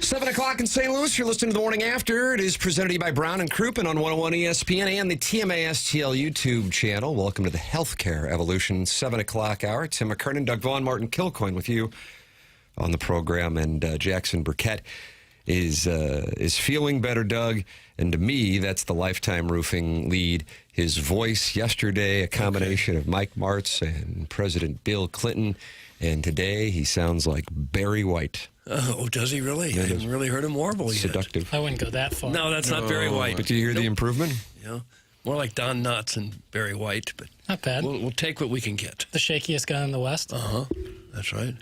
7 o'clock in St. Louis. You're listening to The Morning After. It is presented to you by Brown and Crouppen on 101 ESPN and the TMA STL YouTube channel. Welcome to the Healthcare Evolution 7 o'clock hour. Tim McKernan, Doug Vaughn, Martin Kilcoyne with you on the program. And Jackson Burkett is feeling better, Doug. And to me, that's the Lifetime Roofing lead. His voice yesterday, a combination of Mike Martz and President Bill Clinton. And today, he sounds like Barry White. Oh, does he really? I haven't really heard him warble yet. Seductive. I wouldn't go that far. No, that's not Barry White. But do you hear the improvement? Yeah, more like Don Knotts and Barry White. But not bad. We'll take what we can get. The shakiest guy in the West. That's right.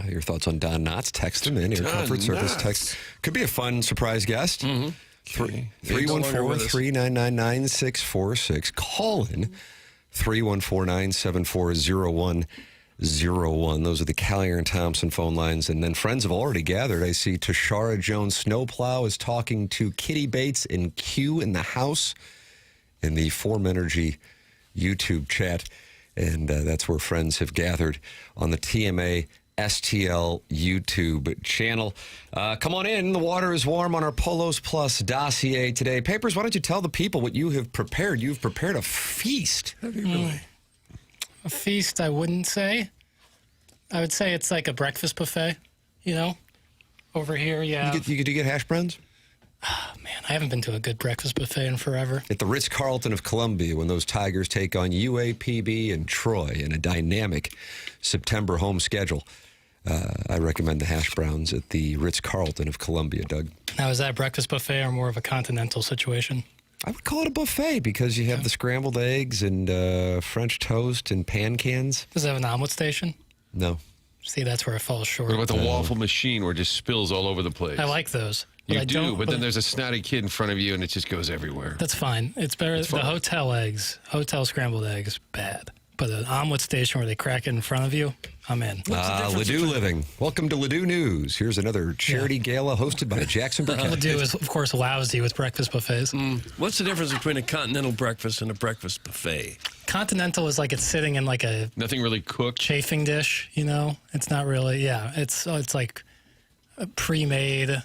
Your thoughts on Don Knotts? Text him in. Your comfort service text. Could be a fun surprise guest. 314-399-9646. Call in 314-974-0101. Those are the Callier and Thompson phone lines. And then friends have already gathered. I see Tashara Jones Snowplow is talking to Kitty Bates and Q in the house in the Form Energy YouTube chat. And that's where friends have gathered on the TMA STL YouTube channel. Come on in. The water is warm on our Polos Plus dossier today. Papers, why don't you tell the people what you have prepared? You've prepared a feast. Have you really? A feast, I wouldn't say. I would say it's like a breakfast buffet, you know? Over here, yeah. You get hash browns? Oh, man, I haven't been to a good breakfast buffet in forever. At the Ritz-Carlton of Columbia, when those Tigers take on UAPB and Troy in a dynamic September home schedule, I recommend the hash browns at the Ritz-Carlton of Columbia, Doug. Now, is that a breakfast buffet or more of a continental situation? I would call it a buffet because you have the scrambled eggs and French toast and pan cans. Does it have an omelet station? No. See, that's where it falls short. What about the waffle machine where it just spills all over the place? I like those. You do, but then there's a snotty kid in front of you and it just goes everywhere. That's fine. It's better. The hotel scrambled eggs, bad. But an omelet station where they crack it in front of you, I'm in. Ladue Living. Welcome to Ladue News. Here's another charity gala hosted by Jackson Burkett. Ladue is, of course, lousy with breakfast buffets. What's the difference between a continental breakfast and a breakfast buffet? Continental is like it's sitting in like a nothing really cooked chafing dish, you know? It's not really, it's like a pre-made.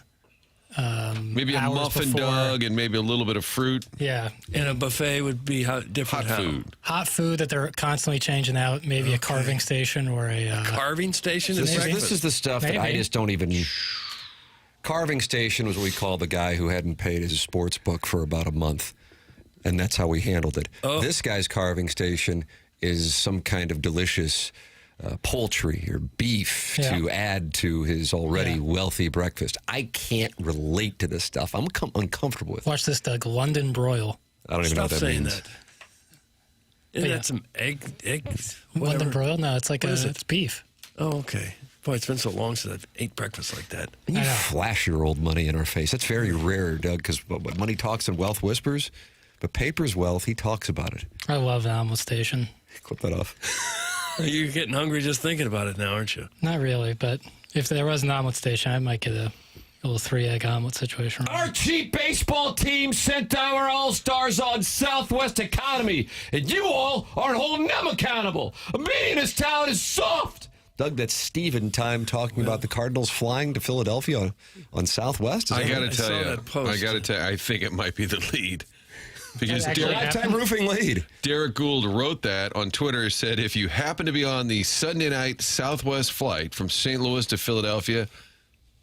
Maybe a muffin, Doug, and maybe a little bit of fruit. Yeah. And a buffet would be different food. Hot food that they're constantly changing out. Maybe a carving station or a carving station? This is the stuff that I just don't even... Carving station was what we call the guy who hadn't paid his sports book for about a month. And that's how we handled it. This guy's carving station is some kind of delicious poultry or beef to add to his already wealthy breakfast. I can't relate to this stuff. I'm uncomfortable with it. Watch this, Doug. London broil. I don't even know what that means. That. Isn't that some eggs? Whatever. London broil? No, it's like it's beef. Oh, okay. Boy, it's been so long since I've ate breakfast like that. You flash your old money in our face. That's very rare, Doug, because money talks and wealth whispers. But paper's wealth, he talks about it. I love an omelet station. Clip that off. You're getting hungry just thinking about it now, aren't you? Not really, but if there was an omelet station, I might get a little 3-egg omelet situation. Our cheap baseball team sent our All-Stars on Southwest Economy, and you all aren't holding them accountable. A meeting this town is soft. Doug, that's Steven time talking about the Cardinals flying to Philadelphia on Southwest. I got to tell you, I think it might be the lead. Because Lifetime Roofing lead. Derek Gould wrote that on Twitter, said, if you happen to be on the Sunday night Southwest flight from St. Louis to Philadelphia,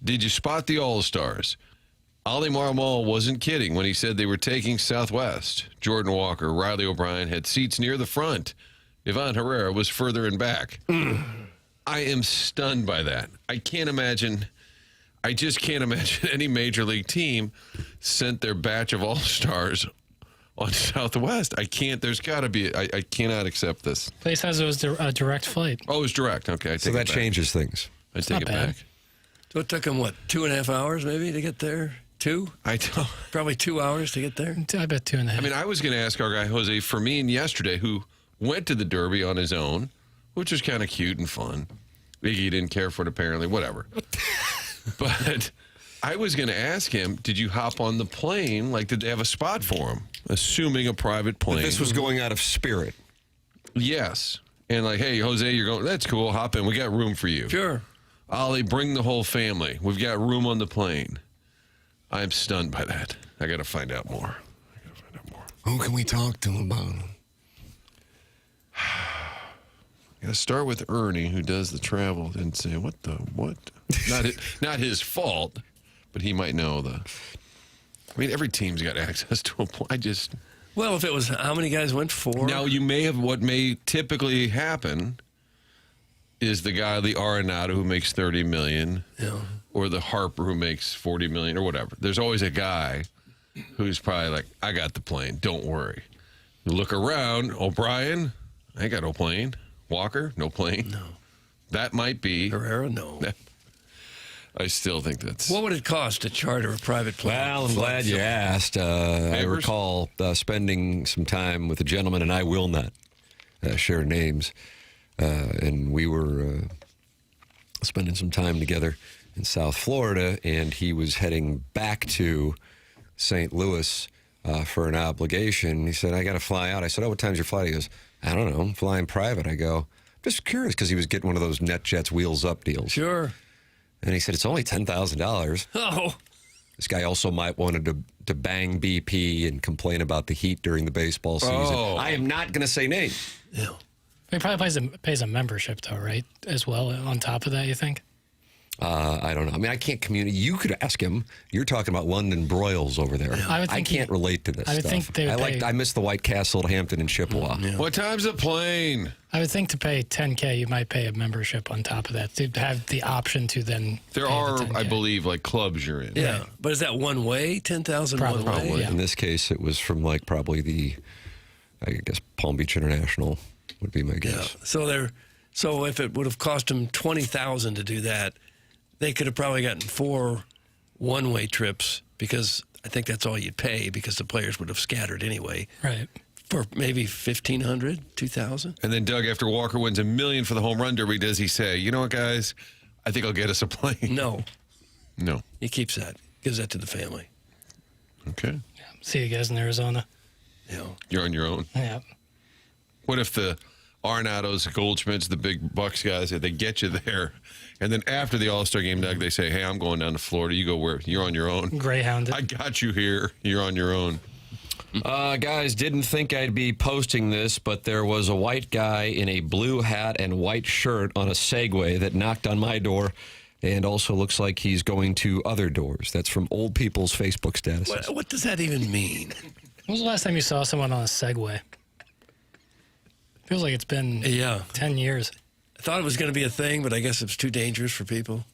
did you spot the All-Stars? Oli Marmol wasn't kidding when he said they were taking Southwest. Jordan Walker, Riley O'Brien had seats near the front. Ivan Herrera was further in back. I am stunned by that. I just can't imagine any major league team sent their batch of All-Stars on Southwest. There's got to be, I cannot accept this. Place says it was a direct flight. Oh, it was direct. Okay, so that changes things. I take it back. So it took them, 2.5 hours maybe to get there? 2? I don't. Probably 2 hours to get there? I bet 2.5. I mean, I was going to ask our guy, Jose Fermin, yesterday, who went to the Derby on his own, which was kind of cute and fun. Iggy didn't care for it, apparently. Whatever. But I was going to ask him, did you hop on the plane? Like, did they have a spot for him? Assuming a private plane. But this was going out of Spirit. Yes. And like, hey, Jose, you're going, that's cool. Hop in. We got room for you. Sure. Ollie, bring the whole family. We've got room on the plane. I'm stunned by that. I got to find out more. Who can we talk to about him? Got to start with Ernie, who does the travel, and say, what? Not his fault, but he might know the. I mean, every team's got access to a point. Well, if it was how many guys went? 4? Now, you may have, what may typically happen is the guy, the Arenado, who makes $30 million, or the Harper who makes $40 million, or whatever. There's always a guy who's probably like, I got the plane, don't worry. You look around, O'Brien, I ain't got no plane. Walker, no plane. No. That might be. Herrera, no. I still think that's. What would it cost to charter a private plane? Well, I'm glad you asked. I recall spending some time with a gentleman, and I will not share names. And we were spending some time together in South Florida, and he was heading back to St. Louis for an obligation. He said, I got to fly out. I said, what time's your flight? He goes, I don't know. I'm flying private. I go, just curious, because he was getting one of those NetJets wheels up deals. Sure. And he said, it's only $10,000. Oh. This guy also might wanted to bang BP and complain about the heat during the baseball season. Oh. I am not going to say names. Yeah. He probably pays a membership, though, right? As well, on top of that, you think? I don't know. I mean, I can't communicate. You could ask him. You're talking about London broils over there. I can't relate to this I would stuff. think they would I miss the White Castle at Hampton and Chippewa. Yeah. What time's the plane? I would think to pay $10K, you might pay a membership on top of that to have the option to then. There pay are, the 10K. I believe, like clubs you're in. Yeah. But is that one way? 10,000 one Probably, way? yeah. In this case, it was from like probably the, I guess, Palm Beach International would be my guess. Yeah. So if it would have cost them $20,000 to do that, they could have probably gotten 4 one-way trips, because I think that's all you'd pay, because the players would have scattered anyway. Right. For maybe $1,500, $2,000. And then Doug, after Walker wins $1 million for the home run derby, does he say, you know what, guys, I think I'll get us a plane? No, No. he keeps that, gives that to the family. Okay. Yeah. See you guys in Arizona. Yeah. You're on your own. Yeah. What if the Arenados, Goldschmidts, the big Bucks guys, they get you there, and then after the All-Star game, Doug, they say, hey, I'm going down to Florida. You go where? You're on your own. Greyhounded. I got you here. You're on your own. Guys, didn't think I'd be posting this, but there was a white guy in a blue hat and white shirt on a Segway that knocked on my door, and also looks like he's going to other doors. That's from Old People's Facebook statuses. What does that even mean? When was the last time you saw someone on a Segway? Feels like it's been 10 years. I thought it was going to be a thing, but I guess it's too dangerous for people.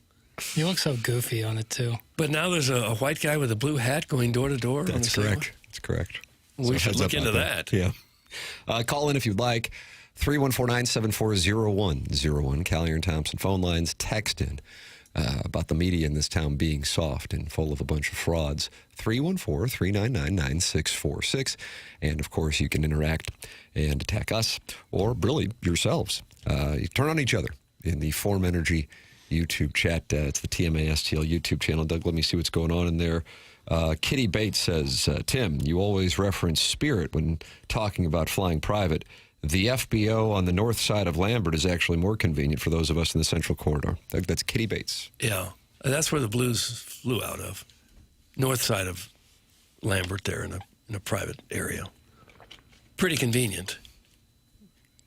You look so goofy on it, too. But now there's a white guy with a blue hat going door to door. That's correct. That's correct. We should heads look up into out there. that. Yeah. Call in if you'd like. 314-974-0101. Callier and Thompson phone lines. Text in about the media in this town being soft and full of a bunch of frauds. 314-399-9646. And, of course, you can interact and attack us or really yourselves. You turn on each other in the Form Energy YouTube chat. It's the TMASTL YouTube channel. Doug, let me see what's going on in there. Kitty Bates says, Tim, you always reference Spirit when talking about flying private. The FBO on the north side of Lambert is actually more convenient for those of us in the Central Corridor. That's Kitty Bates. Yeah. That's where the Blues flew out of. North side of Lambert there in a private area. Pretty convenient.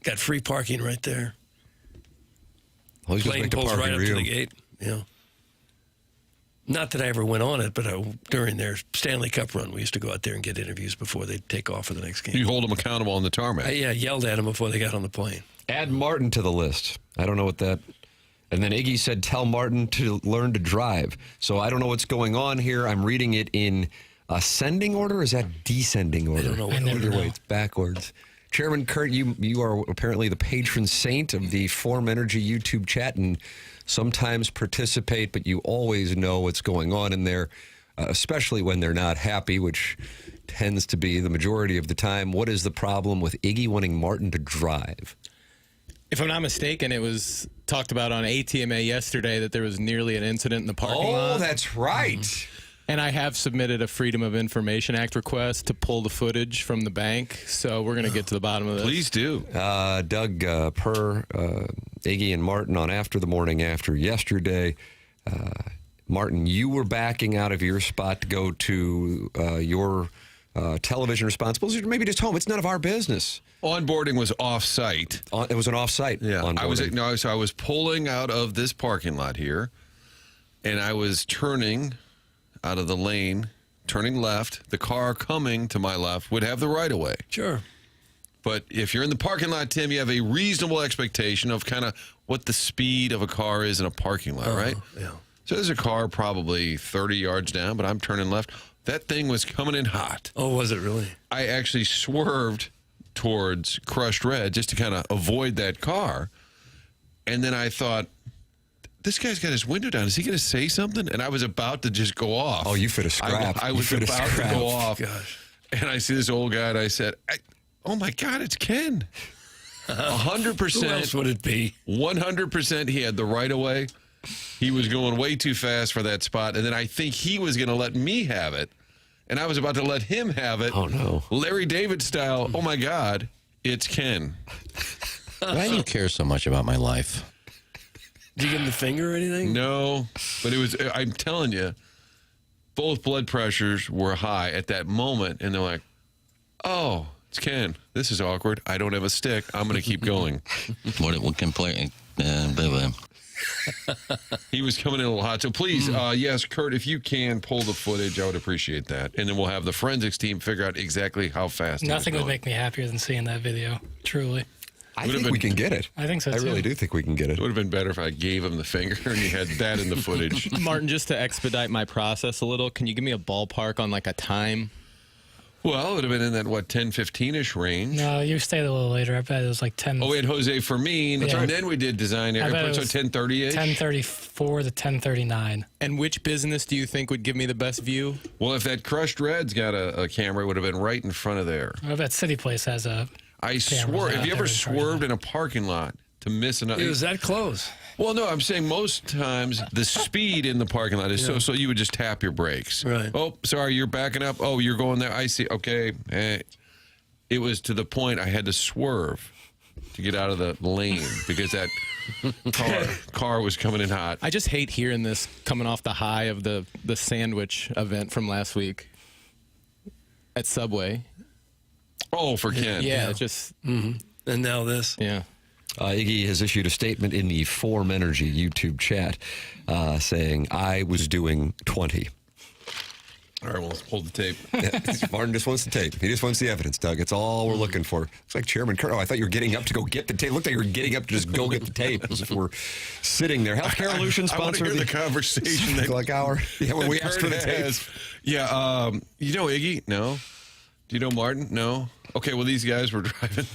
Got free parking right there. Well, you just Plane make the pulls parking right up to real. the gate. Yeah. Not that I ever went on it, but during their Stanley Cup run, we used to go out there and get interviews before they'd take off for the next game. You hold them accountable on the tarmac. I yelled at them before they got on the plane. Add Martin to the list. I don't know what that... And then Iggy said, tell Martin to learn to drive. So I don't know what's going on here. I'm reading it in ascending order. Or is that descending order? I don't know what never Either know. way, it's backwards. Chairman Kurt, you are apparently the patron saint of the Form Energy YouTube chat and sometimes participate, but you always know what's going on in there, especially when they're not happy, which tends to be the majority of the time. What is the problem with Iggy wanting Martin to drive? If I'm not mistaken, it was talked about on ATMA yesterday that there was nearly an incident in the parking lot. Oh, that's right. And I have submitted a Freedom of Information Act request to pull the footage from the bank. So we're going to get to the bottom of this. Please do. Doug, per Iggy and Martin on After the Morning After yesterday, Martin, you were backing out of your spot to go to your television responsibilities, or maybe just home. It's none of our business. Onboarding was off-site. It was an off-site onboarding. I was pulling out of this parking lot here, and I was turning out of the lane, turning left. The car coming to my left would have the right-of-way. Sure. But if you're in the parking lot, Tim, you have a reasonable expectation of kind of what the speed of a car is in a parking lot, right? Yeah. So there's a car probably 30 yards down, but I'm turning left. That thing was coming in hot. Oh, was it really? I actually swerved towards Crushed Red just to kind of avoid that car. And then I thought, this guy's got his window down. Is he going to say something? And I was about to just go off. Oh, you fit a scrap. I was about to go off. Gosh. And I see this old guy, and I said, oh, my God, it's Ken. 100%. Who else would it be? 100% he had the right-of-way. He was going way too fast for that spot. And then I think he was going to let me have it. And I was about to let him have it. Oh, no. Larry David style. Oh, my God, it's Ken. Why do you care so much about my life? Did you give him the finger or anything? No, but it was, I'm telling you, both blood pressures were high at that moment. And they're like, oh, it's Ken. This is awkward. I don't have a stick. I'm going to keep going. What can play? He was coming in a little hot. So please, yes, Kurt, if you can pull the footage, I would appreciate that. And then we'll have the forensics team figure out exactly how fast Nothing he was would going. make me happier than seeing that video, truly. I think we can get it. I think so, I really too. do think we can get it. It would have been better if I gave him the finger and he had that in the footage. Martin, just to expedite my process a little, can you give me a ballpark on like a time? Well, it would have been in that, 10-15-ish range. No, you stayed a little later. I bet it was like 10. Oh, we had Jose Fermin, Yeah. and then we did design I bet airport, it so was 10:30-ish. 10:34 to 10:39. And which business do you think would give me the best view? Well, if that Crushed Red's got a camera, it would have been right in front of there. I bet City Place has a. I Cameras swear, out have you there ever in swerved in a parking lot to miss another? It was that close. Well, no, I'm saying most times the speed in the parking lot is so you would just tap your brakes. Right. Oh, sorry, you're backing up. Oh, you're going there. I see. Okay. It was to the point I had to swerve to get out of the lane because that car was coming in hot. I just hate hearing this coming off the high of the sandwich event from last week at Subway. Oh, for Ken. Yeah, it just, And now this. yeah. Iggy has issued a statement in the Form Energy YouTube chat saying, I was doing 20. All right, well, let's hold the tape. Martin just wants the tape. He just wants the evidence, Doug. It's all we're looking for. It's like Chairman Kurt. Oh, I thought you were getting up to go get the tape. It looked like you were getting up to just go get the tape as if we're sitting there. Healthcare Solutions I want to sponsor hear the conversation that like hour. Yeah, when we asked for the tape. has. Yeah, you know Iggy? No. Do you know Martin? No. Okay, well, these guys were driving.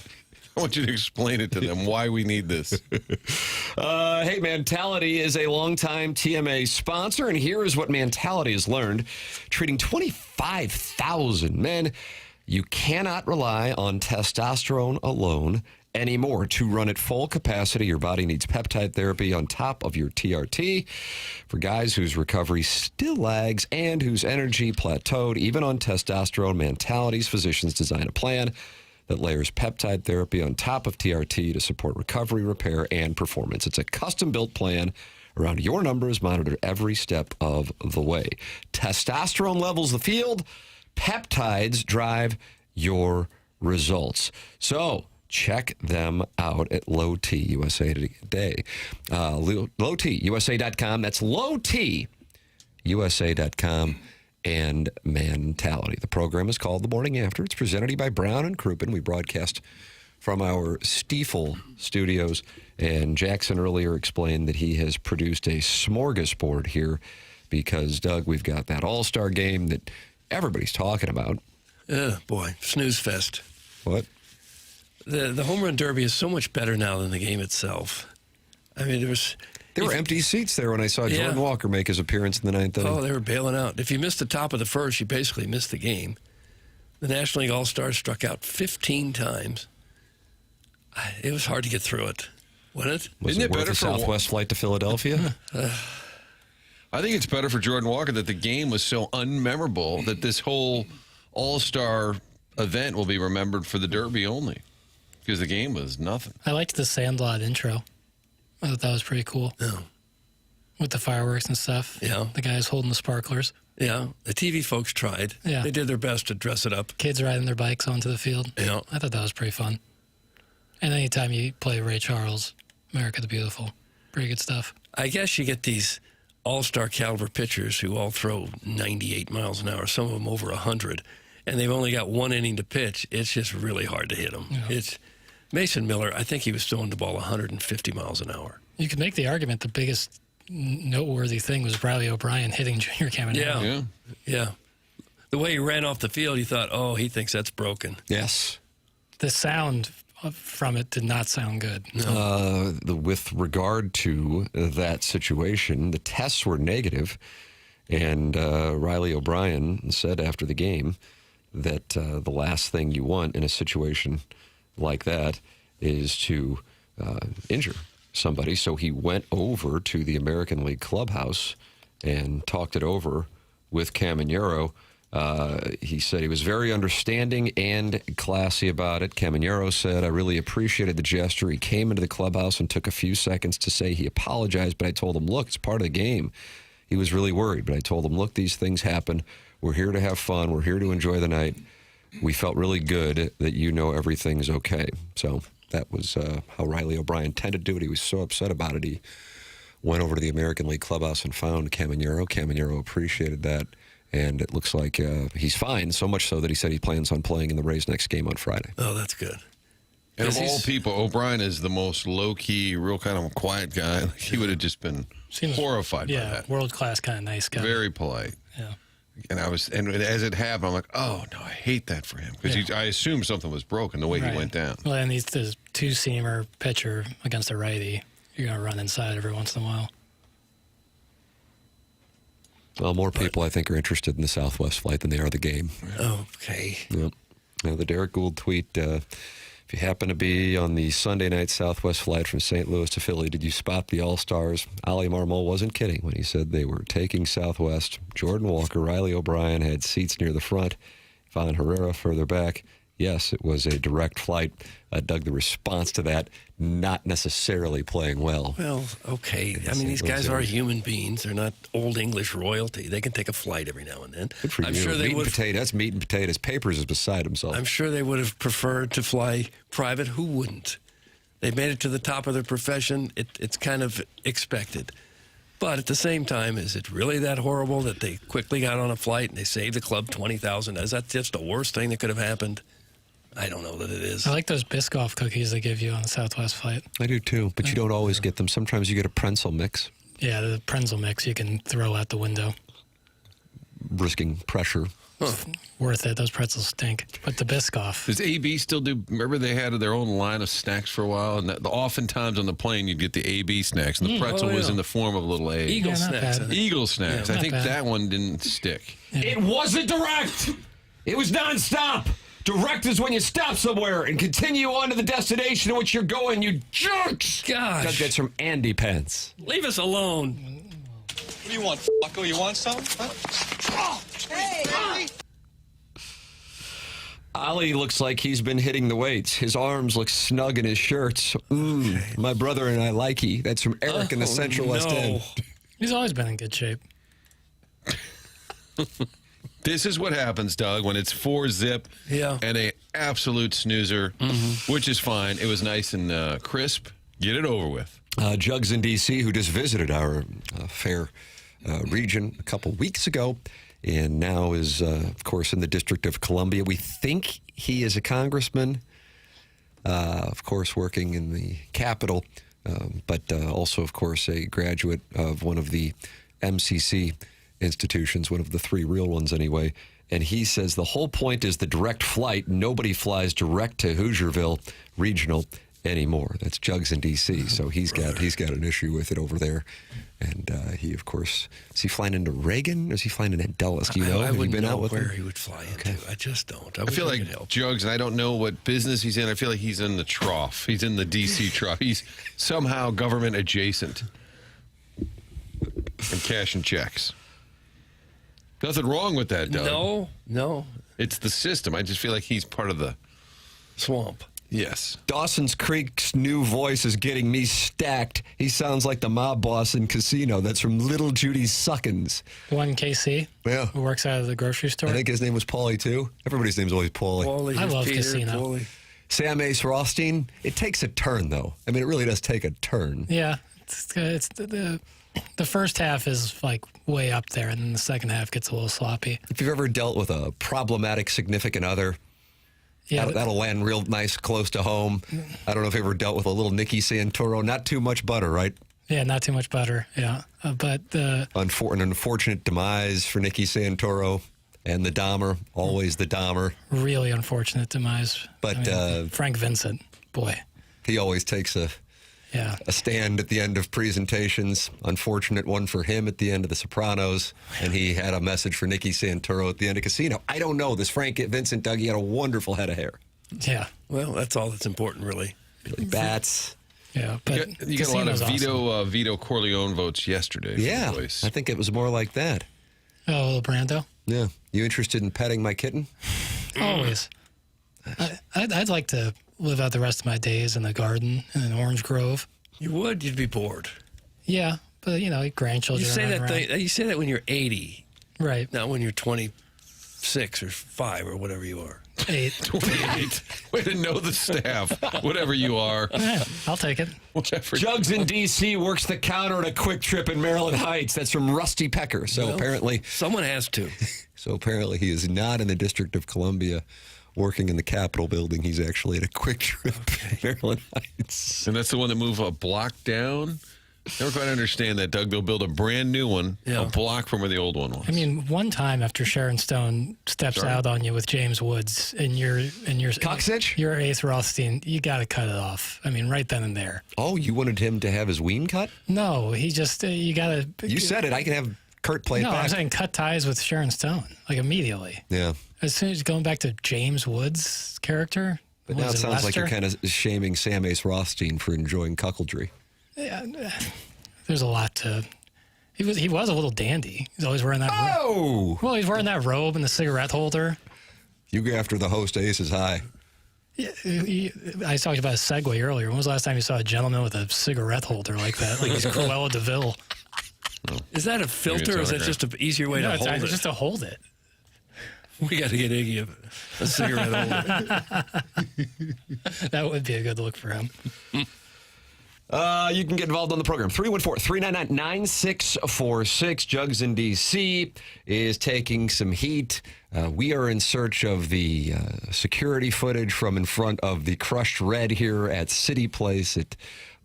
I want you to explain it to them why we need this. Hey, Mentality is a longtime TMA sponsor, and here is what Mentality has learned. Treating 25,000 men, you cannot rely on testosterone alone anymore. To run at full capacity, your body needs peptide therapy on top of your TRT. For guys whose recovery still lags and whose energy plateaued, even on testosterone, Mentality's physicians design a plan that layers peptide therapy on top of TRT to support recovery, repair, and performance. It's a custom-built plan around your numbers, monitored every step of the way. Testosterone levels the field. Peptides drive your results. So check them out at Low T USA today. LowTUSA.com. That's LowTUSA.com. And Mentality. The program is called The Morning After. It's presented to you by Brown and Crouppen. We broadcast from our Stiefel studios. And Jackson earlier explained that he has produced a smorgasbord here because, Doug, we've got that All-Star game that everybody's talking about. Boy, snooze fest. What? The home run derby is so much better now than the game itself. I mean, There were empty seats there when I saw Jordan Walker make his appearance in the ninth inning. Oh, they were bailing out. If you missed the top of the first, you basically missed the game. The National League All-Stars struck out 15 times. It was hard to get through it, wasn't it? Was Isn't it it worth better a for Southwest flight to Philadelphia? I think it's better for Jordan Walker that the game was so unmemorable that this whole All-Star event will be remembered for the Derby only because the game was nothing. I liked the Sandlot intro. I thought that was pretty cool. No. with the fireworks and stuff. Yeah. The guys holding the sparklers. Yeah, the TV folks tried. Yeah. They did their best to dress it up. Kids riding their bikes onto the field. Yeah. I thought that was pretty fun. And anytime you play Ray Charles, America the Beautiful, pretty good stuff. I guess you get these all-star caliber pitchers who all throw 98 miles an hour, some of them over 100, and they've only got one inning to pitch. It's just really hard to hit them. Yeah. It's Mason Miller, I think he was throwing the ball 150 miles an hour. You could make the argument the biggest noteworthy thing was Riley O'Brien hitting Junior Caminero. Yeah. Yeah. The way he ran off the field, you thought, oh, he thinks that's broken. Yes. The sound from it did not sound good. With regard to that situation, the tests were negative, and Riley O'Brien said after the game that the last thing you want in a situation like that is to injure somebody. So he went over to the American League clubhouse and talked it over with Caminero. He said he was very understanding and classy about it. Caminero said, I really appreciated the gesture. He came into the clubhouse and took a few seconds to say he apologized, but I told him, look, it's part of the game. He was really worried, but I told him, look, these things happen. We're here to have fun. We're here to enjoy the night. We felt really good that you know everything's okay. So that was how Riley O'Brien tended to do it. He was so upset about it. He went over to the American League clubhouse and found Caminero. Caminero appreciated that. And it looks like he's fine, so much so that he said he plans on playing in the Rays' next game on Friday. Oh, that's good. And of 'Cause all he's- people, O'Brien is the most low-key, real kind of quiet guy. Like, he would have just been horrified by that. World-class kind of nice guy. Very polite. Yeah. And as it happened, I'm like, oh, no, I hate that for him. Because I assumed something was broken the way Right. he went down. Well, and he's the two-seamer pitcher against a righty. You're going to run inside every once in a while. Well, more people, I think, are interested in the Southwest flight than they are the game. Okay. Yep. Now, the Derek Gould tweet, if you happen to be on the Sunday night Southwest flight from St. Louis to Philly, did you spot the All-Stars? Oli Marmol wasn't kidding when he said they were taking Southwest. Jordan Walker, Riley O'Brien had seats near the front. Vaughn Herrera further back. Yes, it was a direct flight. Doug, the response to that, not necessarily playing well. Well, okay. I mean, these guys are human beings. They're not old English royalty. They can take a flight every now and then. Good for I'm you. sure they meat and would. potatoes. That's meat and potatoes. Papers is beside himself. I'm sure they would have preferred to fly private. Who wouldn't? They've made it to the top of their profession. It's kind of expected. But at the same time, is it really that horrible that they quickly got on a flight and they saved the club $20,000? Is that just the worst thing that could have happened? I don't know that it is. I like those Biscoff cookies they give you on the Southwest flight. I do too, but you don't always get them. Sometimes you get a pretzel mix, Yeah, the pretzel mix you can throw out the window. risking pressure. Worth it. Those pretzels stink. But the Biscoff. Does AB still do? Remember they had their own line of snacks for a while, and oftentimes on the plane you'd get the AB snacks, and the pretzel was yeah. in the form of a little A. Eagle Yeah, not snacks. bad. I think. Eagle snacks. Yeah, I not think bad. that one didn't stick. It wasn't direct. It was nonstop. Direct is when you stop somewhere and continue on to the destination in which you're going, you jerks. Doug, Gosh, that's from Andy Pence. leave us alone. What do you want, fucko? You want some? Huh? Hey! Ollie looks like he's been hitting the weights. His arms look snug in his shirts. My brother and I like he. That's from Eric in the Central West End. He's always been in good shape. This is what happens, Doug, when it's 4-zip Yeah. and a absolute snoozer, which is fine. It was nice and crisp. Get it over with. Jugs in D.C., who just visited our fair region a couple weeks ago, and now is, of course, in the District of Columbia. We think he is a congressman, of course, working in the Capitol, but also, of course, a graduate of one of the MCC institutions, one of the three real ones anyway. And he says the whole point is the direct flight. Nobody flies direct to Hoosierville Regional anymore. That's Jugs in D.C. So he's got an issue with it over there. And he, of course, is he flying into Reagan or is he flying into Dulles? Do you know? I Have you wouldn't been know out with where him? he would fly into. I just don't. I feel like help. Jugs, and I don't know what business he's in. I feel like he's in the trough. He's in the D.C. trough. He's somehow government adjacent and cashing checks. Nothing wrong with that, Doug. No. It's the system. I just feel like he's part of the Swamp. Yes. Dawson's Creek's new voice is getting me stacked. He sounds like the mob boss in Casino. That's from Little Judy Suckins. The one in KC Yeah. who works out of the grocery store. I think his name was Paulie, too. Everybody's name's always Paulie. I love Casino. Sam Ace Rothstein. It takes a turn, though. I mean, it really does take a turn. Yeah, it's the first half is like way up there, and then the second half gets a little sloppy. If you've ever dealt with a problematic significant other, Yeah, that'll land real nice close to home. I don't know if you ever dealt with a little Nikki Santoro. Not too much butter, right? yeah, not too much butter. Yeah, but An unfortunate demise for Nikki Santoro and the Dahmer, always the Dahmer. really unfortunate demise. But, Frank Vincent, boy, He always takes a stand at the end of presentations. Unfortunate one for him at the end of The Sopranos. And he had a message for Nikki Santoro at the end of Casino. I don't know. This Frank Vincent, Doug, he had a wonderful head of hair. Yeah. Well, that's all that's important, really. Billy Bats. Yeah, but You got a lot of Casino's awesome. Vito Corleone votes yesterday. For Yeah, the voice. I think it was more like that. Oh, a little Brando. Yeah. You interested in petting my kitten? Always. I'd like to live out the rest of my days in the garden in an orange grove. You would. You'd be bored. Yeah, but grandchildren. You say running that around. You say that when you're 80, Right. not when you're 26 or 5 or whatever you are. 8. 28. Way to know the staff. Whatever you are. Yeah, I'll take it. Whatever. Jugs in D.C. works the counter at a Quick Trip in Maryland Heights. That's from Rusty Pecker. So apparently Someone has to. he is not in the District of Columbia working in the Capitol building. He's actually at a Quick Trip in Maryland Heights. And that's the one that moved a block down? Never quite understand that, Doug. They'll build a brand new one a block from where the old one was. I mean, one time after Sharon Stone steps out on you with James Woods and your Cocksitch? your Ace Rothstein, you got to cut it off. I mean, right then and there. Oh, you wanted him to have his ween cut? No, he just you got to. You said it. I can have Kurt play it No, back. I'm saying cut ties with Sharon Stone like immediately. Yeah. As soon as going back to James Woods' character. But what now was it sounds like you're Lester? kind of shaming Sam Ace Rothstein for enjoying cuckoldry. There's a lot to. He was a little dandy. He's always wearing that. Oh! Well, he's wearing that robe and the cigarette holder. You go after the host Ace is high. Yeah, I talked about a segue earlier. When was the last time you saw a gentleman with a cigarette holder like that? Like he's Cruella de Vil. Is that a filter or is that just an easier way No, to it's hold it? just to hold it. We got to get Iggy a cigarette holder. That would be a good look for him. You can get involved on the program. 314-399-9646. Jugs in D.C. is taking some heat. We are in search of the security footage from in front of the Crushed Red here at City Place at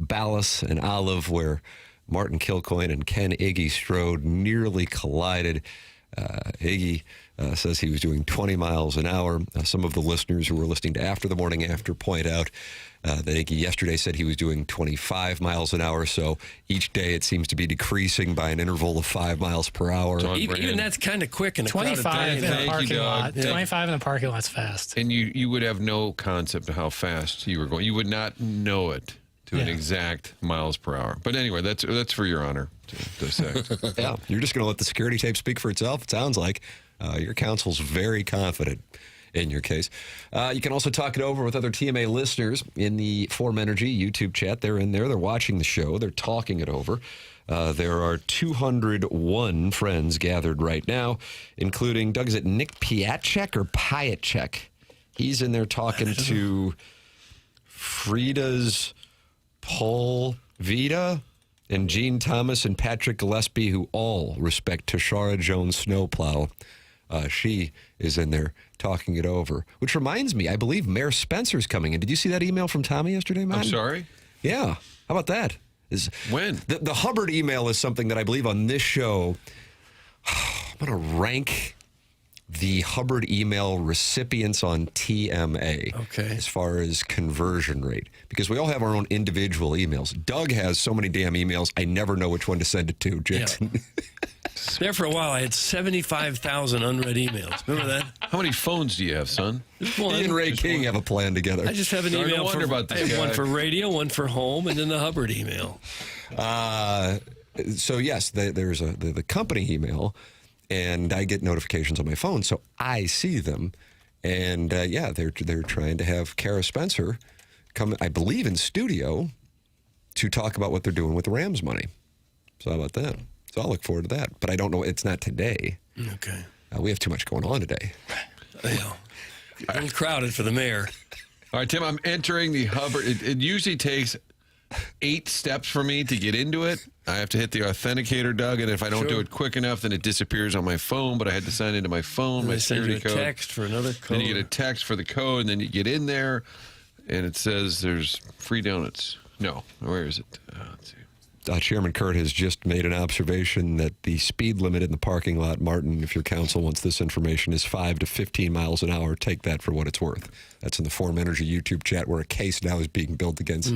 Ballas and Olive, where Martin Kilcoyne and Ken Iggy Strode nearly collided. Iggy says he was doing 20 miles an hour. Some of the listeners who were listening to After the Morning After point out that Iggy yesterday said he was doing 25 miles an hour. So each day it seems to be decreasing by an interval of 5 miles per hour. Even that's kind of quick in a crowded 25 in day. the parking lot. Doug. 25 in the parking lot's fast. And you would have no concept of how fast you were going. You would not know it to an exact miles per hour. But anyway, that's for your honor to dissect. Yeah, you're just going to let the security tape speak for itself, it sounds like. Your counsel's very confident in your case. You can also talk it over with other TMA listeners in the Form Energy YouTube chat. They're in there. They're watching the show. They're talking it over. There are 201 friends gathered right now, including, Doug, is it Nick Piatchek or Piatchek? He's in there talking to Frida's Paul Vita and Gene Thomas and Patrick Gillespie, who all respect Tashara Jones Snowplow. She is in there talking it over, which reminds me, I believe Mayor Spencer's coming in. Did you see that email from Tommy yesterday, man? I'm sorry? Yeah. How about that? When? The Hubbard email is something that I believe on this show, I'm going to rank the Hubbard email recipients on TMA as far as conversion rate, because we all have our own individual emails. Doug has so many damn emails, I never know which one to send it to, Jackson. Yeah. There for a while, I had 75,000 unread emails. Remember that? How many phones do you have, son? Just one. He and Ray Just King one. have a plan together. I just have an Starting to email wonder for, about this I have one guy. for radio, one for home, and then the Hubbard email. So yes, there's the company email, and I get notifications on my phone, so I see them. And they're trying to have Kara Spencer come, I believe, in studio to talk about what they're doing with the Rams money. So how about that? So I'll look forward to that. But I don't know. It's not today. Okay. We have too much going on today. Yeah. A little crowded for the mayor. All right, Tim, I'm entering the Hubbard. It usually takes 8 steps for me to get into it. I have to hit the authenticator, Doug, and if I don't do it quick enough, then it disappears on my phone, but I had to sign into my phone, my They send you security a code. text for another code. Then you get a text for the code, and then you get in there, and it says there's free donuts. No, where is it? Let's see. Chairman Kurt has just made an observation that the speed limit in the parking lot, Martin, if your council wants this information, is 5 to 15 miles an hour. Take that for what it's worth. That's in the Form Energy YouTube chat where a case now is being built against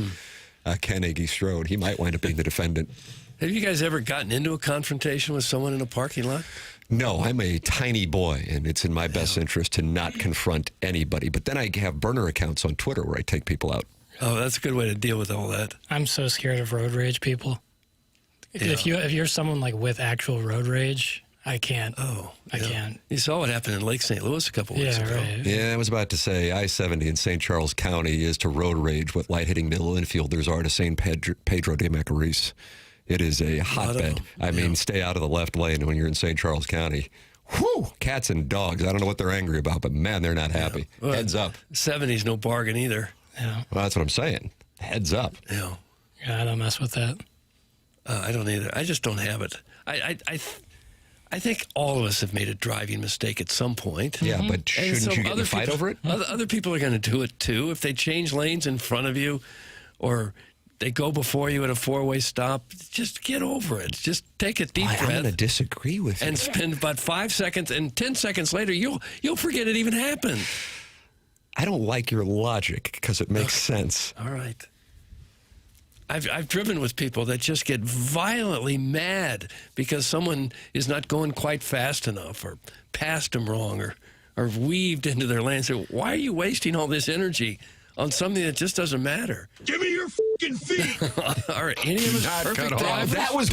Ken Agee-Strode. He might wind up being the defendant. Have you guys ever gotten into a confrontation with someone in a parking lot? No, I'm a tiny boy, and it's in my best interest to not confront anybody. But then I have burner accounts on Twitter where I take people out. Oh, that's a good way to deal with all that. I'm so scared of road rage people. If you're someone like with actual road rage, I can't. I can't. You saw what happened in Lake St. Louis a couple weeks ago. Right. Yeah, I was about to say I-70 in St. Charles County is to road rage what light-hitting middle infielders are to St. Pedro de Macorís. It is a hotbed. I mean, stay out of the left lane when you're in St. Charles County. Whew, cats and dogs. I don't know what they're angry about, but man, they're not happy. Well, Heads up. 70's no bargain either. Yeah. Well, that's what I'm saying. Heads up. Yeah. I don't mess with that. I don't either. I just don't have it. I think all of us have made a driving mistake at some point. Yeah, but And shouldn't so you get in a fight over it? Other people are going to do it too. If they change lanes in front of you or they go before you at a 4-way stop, just get over it. Just take a deep I'm going to breath disagree with you. and spend about 5 seconds, and 10 seconds later, you'll forget it even happened. I don't like your logic because it makes sense. All right. I've driven with people that just get violently mad because someone is not going quite fast enough or passed them wrong or weaved into their lane. So why are you wasting all this energy on something that just doesn't matter? Give me your fucking feet. Are any of us Not perfect cut off. drivers? That was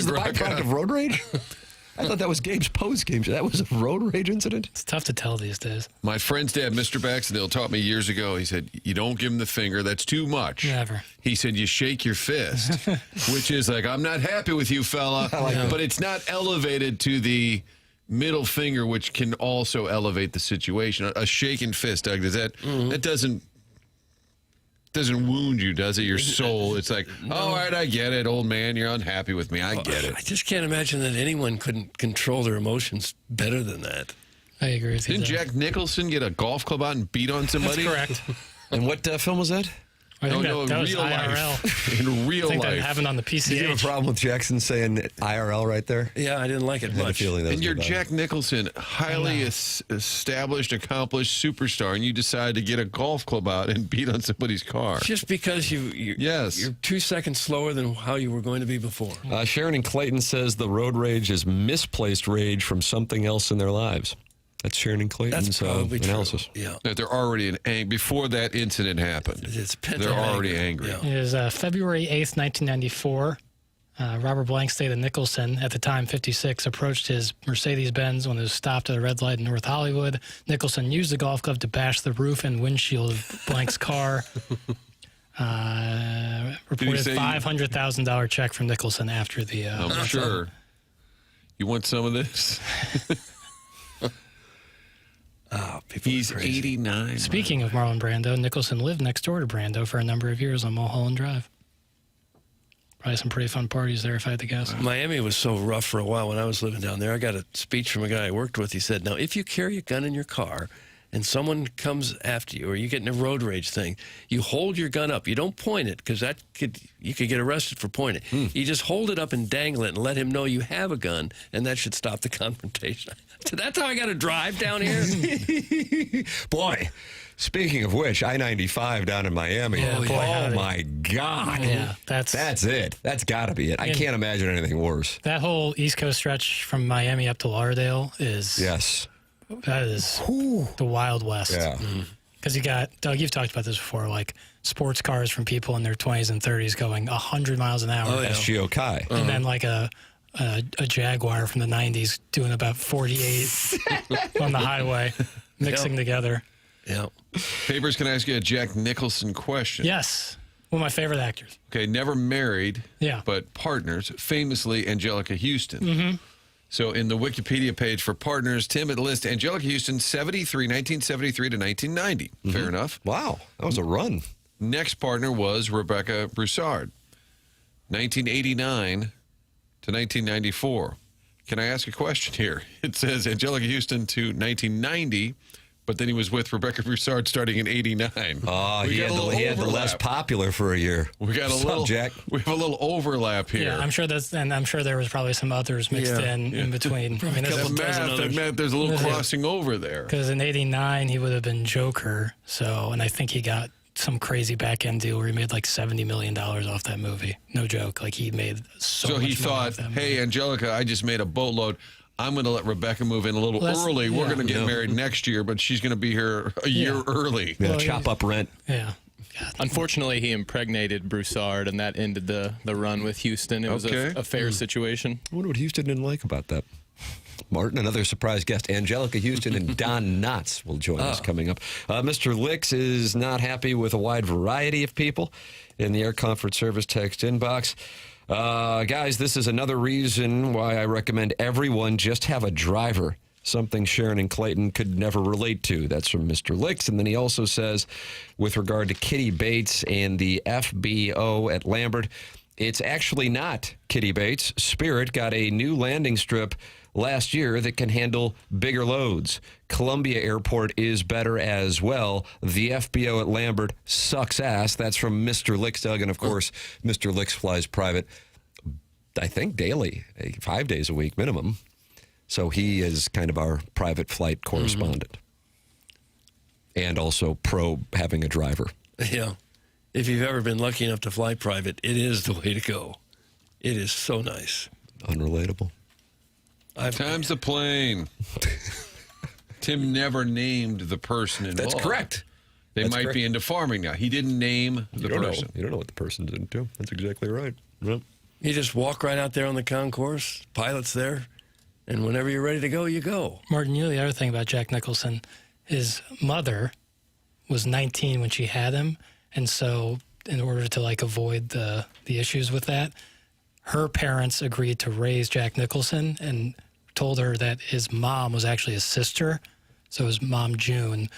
the byproduct of road rage? I thought that was Gabe's post game. That was a road rage incident? It's tough to tell these days. My friend's dad, Mr. Baxendale, taught me years ago. He said, you don't give him the finger. That's too much. Never. He said, you shake your fist, which is like, I'm not happy with you, fella. But it's not elevated to the middle finger, which can also elevate the situation. A shaken fist, Doug, does that, that doesn't wound you, does it? Your soul. It's like, all right, I get it, old man. You're unhappy with me. I get it. I just can't imagine that anyone couldn't control their emotions better than that. I agree with you. Didn't there. Jack Nicholson get a golf club out and beat on That's somebody? correct. And what film was that? I think No, that in was real IRL. life. In real I think life. that happened on the Did you have a PCH. problem with Jackson saying IRL right there? Yeah, I didn't like it I had a much. feeling that was And you're about it. Jack Nicholson, highly established, accomplished superstar, and you decide to get a golf club out and beat on somebody's car. Just because Yes. you're 2 seconds slower than how you were going to be before. Sharon in Clayton says the road rage is misplaced rage from something else in their lives. That's Sharon in Clayton's That's probably analysis. true. Yeah. That they're already before that incident happened. It's pent They're up already anger. angry. Yeah. It is February 8th, 1994. Robert Blankstead of Nicholson, at the time 56, approached his Mercedes-Benz when it was stopped at a red light in North Hollywood. Nicholson used the golf club to bash the roof and windshield of Blank's car. Reported say- $500,000 check from Nicholson after the... I'm sure. You want some of this? Oh, people are He's crazy. 89. Speaking of Marlon Brando, Nicholson lived next door to Brando for a number of years on Mulholland Drive. Probably some pretty fun parties there, if I had to guess. Miami was so rough for a while when I was living down there. I got a speech from a guy I worked with. He said, now, if you carry a gun in your car and someone comes after you or you get in a road rage thing, you hold your gun up. You don't point it because you could get arrested for pointing it. You just hold it up and dangle it and let him know you have a gun, and that should stop the confrontation. So that's how I got to drive down here? Boy, speaking of which, I-95 down in Miami. Oh, boy, howdy. My God. Yeah, that's it. That's got to be it. I can't imagine anything worse. that whole East Coast stretch from Miami up to Lauderdale is Yes. that is the Wild West. Yeah. Because you got, Doug, you've talked about this before, like sports cars from people in their 20s and 30s going 100 miles an hour. Oh, yeah. SGO Kai. And then like a a Jaguar from the 90s doing about 48 on the highway, mixing together. Yeah. Papers, can I ask you a Jack Nicholson question? Yes. One of my favorite actors. Okay, never married, Yeah. but partners, famously Angelica Houston. Mm-hmm. So in the Wikipedia page for partners, Tim had list Angelica Houston, 1973 to 1990. Mm-hmm. Fair enough. Wow, that was a run. Next partner was Rebecca Broussard, 1989 to 1994. Can I ask a question here? It says Angelica Houston to 1990, but then he was with Rebecca Broussard starting in 89. Oh, he had the less popular for a year. We got a What's little, up, Jack? We have a little overlap here. Yeah, I'm sure there was probably some others mixed in between. I mean, That math, there's a little crossing over there. because in '89 he would have been Joker. So, and I think he got some crazy back end deal where he made like $70 million off that movie. No joke. Like he made so much he money thought, off that hey, movie. Angelica, I just made a boatload. I'm going to let Rebecca move in a little early. We're going to get married next year, but she's going to be here a year early. Yeah, Well, chop up rent. Yeah. God. Unfortunately, he impregnated Broussard, and that ended the run with Houston. It was a fair situation. I wonder what Houston didn't like about that. Martin, another surprise guest, Angelica Houston and Don Knotts will join us coming up. Mr. Licks is not happy with a wide variety of people in the Air Comfort Service text inbox. Guys, this is another reason why I recommend everyone just have a driver. Something Sharon and Clayton could never relate to. That's from Mr. Licks. And then he also says, with regard to Kitty Bates and the FBO at Lambert, it's actually not Kitty Bates. Spirit got a new landing strip last year that can handle bigger loads. Columbia Airport is better as well. The FBO at Lambert sucks ass. That's from Mr. Licks, Doug. And, of course, Mr. Licks flies private, I think, daily, 5 days a week minimum. So he is kind of our private flight correspondent. And also pro having a driver. Yeah. If you've ever been lucky enough to fly private, it is the way to go. It is so nice. Unrelatable. Time's the plane. Tim never named the person involved. That's correct. They That's might correct. be into farming now. He didn't name the person. You don't know what the person's into. That's exactly right. Yep. You just walk right out there on the concourse, pilot's there, and whenever you're ready to go, you go. Martin, you know the other thing about Jack Nicholson, his mother was 19 when she had him, and so in order to like avoid the issues with that, her parents agreed to raise Jack Nicholson and told her that his mom was actually his sister. So his mom, June,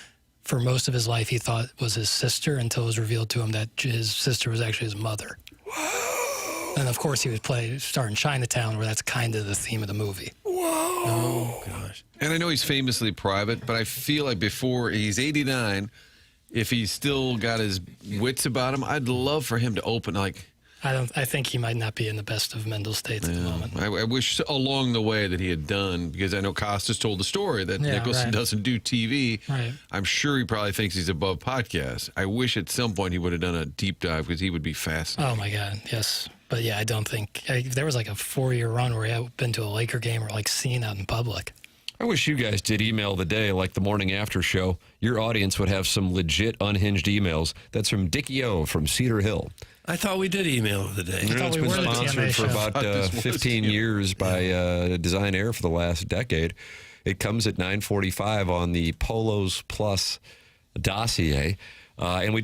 for most of his life, he thought was his sister until it was revealed to him that his sister was actually his mother. Whoa. And of course, he would star in Chinatown, where that's kind of the theme of the movie. Whoa. Oh, gosh. And I know he's famously private, but I feel like before he's 89, if he's still got his wits about him, I'd love for him to open, like... I think he might not be in the best of mental states at the moment. I wish along the way that he had done, because I know Costas told the story that Nicholson doesn't do TV. Right. I'm sure he probably thinks he's above podcasts. I wish at some point he would have done a deep dive, because he would be fascinating. Oh, my God, yes. But, yeah, I don't think... there was like a 4-year run where I've been to a Laker game or like seen out in public. I wish you guys did email the day like the morning after show. Your audience would have some legit unhinged emails. That's from Dickie O from Cedar Hill. I thought we did email of the day. It's we been were the sponsored TMA for show. about 15 years by Design Air for the last decade. It comes at 9:45 on the Polos Plus dossier. And we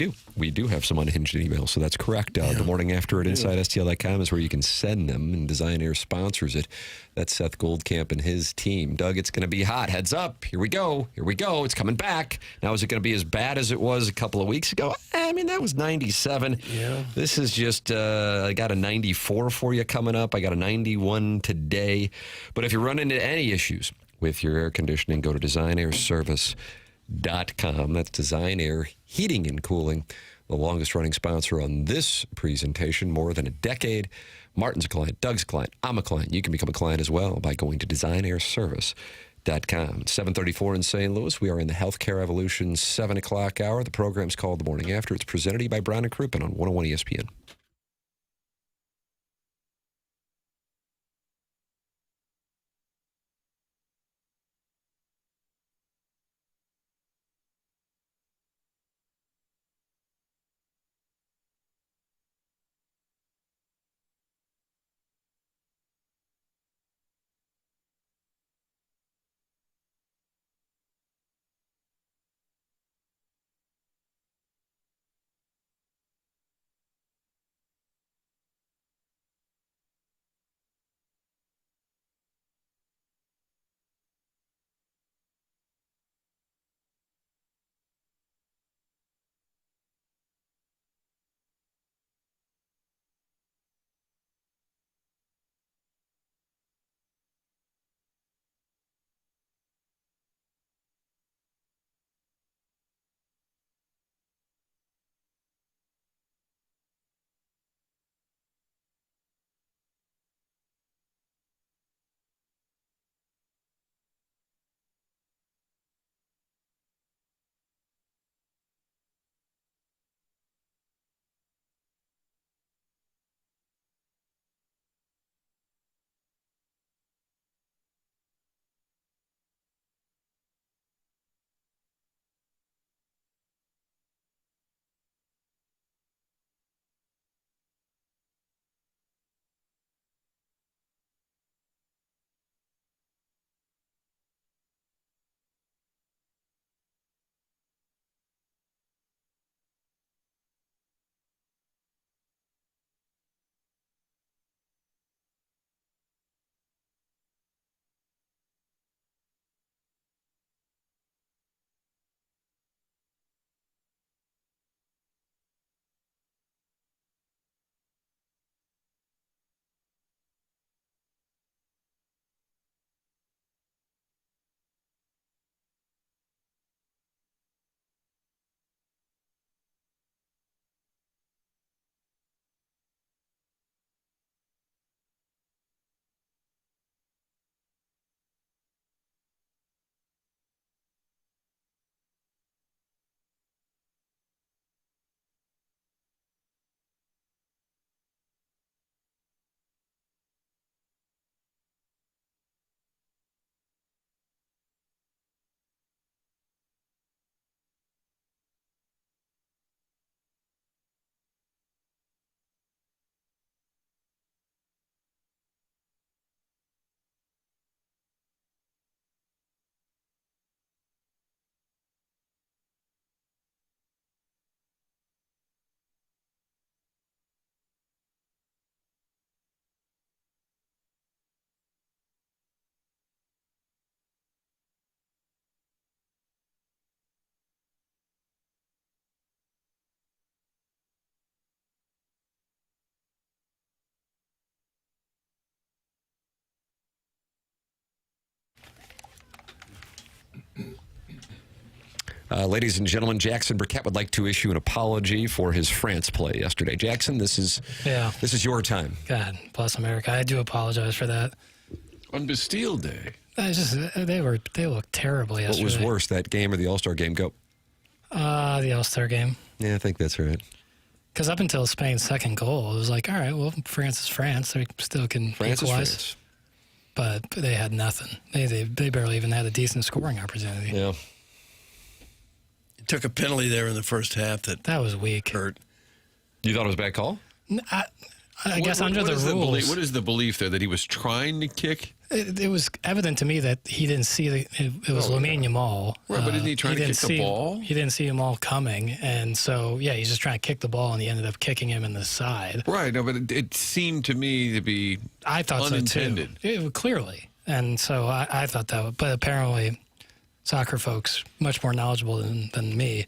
do have some unhinged emails, so that's correct. The morning after at InsideSTL.com is where you can send them, and Design Air sponsors it. That's Seth Goldcamp and his team. Doug, it's going to be hot. Heads up. Here we go. It's coming back. Now, is it going to be as bad as it was a couple of weeks ago? I mean, that was 97. Yeah. This is just, I got a 94 for you coming up. I got a 91 today. But if you run into any issues with your air conditioning, go to DesignAirService.com. That's Design Air Heating and Cooling, the longest running sponsor on this presentation, more than a decade. Martin's a client, Doug's a client, I'm a client. You can become a client as well by going to DesignAirService.com. 7:34 in St. Louis. We are in the Healthcare Evolution 7 o'clock hour. The program's called The Morning After. It's presented to you by Brown and Crouppen on 101 ESPN. Ladies and gentlemen, Jackson Burkett would like to issue an apology for his France play yesterday. Jackson, this is your time. God bless America. I do apologize for that. On Bastille Day. They looked terrible yesterday. What was worse, that game or the All-Star game? Go. The All-Star game. Yeah, I think that's right. Because up until Spain's second goal, it was like, all right, well, France is France. They still can France equalize. is France. But they had nothing. They barely even had a decent scoring opportunity. Yeah. Took a penalty there in the first half that was weak. hurt. You thought it was a bad call? I guess under the rules. What is the belief there, that he was trying to kick? It was evident to me that he didn't see it was Lamine Yamal. Right, but isn't he trying to kick the ball? He didn't see Yamal coming, and so he's just trying to kick the ball, and he ended up kicking him in the side. Right, no, but it seemed to me to be I thought unintended. So too. Clearly, and so I thought that. But apparently, soccer folks much more knowledgeable than me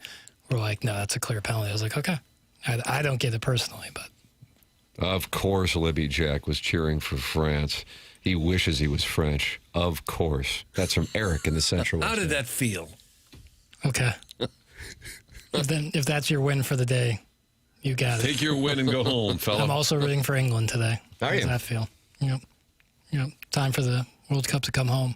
were like, no, that's a clear penalty. I was like, okay, I don't get it personally, but. Of course, Libby Jack was cheering for France. He wishes he was French. Of course. That's from Eric in the Central. How did that feel? Okay. If that's your win for the day, you got it. Take your win and go home, fella. I'm also rooting for England today. Are How you? does that feel? Yep. Time for the World Cup to come home.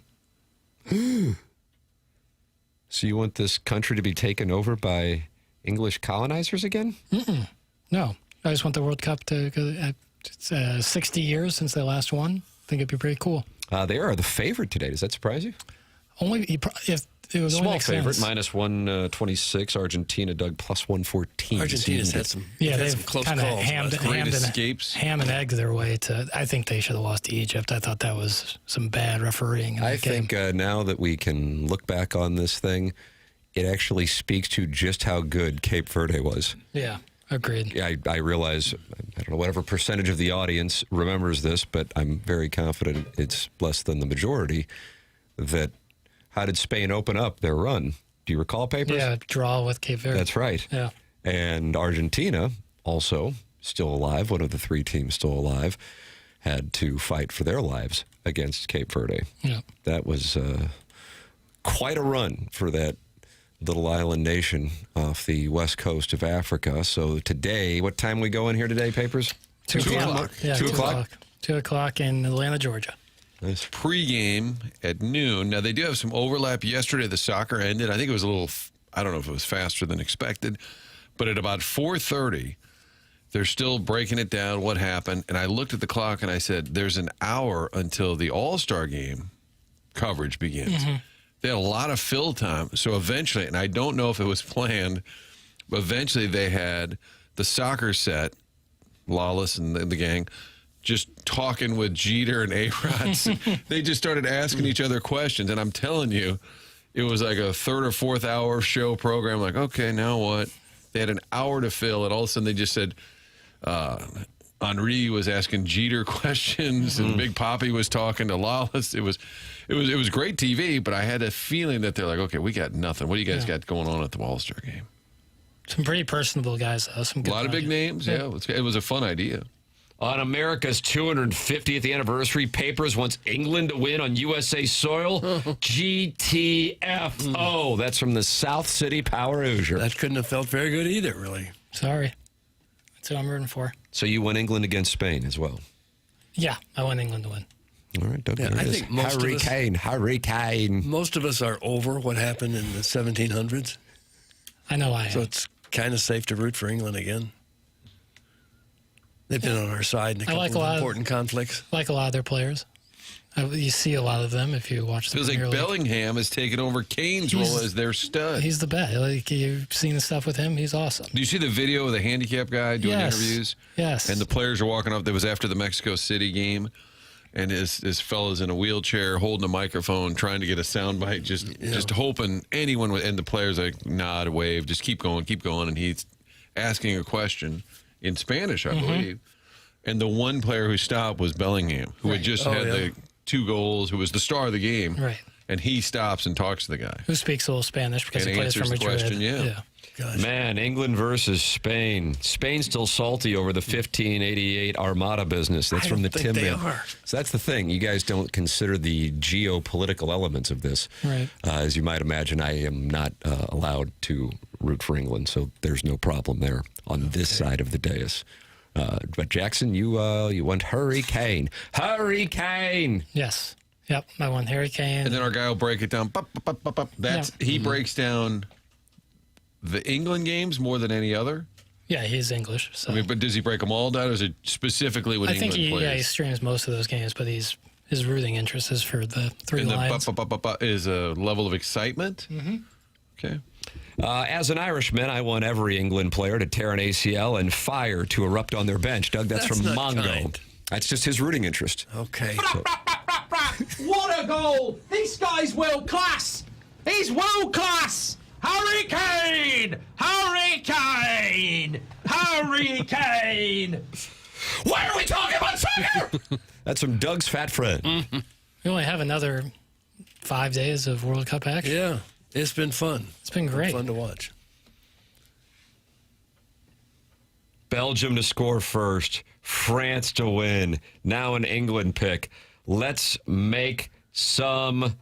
So you want this country to be taken over by English colonizers again? No. I just want the World Cup to go. It's 60 years since they last won. I think it'd be pretty cool. They are the favorite today. Does that surprise you? Only if it was only Small make favorite, sense. minus 126. Argentina, Doug, plus 114. Argentina's had some, They've close kind of calls. Great escapes. ham and egg their way to. I think they should have lost to Egypt. I thought that was some bad refereeing. I think now that we can look back on this thing, it actually speaks to just how good Cape Verde was. Yeah, agreed. Yeah, I realize, I don't know, whatever percentage of the audience remembers this, but I'm very confident it's less than the majority, that how did Spain open up their run? Do you recall, Papers? Yeah, draw with Cape Verde. That's right. Yeah. And Argentina, also still alive, one of the three teams still alive, had to fight for their lives against Cape Verde. Yeah. That was quite a run for that little island nation off the west coast of Africa. So today, what time we go in here today, Papers? 2 o'clock. Yeah, 2 o'clock? 2 o'clock in Atlanta, Georgia. Nice. Pregame at noon. Now, they do have some overlap. Yesterday, the soccer ended. I think it was a little, I don't know if it was faster than expected, but at about 4:30, they're still breaking it down, what happened. And I looked at the clock and I said, there's an hour until the All-Star game coverage begins. They had a lot of fill time. So eventually, and I don't know if it was planned, but eventually they had the soccer set, Lawless and the gang, just talking with Jeter and A-Rod. They just started asking each other questions. And I'm telling you, it was like a third or fourth hour show program. Like, okay, now what? They had an hour to fill, and all of a sudden they just said, Henri was asking Jeter questions, and Big Papi was talking to Lawless. It was great TV, but I had a feeling that they're like, okay, we got nothing. What do you guys got going on at the All-Star game? Some pretty personable guys, though. Some good A lot of big names. Yeah, it was a fun idea. On America's 250th anniversary, Papers wants England to win on USA soil. GTFO. That's from the South City Power Hoosier. That couldn't have felt very good either, really. Sorry. That's what I'm rooting for. So you won England against Spain as well. Yeah, I want England to win. All right, Doug. Yeah, there I it is. think most of us- Hurricane. Most of us are over what happened in the 1700s, I know I am. so it's kind of safe to root for England again. They've been on our side in a couple like a lot of of- important conflicts. like a lot of their players. You see a lot of them if you watch the Feels like Premier League. Bellingham has taken over Kane's role as their stud. He's the best. Like, you've seen the stuff with him. He's awesome. Do you see the video of the handicap guy doing Yes. interviews? Yes. And the players are walking up. That was after the Mexico City game. And his fella's in a wheelchair holding a microphone, trying to get a soundbite, just hoping anyone would. And the players like nod, wave, just keep going. And he's asking a question in Spanish, I believe. And the one player who stopped was Bellingham, who had just had the 2 goals, who was the star of the game. Right. And he stops and talks to the guy. Who speaks a little Spanish because And he plays for answers the Madrid. question, yeah. Gosh. Man, England versus Spain. Spain's still salty over the 1588 Armada business. That's I from the don't think Tim they Man. are. So that's the thing. You guys don't consider the geopolitical elements of this. Right. As you might imagine, I am not allowed to root for England, so there's no problem there on this side of the dais. But Jackson, you went Hurricane. Hurricane! Yes. Yep. I won Hurricane. And then our guy will break it down. Bup, bup, bup, bup. That's He breaks down the England games more than any other. Yeah, he's English. So I mean, but does he break them all down, or is it specifically when I think England plays? he streams most of those games, but his rooting interest is for the three And the lines. bup, bup, bup, bup, bup is a level of excitement. Mm-hmm. Okay. As an Irishman, I want every England player to tear an ACL and fire to erupt on their bench. Doug, that's from not Mongo. kind. That's just his rooting interest. Okay. What a goal! This guy's world class! He's world class! Hurricane! Hurricane! Hurricane! Why are we talking about soccer? That's from Doug's fat friend. We only have another 5 days of World Cup action. Yeah, it's been fun. It's been great. Fun to watch. Belgium to score first, France to win. Now an England pick. Let's make some.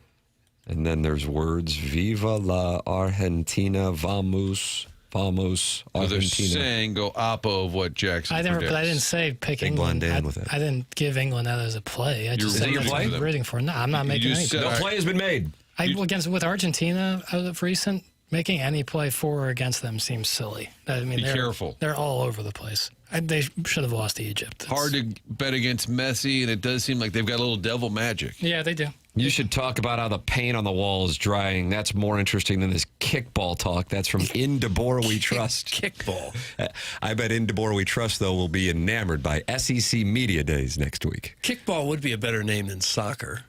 And then there's words. Viva la Argentina, vamos, vamos, So they're Argentina. saying go oppo of what Jackson But I predicts. didn't say pick Big England. blind Dan with it. I didn't give England that as a play. I just Is said it your that's play? what I'm rooting for. No, I'm not making You any said- play. No play has been made. With Argentina of recent, making any play for or against them seems silly. I mean, Be they're, careful. They're all over the place. They should have lost to Egypt. Hard to bet against Messi, and it does seem like they've got a little devil magic. Yeah, they do. You should talk about how the paint on the wall is drying. That's more interesting than this kickball talk. That's from In DeBoer We Trust. Kickball. I bet In DeBoer We Trust, though, will be enamored by SEC Media Days next week. Kickball would be a better name than soccer.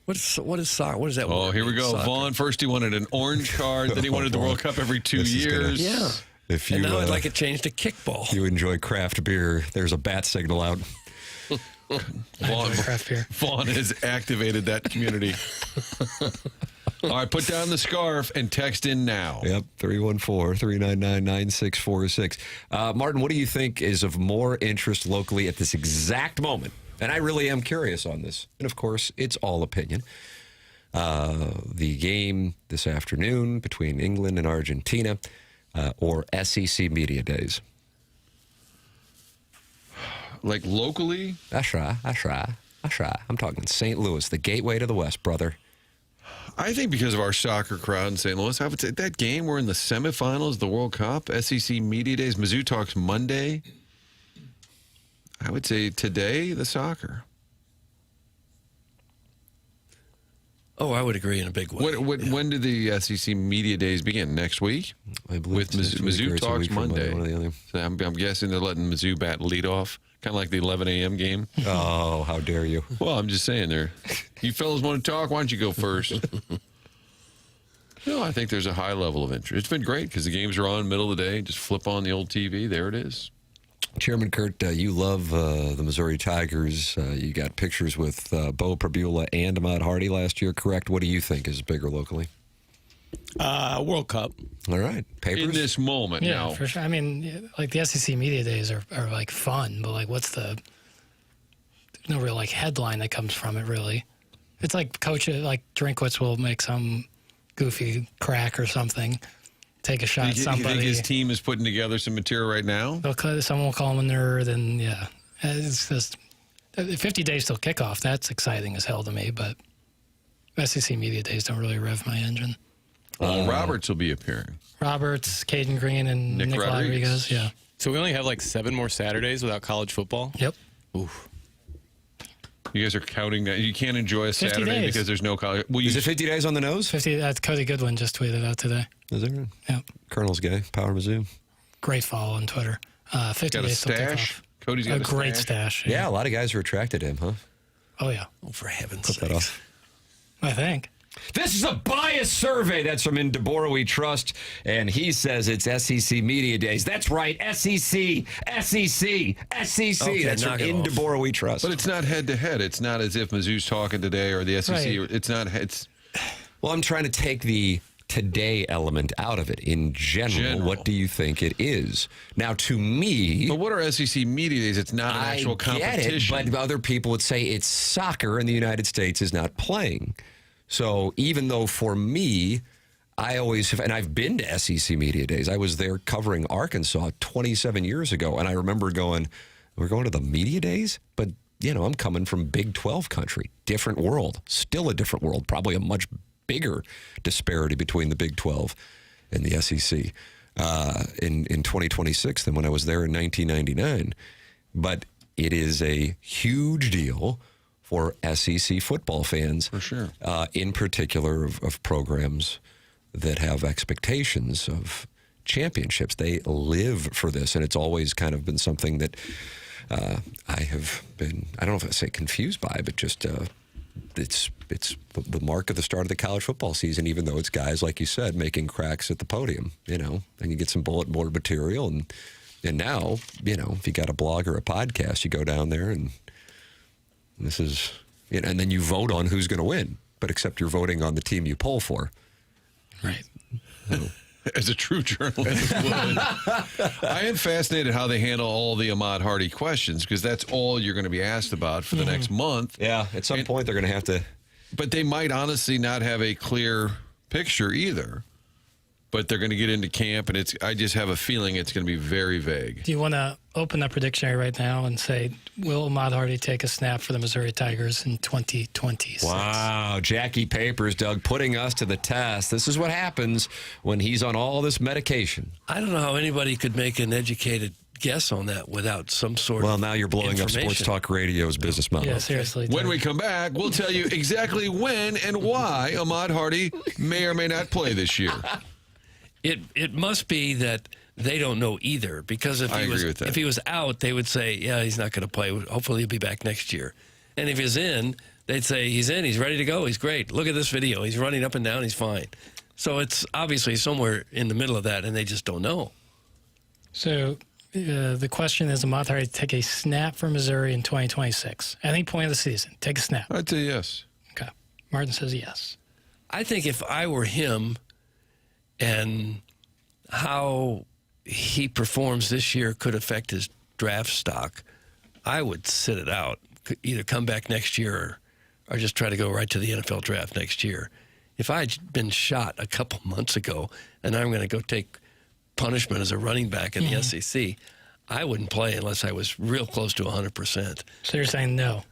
What is soccer? What is that? Oh, word here we mean, go. soccer? Vaughn, first he wanted an orange card, then he wanted the World Cup every 2 This is gonna- years. Yeah. If you, And now I'd like it changed to kickball. you enjoy craft beer, there's a bat signal out. Vaughn, Craft beer. Vaughn has activated that community. All right, put down the scarf and text in now. Yep, 314-399-9646. Martin, what do you think is of more interest locally at this exact moment? And I really am curious on this. And, of course, it's all opinion. The game this afternoon between England and Argentina or SEC Media Days. Like locally, That's right. I'm talking St. Louis, the gateway to the West, brother. I think because of our soccer crowd in St. Louis, I would say that game, we're in the semifinals of the World Cup, SEC Media Days, Mizzou Talks Monday. I would say today, the soccer. Oh, I would agree in a big way. When do the SEC Media Days begin? Next week? I believe With it's next week or Mizzou it's a Talks week from Monday. one or the other. So I'm guessing they're letting Mizzou bat lead off, kind of like the 11 a.m. game. Oh, how dare you. Well, I'm just saying there. You fellas want to talk? Why don't you go first? No, I think there's a high level of interest. It's been great because the games are on middle of the day. Just flip on the old TV. There it is. Chairman Kurt, you love the Missouri Tigers. You got pictures with Bo Prabula and Ahmad Hardy last year, correct? What do you think is bigger locally? World Cup. All right. Papers? In this moment Yeah, now. for sure. I mean, like the SEC Media Days are like fun, but like there's no real like headline that comes from it really. It's like like Drinkwitz will make some goofy crack or something, take a shot at You somebody. think his team is putting together some material right now? Someone will call him a nerd, and yeah, it's just 50 days till kickoff. That's exciting as hell to me, but SEC Media Days don't really rev my engine. Roberts will be appearing. Roberts, Caden Green, and Nick Nick Rodriguez. Rodriguez. Yeah. So we only have like 7 more Saturdays without college football. Yep. Oof. You guys are counting that. You can't enjoy a 50 Saturday days. because there's no college. Well, Is it 50 days on the nose? 50. That's Cody Goodwin just tweeted out today. Is it? Yep. Colonel's gay. Power Mizzou. Great follow on Twitter. 50 got a days till stash? kickoff. Cody's got a great stash? stash. Yeah, a lot of guys are attracted to him, huh? Oh yeah. Oh, for heaven's Put that sake. off. I think. This is a bias survey. That's from In DeBoer We Trust, and he says it's SEC Media Days. That's right, SEC. Okay, That's from knock it In off. DeBoer We Trust. But it's not head to head. It's not as if Mizzou's talking today or the SEC. Right. It's not. It's Well, I'm trying to take the today element out of it. In general, what do you think it is? Now, to me... But what are SEC Media Days? It's not an actual competition. Get it, but other people would say it's soccer and the United States is not playing. So even though for me, I always have, and I've been to SEC Media Days. I was there covering Arkansas 27 years ago, and I remember going, we're going to the Media Days? But, you know, I'm coming from Big 12 country. Different world. Still a different world. Probably a much bigger disparity between the Big 12 and the SEC in 2026 than when I was there in 1999. But it is a huge deal for SEC football fans. For sure. In particular of programs that have expectations of championships. They live for this, and it's always kind of been something that I have been, I don't know if I say confused by, but just it's the mark of the start of the college football season, even though it's guys, like you said, making cracks at the podium, you know, and you get some bulletin board material. And now, you know, if you got a blog or a podcast, you go down there and this is, you know, and then you vote on who's going to win, but except you're voting on the team you poll for. Right. As a true journalist would. I am fascinated how they handle all the Ahmad Hardy questions, because that's all you're going to be asked about for the next month. Yeah, at some point they're going to have to. But they might honestly not have a clear picture either. But they're going to get into camp, and I just have a feeling it's going to be very vague. Do you want to open up Predictionary right now and say, will Ahmad Hardy take a snap for the Missouri Tigers in 2026? Wow, Jackie Papers, Doug, putting us to the test. This is what happens when he's on all this medication. I don't know how anybody could make an educated guess on that without some sort of Well, now you're blowing up Sports Talk Radio's business model. Yeah, seriously. When we come back, we'll tell you exactly when and why Ahmad Hardy may or may not play this year. It must be that they don't know either, because if he was out, they would say, yeah, he's not going to play. Hopefully he'll be back next year. And if he's in, they'd say he's in, he's ready to go, he's great. Look at this video. He's running up and down, he's fine. So it's obviously somewhere in the middle of that, and they just don't know. So the question is, Ahmad Hardy take a snap for Missouri in 2026? At any point of the season, take a snap. I'd say yes. Okay. Martin says yes. I think if I were him, and how he performs this year could affect his draft stock, I would sit it out. Either come back next year or just try to go right to the NFL draft next year. If I'd been shot a couple months ago and I'm going to go take punishment as a running back in the SEC, I wouldn't play unless I was real close to 100%. So you're saying no?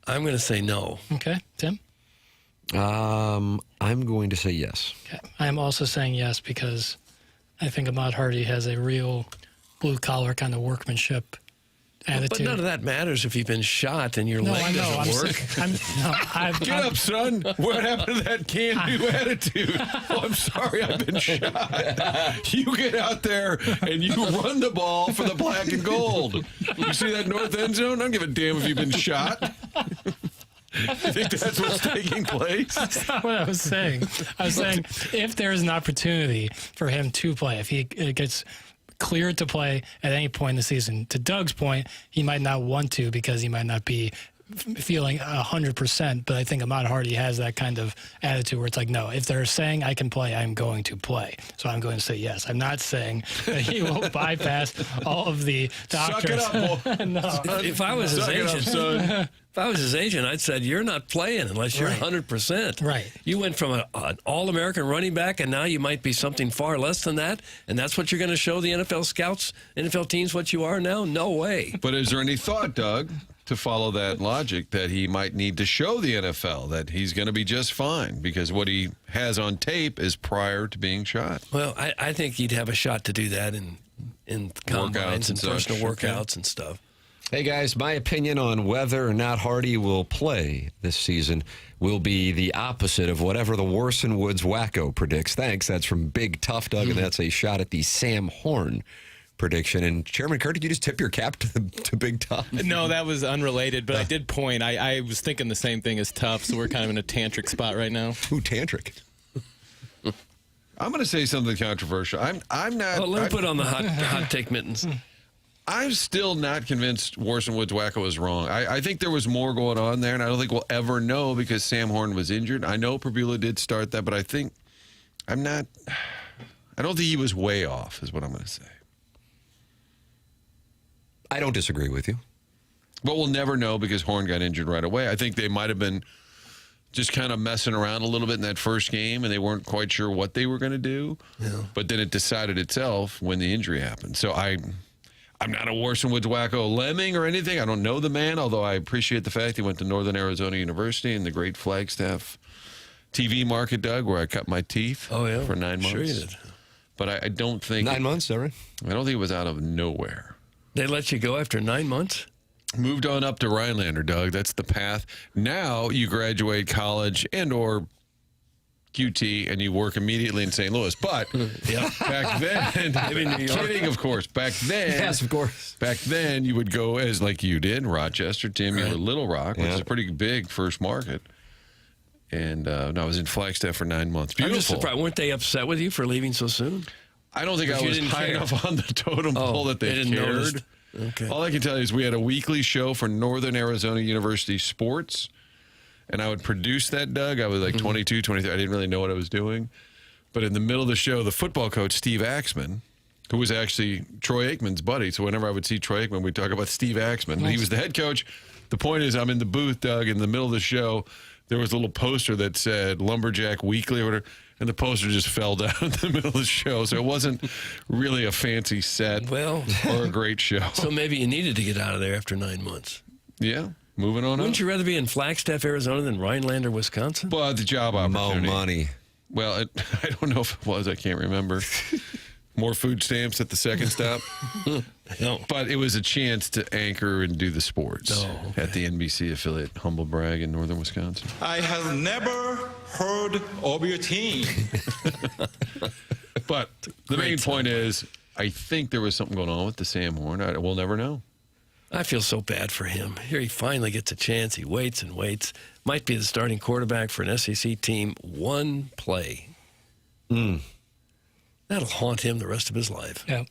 I'm going to say no. Okay. Tim? I'm going to say yes. Okay. I am also saying yes, because I think Ahmad Hardy has a real blue-collar kind of workmanship attitude. But none of that matters if you've been shot and your leg doesn't work. Get up, son. What happened to that can-do attitude? Oh, I'm sorry, I've been shot. You get out there and you run the ball for the black and gold. You see that north end zone? I don't give a damn if you've been shot. You think that's what's taking place? That's not what I was saying. I was saying if there's an opportunity for him to play, if he gets cleared to play at any point in the season, to Doug's point, he might not want to because he might not be feeling 100%, but I think Ahmad Hardy has that kind of attitude where it's like, no, if they're saying I can play, I'm going to play. So I'm going to say yes. I'm not saying that he will bypass all of the doctors. Suck it up, boy. No. If I was his agent, if I was his agent, I'd said, you're not playing unless you're 100%. Right. You went from an All-American running back, and now you might be something far less than that, and that's what you're going to show the NFL scouts, NFL teams what you are now? No way. But is there any thought, Doug, to follow that logic, that he might need to show the NFL that he's going to be just fine because what he has on tape is prior to being shot? Well, I think he'd have a shot to do that in combines and personal workouts and stuff. Hey, guys, my opinion on whether or not Hardy will play this season will be the opposite of whatever the Warson Woods wacko predicts. Thanks. That's from Big Tough Doug, and that's a shot at the Sam Horn prediction. And Chairman Kurt, did you just tip your cap to Big Tough? No, that was unrelated, but I did point. I was thinking the same thing as Tough, so we're kind of in a tantric spot right now. Ooh, tantric. I'm going to say something controversial. I'm not. Well, let me put on the hot take mittens. I'm still not convinced Warson Woods wacko was wrong. I think there was more going on there, and I don't think we'll ever know because Sam Horn was injured. I know Pabula did start that, but I think I don't think he was way off, is what I'm going to say. I don't disagree with you. But we'll never know because Horn got injured right away. I think they might have been just kind of messing around a little bit in that first game, and they weren't quite sure what they were going to do. Yeah. But then it decided itself when the injury happened. So I'm not a Warson Woods wacko lemming or anything. I don't know the man, although I appreciate the fact he went to Northern Arizona University in the great Flagstaff TV market, Doug, where I cut my teeth for 9 months. Sure you did. But I don't think... 9 months, is that right? I don't think it was out of nowhere. They let you go after 9 months? Moved on up to Rhinelander, Doug. That's the path. Now you graduate college and or QT and you work immediately in St. Louis. But back then, kidding, of course. Back then, yes, of course. Back then, you would go as like you did, Rochester, Tim, you were Little Rock, which is a pretty big first market. And I was in Flagstaff for 9 months. Beautiful. I'm just surprised. Weren't they upset with you for leaving so soon? I don't think I was high enough on the totem pole that they didn't cared. notice. Okay. All I can tell you is we had a weekly show for Northern Arizona University Sports, and I would produce that, Doug. I was like 22, 23. I didn't really know what I was doing. But in the middle of the show, the football coach, Steve Axman, who was actually Troy Aikman's buddy, so whenever I would see Troy Aikman, we'd talk about Steve Axman. Nice. He was the head coach. The point is, I'm in the booth, Doug, in the middle of the show. There was a little poster that said Lumberjack Weekly or whatever, and the poster just fell down in the middle of the show. So it wasn't really a fancy set or a great show. So maybe you needed to get out of there after 9 months. Yeah, moving on Wouldn't up. you rather be in Flagstaff, Arizona than Rhinelander, Wisconsin? But the job opportunity. More money. Well, I don't know if it was. I can't remember. More food stamps at the second stop. No. But it was a chance to anchor and do the sports at the NBC affiliate, Humble Brag in northern Wisconsin. I have never heard of your team. But the main point is, I think there was something going on with the Sam Horn. We'll never know. I feel so bad for him. Here he finally gets a chance. He waits and waits. Might be the starting quarterback for an SEC team. One play. That'll haunt him the rest of his life. Yeah.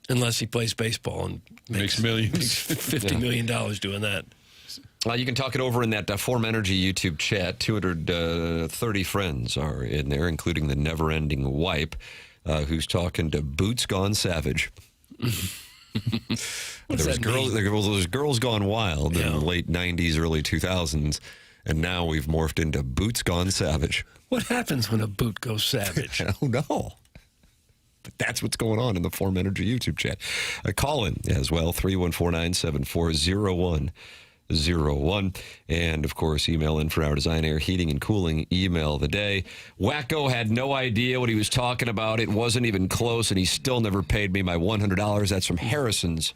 Unless he plays baseball and makes millions. Makes $50 million doing that. You can talk it over in that Form Energy YouTube chat. 230 friends are in there, including the never-ending wipe, who's talking to Boots Gone Savage. There was girls gone wild in the late 90s, early 2000s, and now we've morphed into Boots Gone Savage. What happens when a boot goes savage? I don't know. But that's what's going on in the Form Energy YouTube chat. Call in as well, 314-974-0101. And, of course, email in for our Design, Air, Heating, and Cooling email of the day. Wacko had no idea what he was talking about. It wasn't even close, and he still never paid me my $100. That's from Harrison's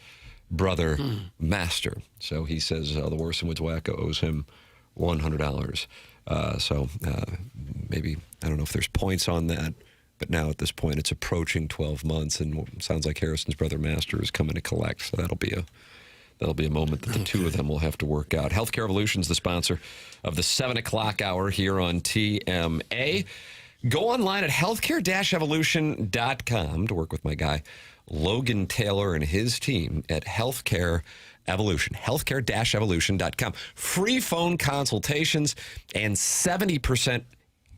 brother, Master. So he says the Warson Woods Wacko owes him $100. So maybe, I don't know if there's points on that. But now at this point, it's approaching 12 months, and it sounds like Harrison's brother Master is coming to collect. So that'll be a moment that the two of them will have to work out. Healthcare Evolution's the sponsor of the 7 o'clock hour here on TMA. Go online at healthcare-evolution.com to work with my guy Logan Taylor and his team at Healthcare Evolution. Healthcare-evolution.com. Free phone consultations and 70%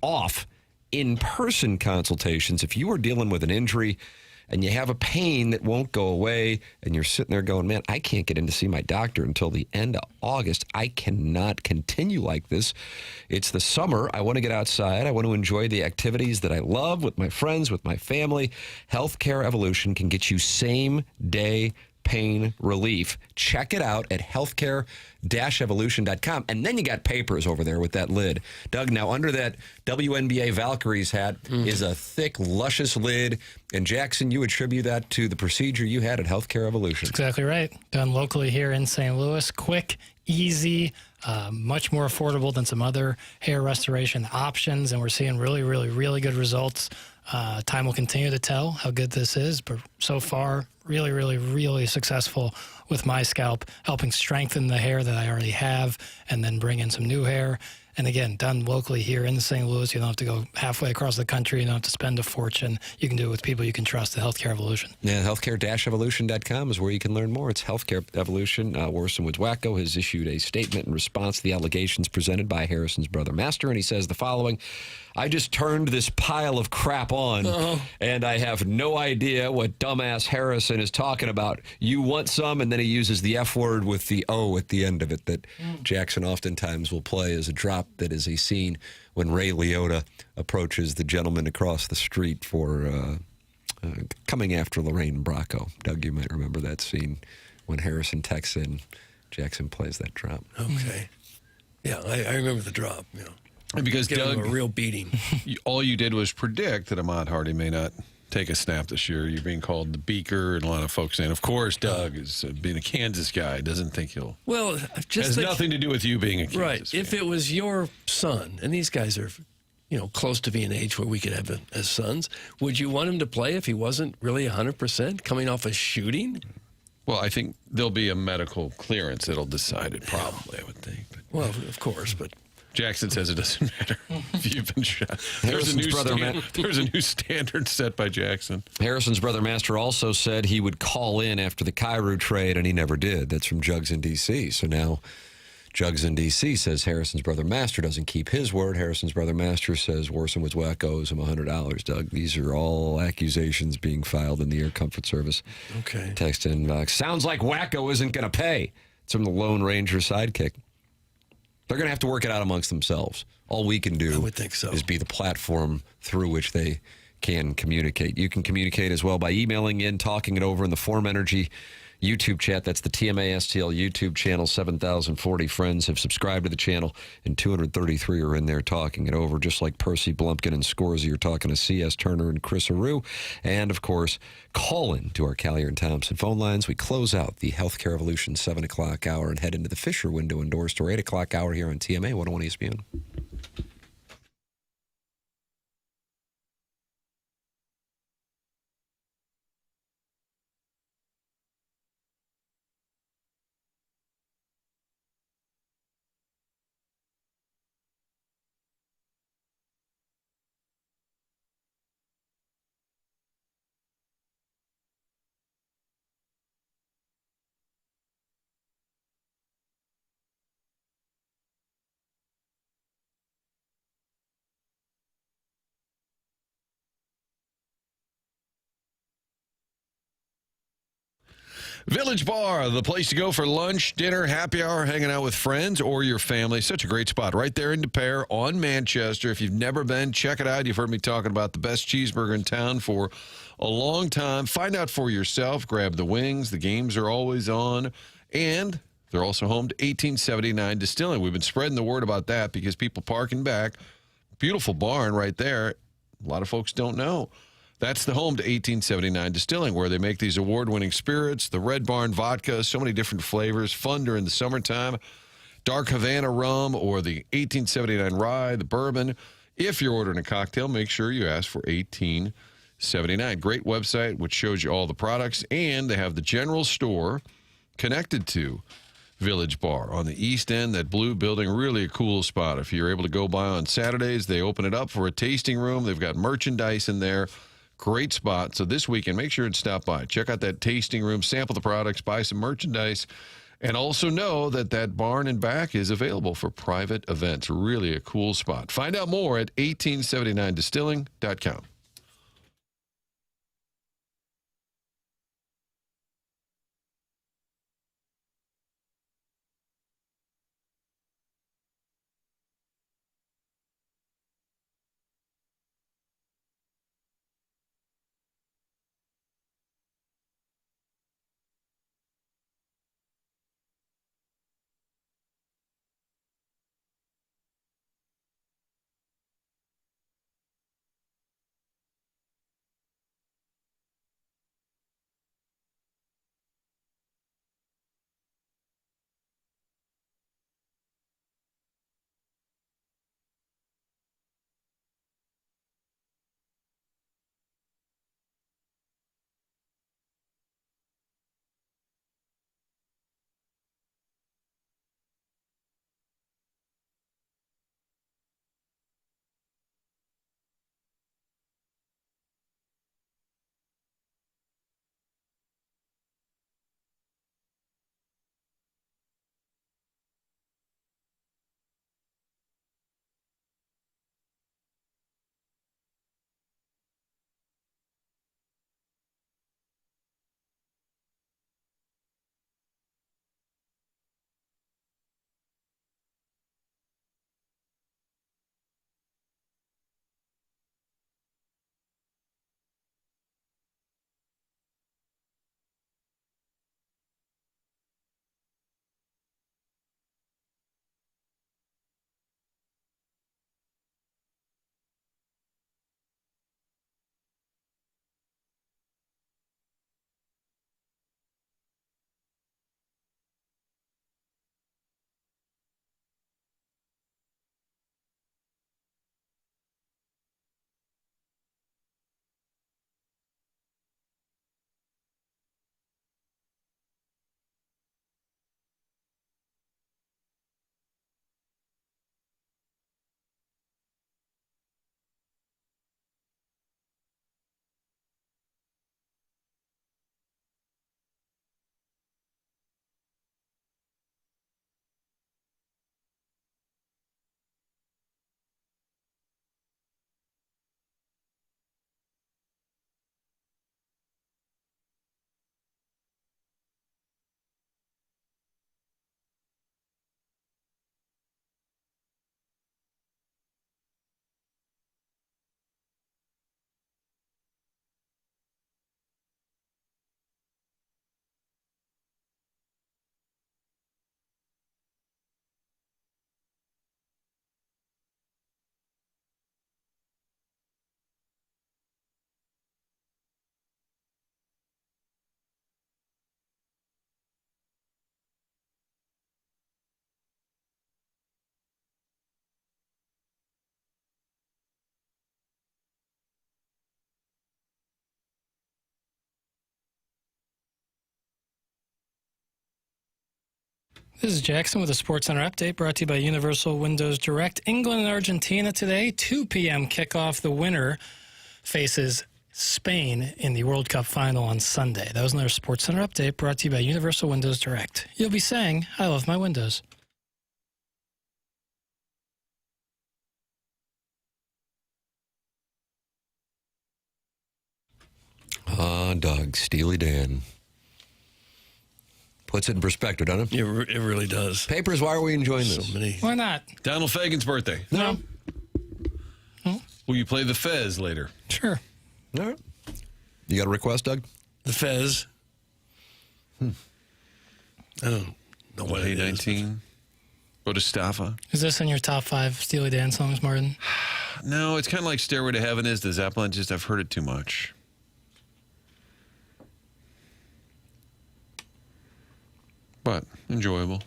off in-person consultations. If you are dealing with an injury and you have a pain that won't go away and you're sitting there going, man, I can't get in to see my doctor until the end of August. I cannot continue like this. It's the summer. I want to get outside. I want to enjoy the activities that I love with my friends, with my family. Healthcare Evolution can get you same-day pain relief. Check it out at healthcare-evolution.com. And then you got papers over there with that lid. Doug, now under that WNBA Valkyries hat is a thick, luscious lid. And Jackson, you attribute that to the procedure you had at Healthcare Evolution. That's exactly right. Done locally here in St. Louis. Quick, easy, much more affordable than some other hair restoration options. And we're seeing really, really, really good results. Time will continue to tell how good this is, but so far, really, really, really successful with my scalp, helping strengthen the hair that I already have and then bring in some new hair. And again, done locally here in St. Louis. You don't have to go halfway across the country. You don't have to spend a fortune. You can do it with people you can trust, the Healthcare Evolution. Yeah, healthcare-evolution.com is where you can learn more. It's Healthcare Evolution. Worson Woods Wacko has issued a statement in response to the allegations presented by Harrison's brother Master, and he says the following: I just turned this pile of crap on, and I have no idea what dumbass Harrison is talking about. You want some, and then he uses the F word with the O at the end of it that Jackson oftentimes will play as a drop that is a scene when Ray Liotta approaches the gentleman across the street for coming after Lorraine Bracco. Doug, you might remember that scene when Harrison texts in. Jackson plays that drop. Okay. Yeah, I remember the drop. Because Give him Doug, a real beating. all you did was predict that Ahmad Hardy may not take a snap this year. You're being called the Beaker, and a lot of folks saying, of course, Doug is being a Kansas guy. Doesn't think he'll. Well, just has nothing to do with you being a Kansas right. fan. If it was your son, and these guys are, close to being age where we could have them as sons, would you want him to play if he wasn't really 100% coming off a shooting? Well, I think there'll be a medical clearance that'll decide it, probably, I would think. But Well, of course, but Jackson says it doesn't matter if you've been shot. Harrison's brother, There's a new standard set by Jackson. Harrison's brother Master also said he would call in after the Cairo trade, and he never did. That's from Jugs in D.C. So now Jugs in D.C. says Harrison's brother Master doesn't keep his word. Harrison's brother Master says Worson Woods Wacko owes him $100. Doug, these are all accusations being filed in the Air Comfort Service. okay. Text in, sounds like Wacko isn't going to pay. It's from the Lone Ranger sidekick. They're going to have to work it out amongst themselves. All we can do I would think so. is be the platform through which they can communicate. You can communicate as well by emailing in, talking it over in the Form Energy YouTube chat. That's the TMASTL YouTube channel. 7,040 friends have subscribed to the channel, and 233 are in there talking it over, just like Percy Blumpkin and Scorsy are talking to C.S. Turner and Chris Aru. And, of course, call in to our Callier and Thompson phone lines. We close out the Healthcare Evolution 7 o'clock hour and head into the Fisher Window and Door Store 8 o'clock hour here on TMA 101 ESPN. Village Bar, the place to go for lunch, dinner, happy hour, hanging out with friends or your family. Such a great spot right there in De Pere on Manchester. If you've never been, check it out. You've heard me talking about the best cheeseburger in town for a long time. Find out for yourself. Grab the wings. The games are always on. And they're also home to 1879 Distilling. We've been spreading the word about that because people parking back. Beautiful barn right there. A lot of folks don't know. That's the home to 1879 Distilling, where they make these award-winning spirits, the Red Barn vodka, so many different flavors, fun during the summertime, dark Havana rum, or the 1879 rye, the bourbon. If you're ordering a cocktail, make sure you ask for 1879. Great website, which shows you all the products, and they have the general store connected to Village Bar on the east end, that blue building. Really a cool spot. If you're able to go by on Saturdays, they open it up for a tasting room. They've got merchandise in there. Great spot. So this weekend, make sure and stop by. Check out that tasting room, sample the products, buy some merchandise, and also know that that barn and back is available for private events. Really a cool spot. Find out more at 1879distilling.com. This is Jackson with a Sports Center update brought to you by Universal Windows Direct. England and Argentina today, 2 p.m. kickoff. The winner faces Spain in the World Cup final on Sunday. That was another Sports Center update brought to you by Universal Windows Direct. You'll be saying, I love my windows. Doug, Steely Dan. Puts it in perspective, doesn't it? It really does. Papers, why are we enjoying this? So many. Why not? Donald Fagen's birthday. No. Will you play the Fez later? Sure. All right. You got a request, Doug? The Fez. I don't know what it is. 819. Bodhisattva. Is this in your top 5 Steely Dan songs, Martin? No, it's kind of like Stairway to Heaven is the Zeppelin. Just I've heard it too much. But enjoyable.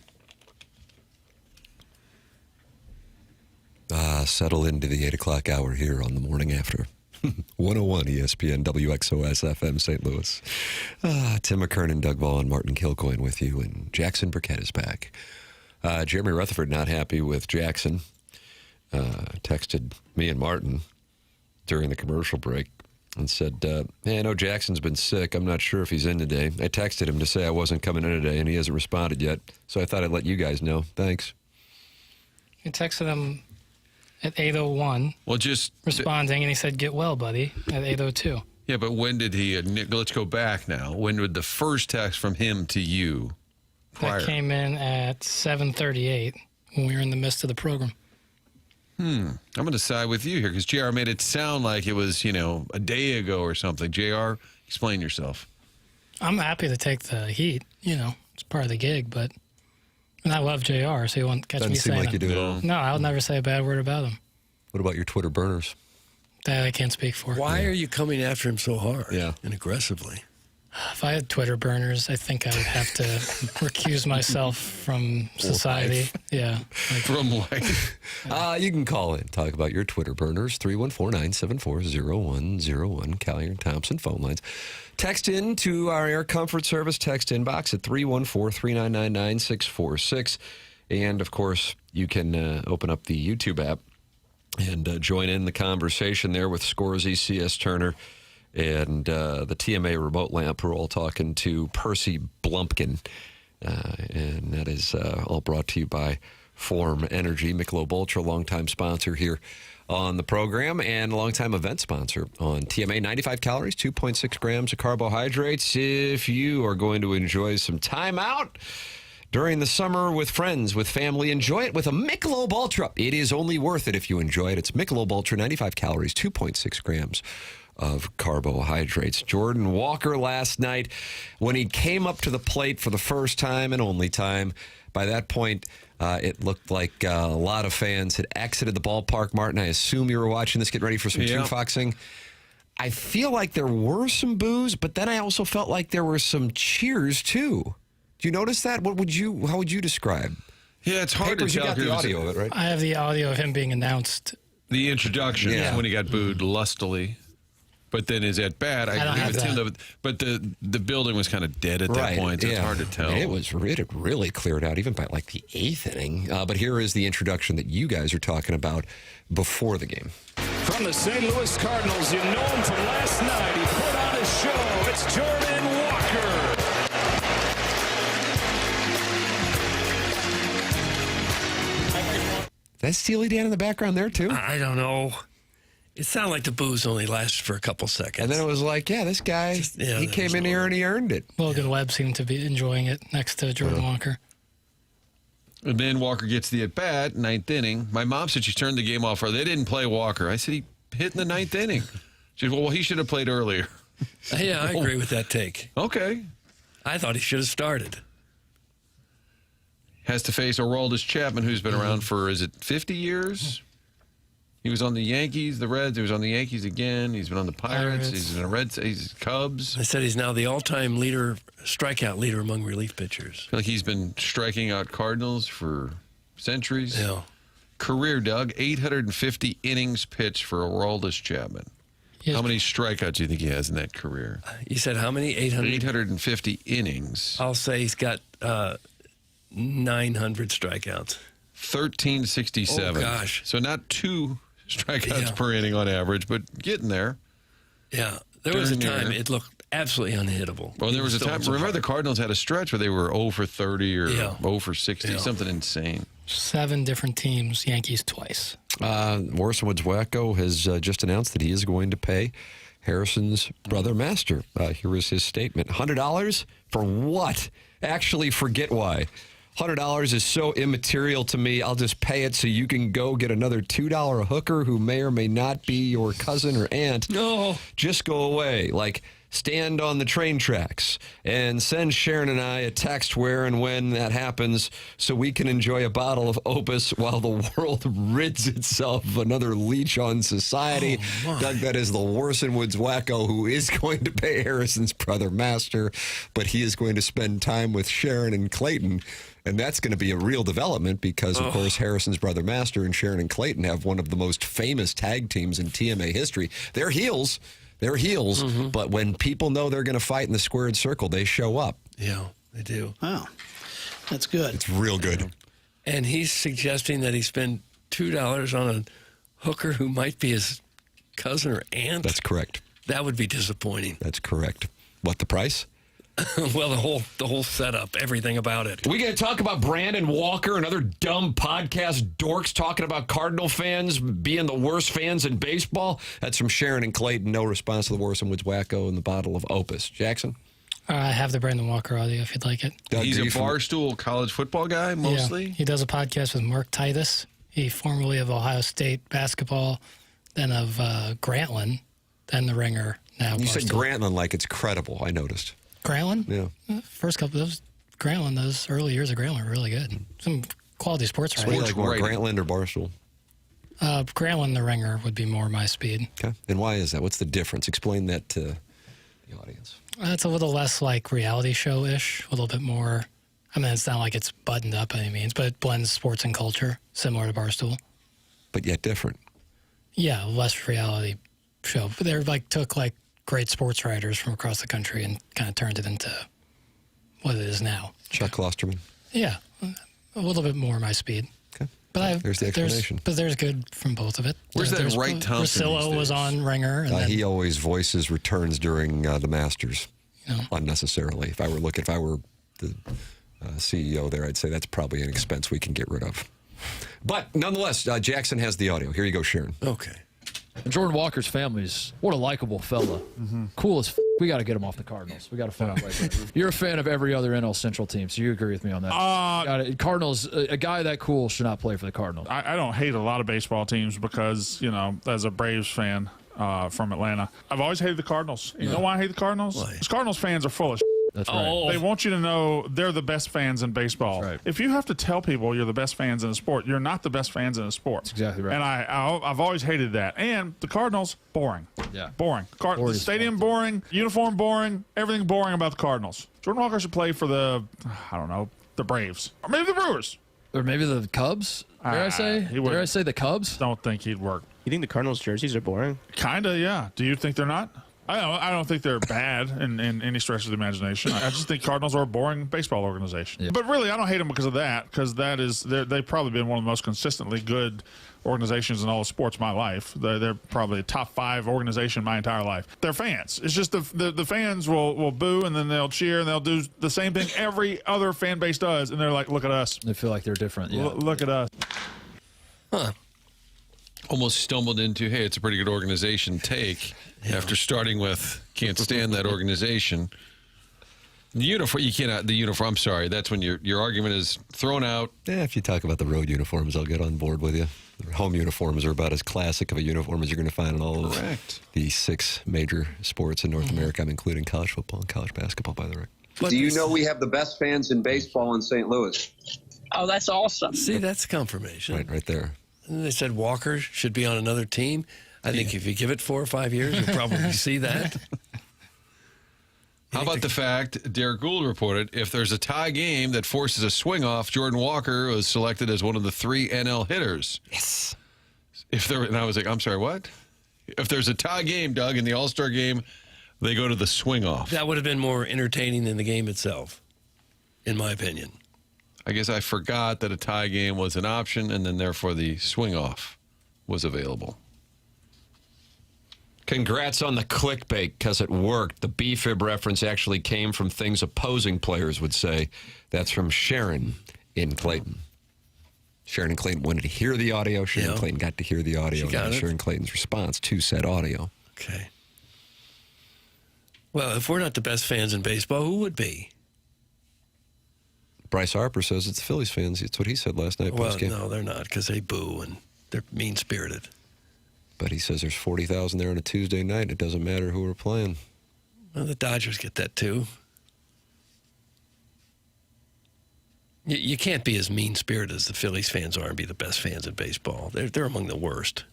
Settle into the 8 o'clock hour here on the morning after. 101 ESPN WXOS FM St. Louis. Tim McKernan, Doug Vaughn, Martin Kilcoyne with you, and Jackson Burkett is back. Jeremy Rutherford not happy with Jackson. Texted me and Martin during the commercial break and said, hey, I know Jackson's been sick. I'm not sure if he's in today. I texted him to say I wasn't coming in today, and he hasn't responded yet. So I thought I'd let you guys know. Thanks. You texted him at 8:01. Well, just responding, and he said, get well, buddy, at 8:02. Yeah, but when did he, let's go back now. When did the first text from him to you prior? That came in at 7:38 when we were in the midst of the program. I'm going to side with you here because JR made it sound like it was, a day ago or something. JR, explain yourself. I'm happy to take the heat. It's part of the gig, but and I love JR, so you won't catch Doesn't me seem saying like you do at all. No, I'll never say a bad word about him. What about your Twitter burners? That I can't speak for. Why are you coming after him so hard and aggressively? If I had Twitter burners, I think I would have to recuse myself from society. Yeah. From life. You can call in, talk about your Twitter burners, 314-974-0101, Collier and Thompson phone lines. Text in to our Air Comfort Service text inbox at 314-399-9646. And, of course, you can open up the YouTube app and join in the conversation there with Scorsese, C.S. Turner, and the TMA remote lamp. We're all talking to Percy Blumpkin, and that is all brought to you by Form Energy, Michelob Ultra, longtime sponsor here on the program and a longtime event sponsor on TMA. 95 calories, 2.6 grams of carbohydrates. If you are going to enjoy some time out during the summer with friends, with family, enjoy it with a Michelob Ultra. It is only worth it if you enjoy it. It's Michelob Ultra, 95 calories, 2.6 grams of carbohydrates. Jordan Walker last night, when he came up to the plate for the first time and only time, by that point, it looked like a lot of fans had exited the ballpark. Martin, I assume you were watching this, getting ready for some two-foxing. I feel like there were some boos, but then I also felt like there were some cheers, too. Do you notice that? How would you describe? Yeah, it's hard Papers, to tell. you got the audio of it, right? I have the audio of him being announced. The introduction is when he got booed lustily. But then is that bad? I agree with Tim, but the building was kind of dead at that point, so it's hard to tell. It had really cleared out, even by like the 8th inning. But here is the introduction that you guys are talking about before the game. From the St. Louis Cardinals, you know him from last night. He put on a show. It's Jordan Walker. That's Steely Dan in the background there, too? I don't know. It sounded like the booze only lasted for a couple seconds. And then it was like, this guy, he came in here and he earned it. Logan Webb seemed to be enjoying it next to Jordan Walker. And then Walker gets the at-bat, 9th inning. My mom said she turned the game off. They didn't play Walker. I said he hit in the 9th inning. She said, well, he should have played earlier. Yeah, I agree with that take. Okay. I thought he should have started. Has to face Aroldis Chapman, who's been around for, 50 years? He was on the Yankees, the Reds. He was on the Yankees again. He's been on the Pirates. He's in the Reds. He's Cubs. I said he's now the all-time strikeout leader among relief pitchers. I feel like he's been striking out Cardinals for centuries. Yeah. Career, Doug, 850 innings pitched for Aroldis Chapman. How many strikeouts do you think he has in that career? You said how many? 800? 850 innings. I'll say he's got 900 strikeouts. 1367. Oh, gosh. So not 2 strikeouts Yeah. per inning on average, but getting there. Yeah. There was a Darn time near. it looked absolutely unhittable. Well, there was a Still time. so Remember, hard. the Cardinals had a stretch where they were 0 for 30 or Yeah. 0 for 60, Yeah. something insane. 7 different teams, Yankees twice. Morrison Woods Wacko has just announced that he is going to pay Harrison's brother Master. Here is his statement. $100 for what? Actually, forget why. $100 is so immaterial to me, I'll just pay it so you can go get another $2 hooker who may or may not be your cousin or aunt. No. Just go away. Like, stand on the train tracks and send Sharon and I a text where and when that happens so we can enjoy a bottle of Opus while the world rids itself of another leech on society. Doug, that is the Morrison Woods Wacko who is going to pay Harrison's brother Master, but he is going to spend time with Sharon and Clayton. And that's going to be a real development because, of course, Harrison's brother Master and Sharon and Clayton have one of the most famous tag teams in TMA history. They're heels. They're heels, but when people know they're going to fight in the squared circle, they show up. Yeah, they do. Wow. That's good. It's real good. And he's suggesting that he spend $2 on a hooker who might be his cousin or aunt. That's correct. That would be disappointing. That's correct. What, the price? Well, the whole setup, everything about it. We going to talk about Brandon Walker and other dumb podcast dorks talking about Cardinal fans being the worst fans in baseball? That's from Sharon and Clayton. No response to the Morrison Woods Wacko and the bottle of Opus. Jackson? I have the Brandon Walker audio if you'd like it. Doug, He's are a you barstool college football guy, mostly. Yeah, he does a podcast with Mark Titus. He formerly of Ohio State basketball, then of Grantland, then the Ringer. Now You said Barstool. Grantland like it's credible, I noticed. Grantland? Yeah. First couple of those Grantland, those early years of Grantland were really good. Some quality sports What do you writing. like more, writing. Grantland or Barstool? Grantland, the Ringer would be more my speed. Okay. And why is that? What's the difference? Explain that to the audience. It's a little less like reality show-ish, a little bit more. I mean, it's not like it's buttoned up by any means, but it blends sports and culture, similar to Barstool. But yet different. Yeah, less reality show. But they're took great sports writers from across the country and kind of turned it into what it is now. Chuck Klosterman. Yeah, a little bit more my speed. Okay. But There's the explanation. But there's good from both of it. Where's that There's Wright Thompson Russillo these was days? on Ringer. And then, He always voices returns during the Masters Yeah. unnecessarily. If I were the CEO there, I'd say that's probably an expense we can get rid of. But nonetheless, Jackson has the audio. Here you go, Sharon. Okay. Jordan Walker's family's what a likable fella. Cool as we got to get him off the Cardinals. We got to find right there. You're a fan of every other NL Central team, so you agree with me on that. Cardinals, a guy that cool should not play for the Cardinals. I don't hate a lot of baseball teams because, as a Braves fan from Atlanta, I've always hated the Cardinals. You know why I hate the Cardinals? Why? Because Cardinals fans are full of That's right. They want you to know they're the best fans in baseball. That's right. If you have to tell people you're the best fans in a sport, you're not the best fans in a sport. That's exactly right. And I've always hated that. And the Cardinals, boring. Yeah. Boring. The as stadium, fuck. boring. Uniform, boring. Everything boring about the Cardinals. Jordan Walker should play for the Braves. Or maybe the Brewers. Or maybe the Cubs. Dare I say? he wouldn't. Dare I say the Cubs? Don't think he'd work. You think the Cardinals jerseys are boring? Kinda, yeah. Do you think they're not? I don't think they're bad in any stretch of the imagination. I just think Cardinals are a boring baseball organization. Yeah. But really, I don't hate them because of that. Because they've probably been one of the most consistently good organizations in all of sports my life. They're probably a top 5 organization my entire life. They're fans. It's just the fans will boo and then they'll cheer and they'll do the same thing every other fan base does. And they're like, look at us. They feel like they're different. Yeah. Look at us. Huh. Almost stumbled into, hey, it's a pretty good organization take after starting with, can't stand that organization. The uniform, you cannot, the uniform, I'm sorry, that's when your argument is thrown out. Yeah, if you talk about the road uniforms, I'll get on board with you. The home uniforms are about as classic of a uniform as you're going to find in all of the 6 major sports in North America. I'm including college football and college basketball, by the way. But Do you know we have the best fans in baseball in St. Louis? Oh, that's awesome. See, that's confirmation. Right there. And they said Walker should be on another team. I think if you give it 4 or 5 years, you'll probably see that. How about the fact, Derek Gould reported, if there's a tie game that forces a swing off, Jordan Walker was selected as one of the 3 NL hitters. Yes. And I was like, I'm sorry, what? If there's a tie game, Doug, in the All-Star game, they go to the swing off. That would have been more entertaining than the game itself, in my opinion. I guess I forgot that a tie game was an option, and then therefore the swing off was available. Congrats on the clickbait, because it worked. The BFIB reference actually came from things opposing players would say. That's from Sharon in Clayton. Sharon in Clayton wanted to hear the audio. Sharon in Clayton got to hear the audio. She got it. Sharon Clayton's response to said audio. Okay. Well, if we're not the best fans in baseball, who would be? Bryce Harper says it's the Phillies fans. That's what he said last night. Well, post-game. no, they're not, because they boo and they're mean-spirited. But he says there's 40,000 there on a Tuesday night. It doesn't matter who we're playing. Well, the Dodgers get that, too. You can't be as mean-spirited as the Phillies fans are and be the best fans in baseball. They're among the worst.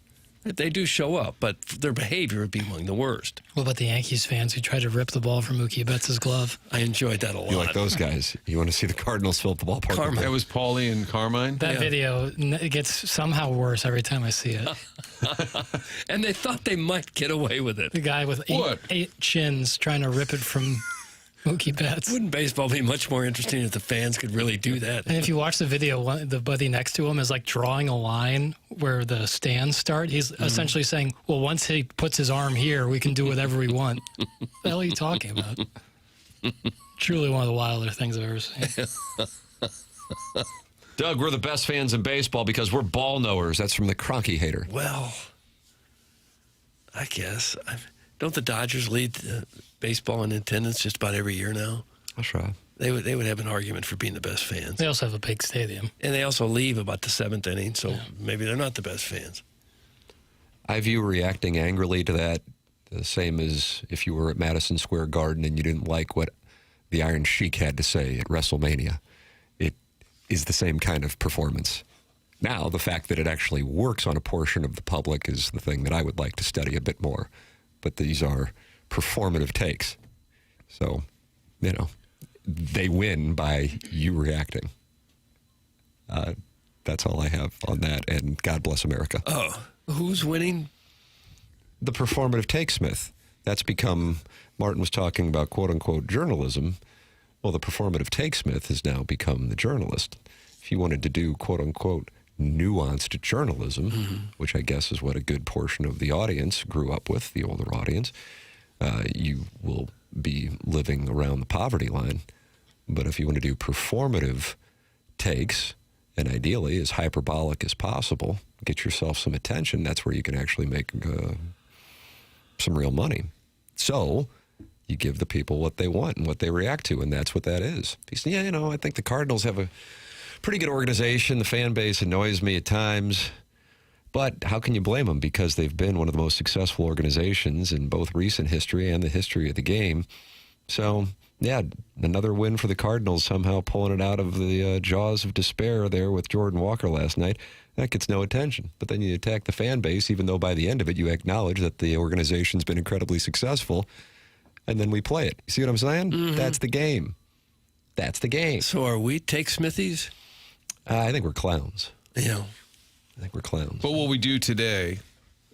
They do show up, but their behavior would be among the worst. What about the Yankees fans who tried to rip the ball from Mookie Betts' glove? I enjoyed that a lot. You like those guys? You want to see the Cardinals fill up the ballpark? Carmine. That was Paulie and Carmine? That video, it gets somehow worse every time I see it. And they thought they might get away with it. The guy with eight chins trying to rip it from Mookie Betts. Wouldn't baseball be much more interesting if the fans could really do that? And if you watch the video, the buddy next to him is like drawing a line where the stands start. He's essentially saying, well, once he puts his arm here, we can do whatever we want. What the hell are you talking about? Truly one of the wilder things I've ever seen. Doug, we're the best fans in baseball because we're ball knowers. That's from the Cronky hater. Well, I guess. Don't the Dodgers lead baseball in attendance just about every year now? That's right. They would have an argument for being the best fans. They also have a big stadium. And they also leave about the seventh inning, so maybe they're not the best fans. I view reacting angrily to that the same as if you were at Madison Square Garden and you didn't like what the Iron Sheik had to say at WrestleMania. It is the same kind of performance. Now, the fact that it actually works on a portion of the public is the thing that I would like to study a bit more. But these are performative takes. So, they win by you reacting. That's all I have on that, and God bless America. Oh, who's winning? The performative take, Smith. That's become, Martin was talking about quote-unquote journalism. Well, the performative take, Smith, has now become the journalist. If you wanted to do quote-unquote nuanced journalism, which I guess is what a good portion of the audience grew up with, the older audience, you will be living around the poverty line. But if you want to do performative takes, and ideally as hyperbolic as possible, get yourself some attention, that's where you can actually make some real money. So you give the people what they want and what they react to, and that's what that is. He said, I think the Cardinals have a pretty good organization. The fan base annoys me at times. But how can you blame them? Because they've been one of the most successful organizations in both recent history and the history of the game. So, another win for the Cardinals, somehow pulling it out of the jaws of despair there with Jordan Walker last night. That gets no attention. But then you attack the fan base, even though by the end of it you acknowledge that the organization's been incredibly successful. And then we play it. You see what I'm saying? Mm-hmm. That's the game. That's the game. So are we take Smithies? I think we're clowns. Yeah. I think we're clowns. But what we do today,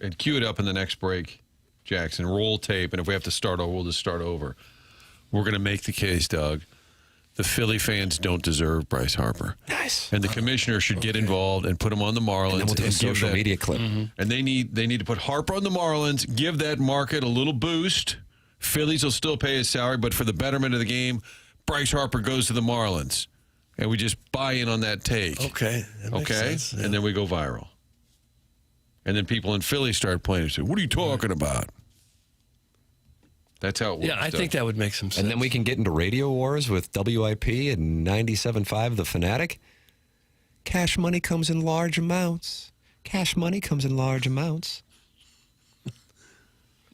and cue it up in the next break, Jackson, roll tape, and if we have to start over, we'll just start over. We're going to make the case, Doug. The Philly fans don't deserve Bryce Harper. Nice. And the commissioner should get involved and put him on the Marlins. And then we'll do a social media clip. And they need to put Harper on the Marlins, give that market a little boost. Phillies will still pay his salary, but for the betterment of the game, Bryce Harper goes to the Marlins. And we just buy in on that take. Okay. That makes sense. Yeah. And then we go viral. And then people in Philly start playing and say, what are you talking about? That's how it works. Yeah, I think that would make some sense. And then we can get into radio wars with WIP and 97.5 The Fanatic. Cash money comes in large amounts. Cash money comes in large amounts.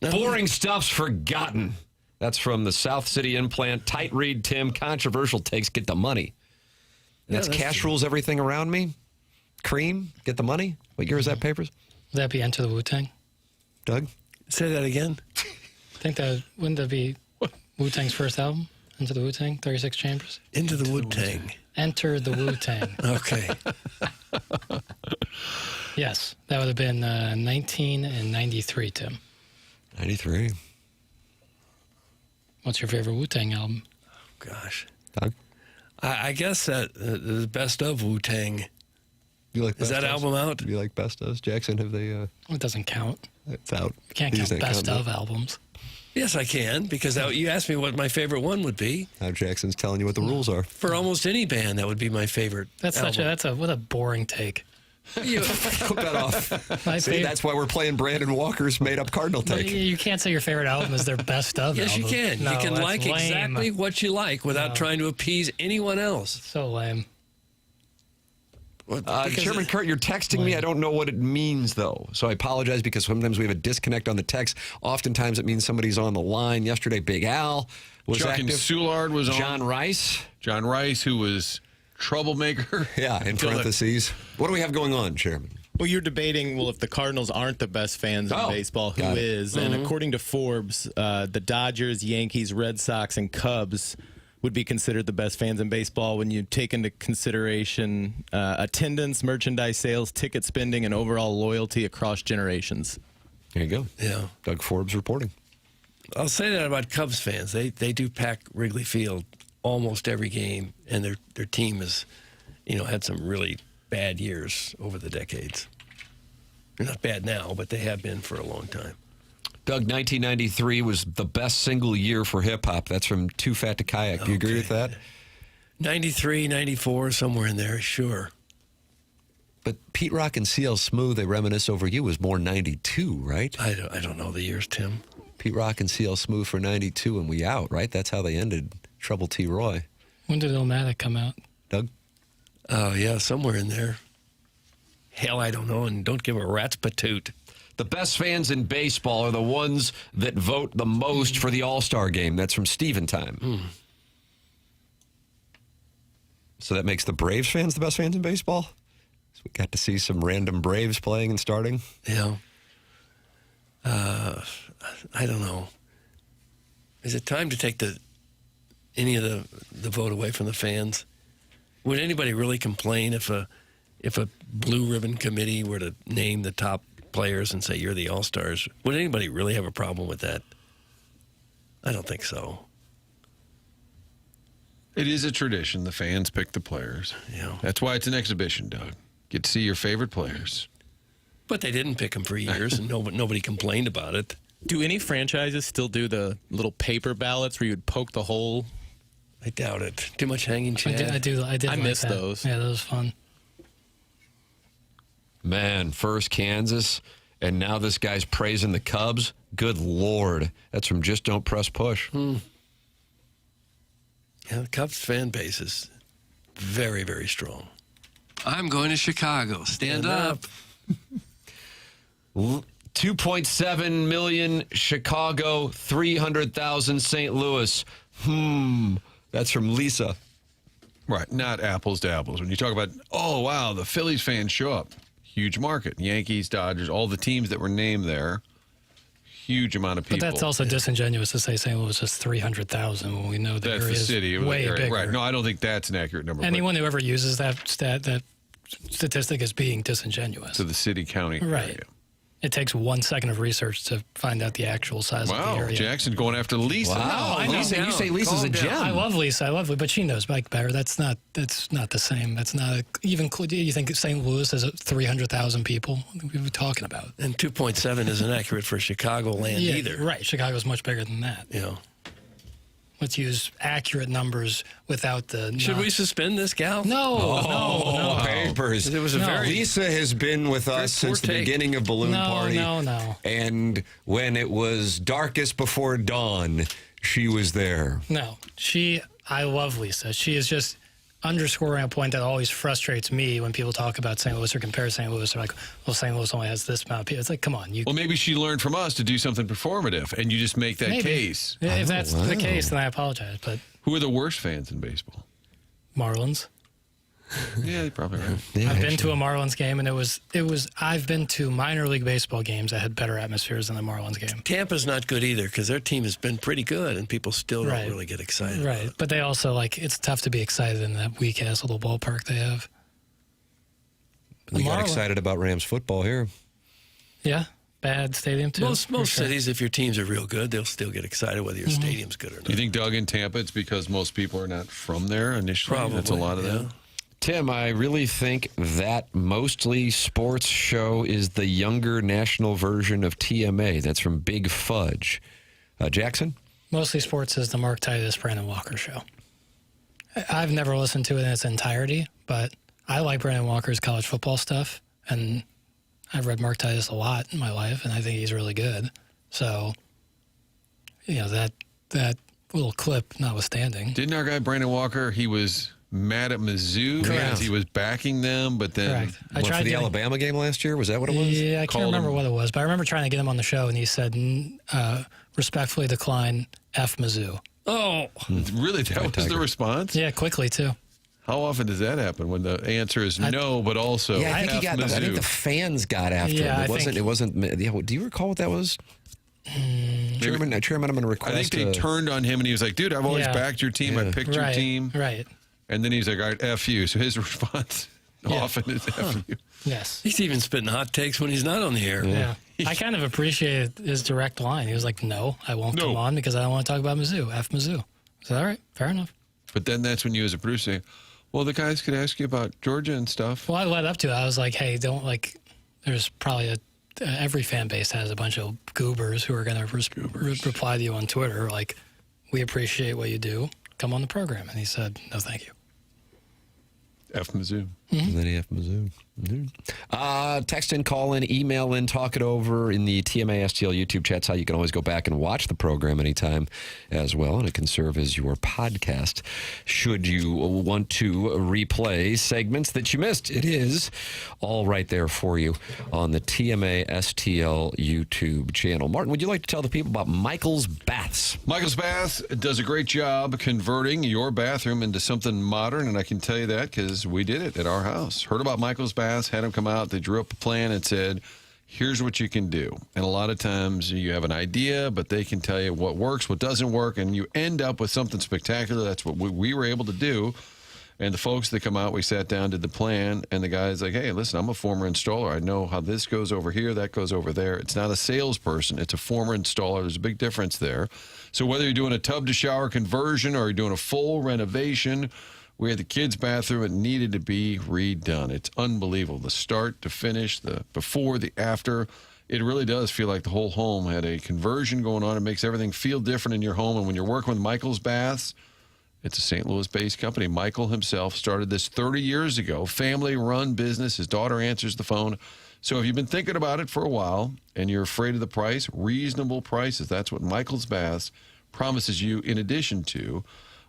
Boring stuff's forgotten. That's from the South City Implant. Tight read, Tim. Controversial takes, get the money. That's cash rules everything around me. Cream, get the money. What year is that, Papers? Would that be Enter the Wu-Tang? Doug? Say that again. I think wouldn't that be Wu-Tang's first album? Into the Wu-Tang, 36 Chambers? Into the Wu-Tang. Enter the Wu-Tang. Okay. Yes, that would have been 1993, Tim. 93. What's your favorite Wu-Tang album? Gosh. Doug? I guess that the best of Wu-Tang. You like Is that album out? You like best ofs, Jackson? Have they? It doesn't count. It's out. You can't count best of albums. Yes, I can, because you asked me what my favorite one would be. Now Jackson's telling you what the rules are. For almost any band, that would be my favorite. What a boring take. Cut that off. See, that's why we're playing Brandon Walker's made-up Cardinal take. You can't say your favorite album is their best of Yes, album. you can. No, you can that's like lame. exactly what you like without trying to appease anyone else. So lame. Chairman Kurt, you're texting me. I don't know what it means, though. So I apologize because sometimes we have a disconnect on the text. Oftentimes it means somebody's on the line. Yesterday, Big Al was Chuck active. and Soulard was on. John Rice. John Rice, who was troublemaker. Yeah, in parentheses. What do we have going on, Chairman? Well, you're debating, if the Cardinals aren't the best fans in baseball, who is? And according to Forbes, the Dodgers, Yankees, Red Sox, and Cubs would be considered the best fans in baseball when you take into consideration attendance, merchandise sales, ticket spending, and overall loyalty across generations. There you go. Yeah. Doug Forbes reporting. I'll say that about Cubs fans. They do pack Wrigley Field almost every game, and their team has, had some really bad years over the decades. They're not bad now, but they have been for a long time. Doug, 1993 was the best single year for hip-hop. That's from Too Fat to Kayak. Do you agree with that? 93, 94, somewhere in there, sure. But Pete Rock and CL Smooth, they reminisce over you, was more 92, right? I don't know the years, Tim. Pete Rock and CL Smooth for 92 and We Out, right? That's how they ended Trouble T. Roy. When did Illmatic come out? Doug? Oh, yeah, somewhere in there. Hell, I don't know, and don't give a rat's patoot. The best fans in baseball are the ones that vote the most for the All-Star game. That's from Steven Time. So that makes the Braves fans the best fans in baseball? So we got to see some random Braves playing and starting. Yeah. I don't know. Is it time to take any of the vote away from the fans? Would anybody really complain if a blue ribbon committee were to name the top players and say you're the All-Stars? Would anybody really have a problem with that? I don't think so. It is a tradition. The fans pick the players. Yeah. That's why it's an exhibition, Doug. Get to see your favorite players. But they didn't pick them for years, and nobody complained about it. Do any franchises still do the little paper ballots where you'd poke the hole? I doubt it. Too much hanging chad. I did. I miss that. those. Yeah, that was fun. Man, first Kansas, and now this guy's praising the Cubs. Good Lord. That's from Just Don't Press Push. Yeah, the Cubs fan base is very, very strong. I'm going to Chicago. Stand up. 2.7 million Chicago, 300,000 St. Louis. That's from Lisa. Right, not apples to apples. When you talk about, oh, wow, the Phillies fans show up. Huge market. Yankees, Dodgers, all the teams that were named there. Huge amount of people. But that's also disingenuous to say St. Louis is 300,000 when we know the That's area the is city. way bigger. Right. No, I don't think that's an accurate number. Anyone who ever uses that statistic is being disingenuous. To the city, county Right. area. It takes 1 second of research to find out the actual size of the Wow, area. Jackson going after Lisa. Wow, I know. Lisa, you say Lisa's a gem. I love Lisa. I love her, but she knows Mike better. That's not the same. That's not even. You think St. Louis has 300,000 people? What are we talking about? And 2.7 isn't accurate for Chicagoland either. Right. Chicago's much bigger than that. Yeah. Let's use accurate numbers without the. Should we suspend this gal? No. Papers. It was a very Lisa has been with us since the beginning of Balloon Party. No. And when it was darkest before dawn, she was there. No. I love Lisa. She is just underscoring a point that always frustrates me when people talk about St. Louis or compare St. Louis. They're like, well, St. Louis only has this amount of people. It's like, come on. Well, maybe she learned from us to do something performative, and you just make that case. If that's the case, then I apologize. But who are the worst fans in baseball? Marlins. Yeah, you're probably right. Yeah, I've been to a Marlins game, and I've been to minor league baseball games that had better atmospheres than the Marlins game. Tampa's not good either because their team has been pretty good, and people still don't really get excited. Right, but they also it's tough to be excited in that weak ass little ballpark they have. We got excited about Rams football here. Yeah. bad stadium too. Most for sure. cities, if your teams are real good, they'll still get excited whether your stadium's good or not. Do you think, Doug, in Tampa, it's because most people are not from there initially? Probably. That's a lot of that. Tim, I really think that mostly sports show is the younger national version of TMA. That's from Big Fudge. Jackson? Mostly Sports is the Mark Titus, Brandon Walker show. I've never listened to it in its entirety, but I like Brandon Walker's college football stuff, and I've read Mark Titus a lot in my life, and I think he's really good. So, that little clip notwithstanding. Didn't our guy Brandon Walker, he was mad at Mizzou because he was backing them, but then I tried for the Alabama game last year? Was that what it was? Yeah, I can't remember what it was, but I remember trying to get him on the show, and he said, respectfully decline F Mizzou. Oh, really? That was the response? Yeah, quickly, too. How often does that happen when the answer is no, but also I think F Mizzou? I think the fans got after him. It wasn't. Do you recall what that was? Chairman, I'm going to request. I think they turned on him, and he was like, "Dude, I've always backed your team. I picked your team." Right. And then he's like, "All right, F you." So his response often is F you. Yes. He's even spitting hot takes when he's not on the air. Yeah. I kind of appreciated his direct line. He was like, no, I won't come on because I don't want to talk about Mizzou. F Mizzou. So, all right, fair enough. But then that's when you as a producer say, well, the guys could ask you about Georgia and stuff. Well, I led up to it. I was like, hey, there's probably every fan base has a bunch of goobers who are going to reply to you on Twitter like, we appreciate what you do. Come on the program. And he said, no, thank you. F Mizzou. And then F Mizzou. Text in, call in, email in, talk it over in the TMA STL YouTube chats. How you can always go back and watch the program anytime as well, and it can serve as your podcast should you want to replay segments that you missed. It is all right there for you on the TMA STL YouTube channel. Martin, would you like to tell the people about Michael's Baths? Michael's Bath does a great job converting your bathroom into something modern, and I can tell you that because we did it at our house. Heard about Michael's Baths, had them come out, they drew up a plan and said, here's what you can do. And a lot of times you have an idea, but they can tell you what works, what doesn't work, and you end up with something spectacular. That's what we were able to do. And the folks that come out, we sat down, did the plan, and the guy's like, hey, listen, I'm a former installer. I know how this goes over here, that goes over there. It's not a salesperson. It's a former installer. There's a big difference there. So whether you're doing a tub-to-shower conversion or you're doing a full renovation, we had the kids' bathroom. It needed to be redone. It's unbelievable. The start to finish, the before, the after. It really does feel like the whole home had a conversion going on. It makes everything feel different in your home. And when you're working with Michael's Baths, it's a St. Louis-based company. Michael himself started this 30 years ago. Family-run business. His daughter answers the phone. So if you've been thinking about it for a while and you're afraid of the price, reasonable prices. That's what Michael's Baths promises you in addition to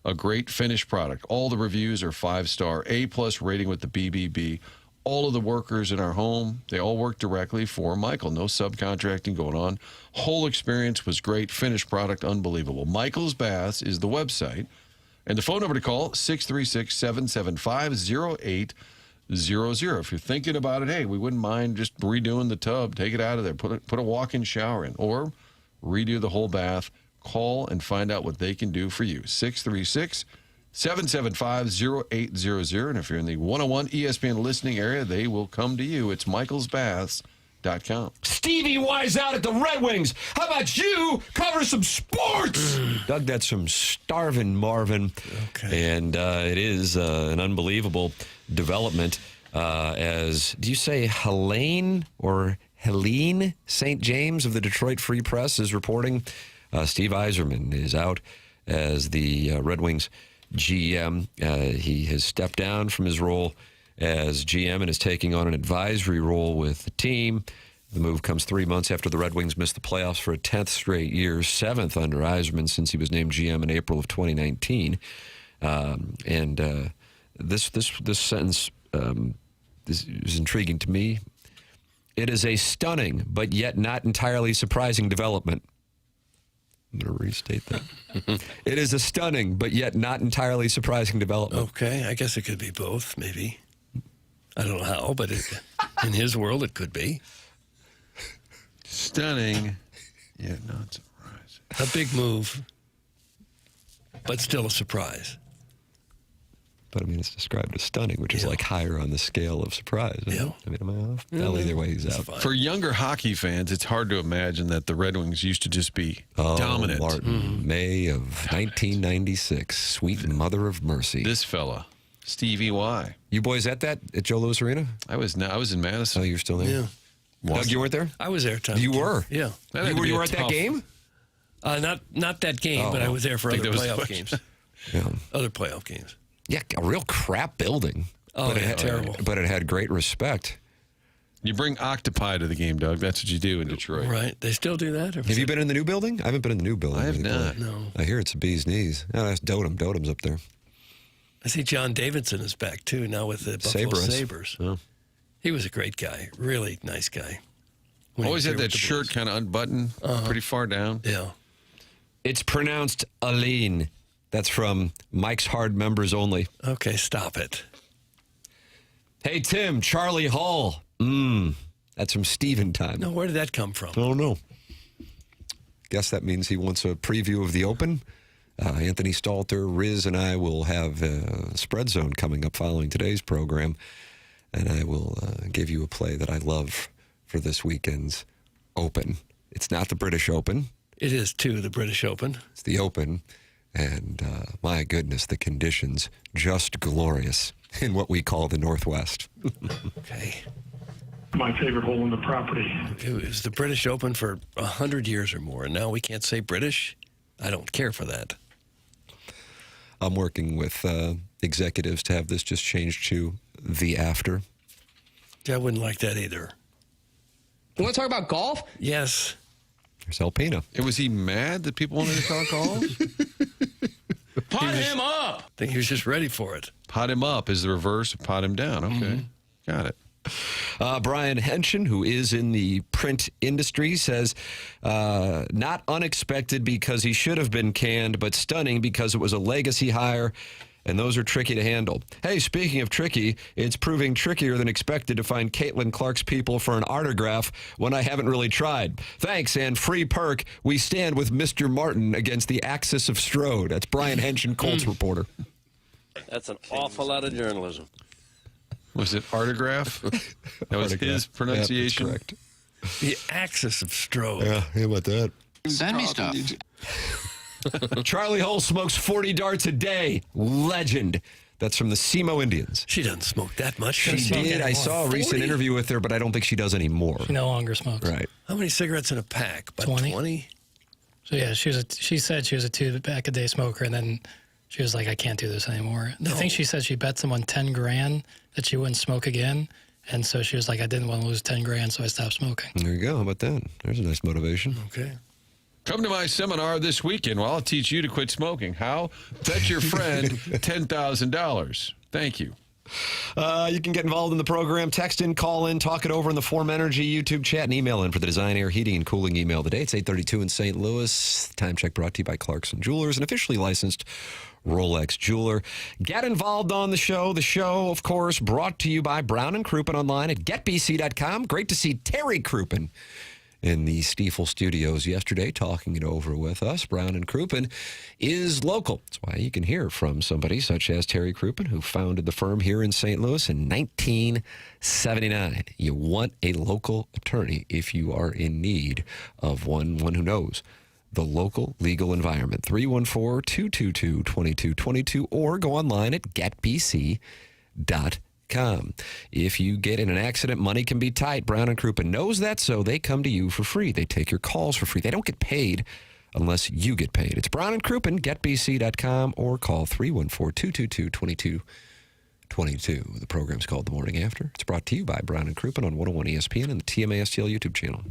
a great finished product. All the reviews are 5-star, A+ rating with the BBB. All of the workers in our home, they all work directly for Michael. No subcontracting going on. Whole experience was great. Finished product, unbelievable. Michael's Baths is the website. And the phone number to call, 636-775-0800. If you're thinking about it, hey, we wouldn't mind just redoing the tub. Take it out of there. Put a walk-in shower in. Or redo the whole bath. Call and find out what they can do for you. 636-775-0800. And if you're in the 101 ESPN listening area, they will come to you. It's michaelsbaths.com. Stevie Y's out at the Red Wings. How about you cover some sports? Doug, that's from Starvin' Marvin. Okay. And it is an unbelievable development as, do you say Helene or Helene St. James of the Detroit Free Press is reporting Steve Yzerman is out as the Red Wings GM. He has stepped down from his role as GM and is taking on an advisory role with the team. The move comes 3 months after the Red Wings missed the playoffs for a 10th straight year, 7th under Yzerman since he was named GM in April of 2019. This sentence is intriguing to me. It is a stunning but yet not entirely surprising development. I'm going to restate that. It is a stunning, but yet not entirely surprising development. Okay, I guess it could be both, maybe. I don't know how, but in his world, it could be. Stunning, yet not surprising. A big move, but still a surprise. But, I mean, it's described as stunning, which is like higher on the scale of surprise. Yeah. I mean, am I off? Well, either way, he's out. For younger hockey fans, it's hard to imagine that the Red Wings used to just be dominant. Martin, May of 1996. Sweet mother of mercy. This fella, Stevie Y. You boys at Joe Louis Arena? I was in Madison. Oh, you're still there? Yeah. Doug, you weren't there? I was there, Tom. You were? Yeah. You were at that game? Not that game, but I was there for other playoff games. Yeah. Other playoff games. Yeah, a real crap building. Oh, but terrible. But it had great respect. You bring octopi to the game, Doug. That's what you do in Detroit. Right. They still do that? Have you been in the new building? I haven't been in the new building. I have not. No. I hear it's a bee's knees. Oh, that's Dotem. Dotem's up there. I see John Davidson is back, too, now with the Buffalo Sabres. Oh. He was a great guy. Really nice guy. Always had that shirt kind of unbuttoned, pretty far down. Yeah. It's pronounced Aline. That's from Mike's Hard Members Only. Okay, stop it. Hey, Tim, Charlie Hall. That's from Steven time. No, where did that come from? I don't know. Guess that means he wants a preview of the Open. Anthony Stalter, Riz, and I will have Spread Zone coming up following today's program. And I will give you a play that I love for this weekend's Open. It's not the British Open. It is, too, the British Open. It's the Open. And my goodness, the conditions just glorious in what we call the Northwest. Okay. My favorite hole in the property. It was the British Open for 100 years or more, and now we can't say British? I don't care for that. I'm working with executives to have this just changed to the after. Yeah, I wouldn't like that either. You want to talk about golf? Yes. There's Alpina. Was he mad that people wanted to talk golf? Pot him up! I think he was just ready for it. Pot him up is the reverse of pot him down. Okay. Got it. Brian Henshin, who is in the print industry, says, not unexpected because he should have been canned, but stunning because it was a legacy hire, and those are tricky to handle. Hey, speaking of tricky, it's proving trickier than expected to find Caitlin Clark's people for an autograph when I haven't really tried. Thanks, and free perk. We stand with Mr. Martin against the axis of Strode. That's Brian Henshin, Colts reporter. That's an awful lot of journalism. Was it autograph? That was his pronunciation? Yeah, that's correct. The axis of Strode. Yeah, how about that? Send me stuff. Charlie Hull smokes 40 darts a day. Legend. That's from the Semo Indians. She doesn't smoke that much. She did. I saw a recent interview with her, but I don't think she does anymore. She no longer smokes. Right. How many cigarettes in a pack? About 20? So, yeah, she said she was a 2-pack-a-day smoker, and then she was like, I can't do this anymore. No. I think she said she bet someone $10,000 that she wouldn't smoke again. And so she was like, I didn't want to lose $10,000, so I stopped smoking. There you go. How about that? There's a nice motivation. Okay. Come to my seminar this weekend. Well, I'll teach you to quit smoking. How? Bet your friend $10,000. Thank you. You can get involved in the program. Text in, call in, talk it over in the Form Energy YouTube chat, and email in for the Design, Air, Heating, and Cooling email today. It's 8:32 in St. Louis. Time check brought to you by Clarkson Jewelers, an officially licensed Rolex jeweler. Get involved on the show. The show, of course, brought to you by Brown and Crouppen online at getbc.com. Great to see Terry Crouppen in the Stiefel studios yesterday, talking it over with us. Brown and Crouppen is local. That's why you can hear from somebody such as Terry Crouppen, who founded the firm here in St. Louis in 1979. You want a local attorney if you are in need of one who knows the local legal environment. 314-222-2222, or go online at getbc.com. If you get in an accident, money can be tight. Brown and Crouppen knows that, so they come to you for free. They take your calls for free. They don't get paid unless you get paid. It's Brown and Crouppen, getbc.com, or call 314-222-2222. The program's called The Morning After. It's brought to you by Brown and Crouppen on 101 ESPN and the TMASTL YouTube channel.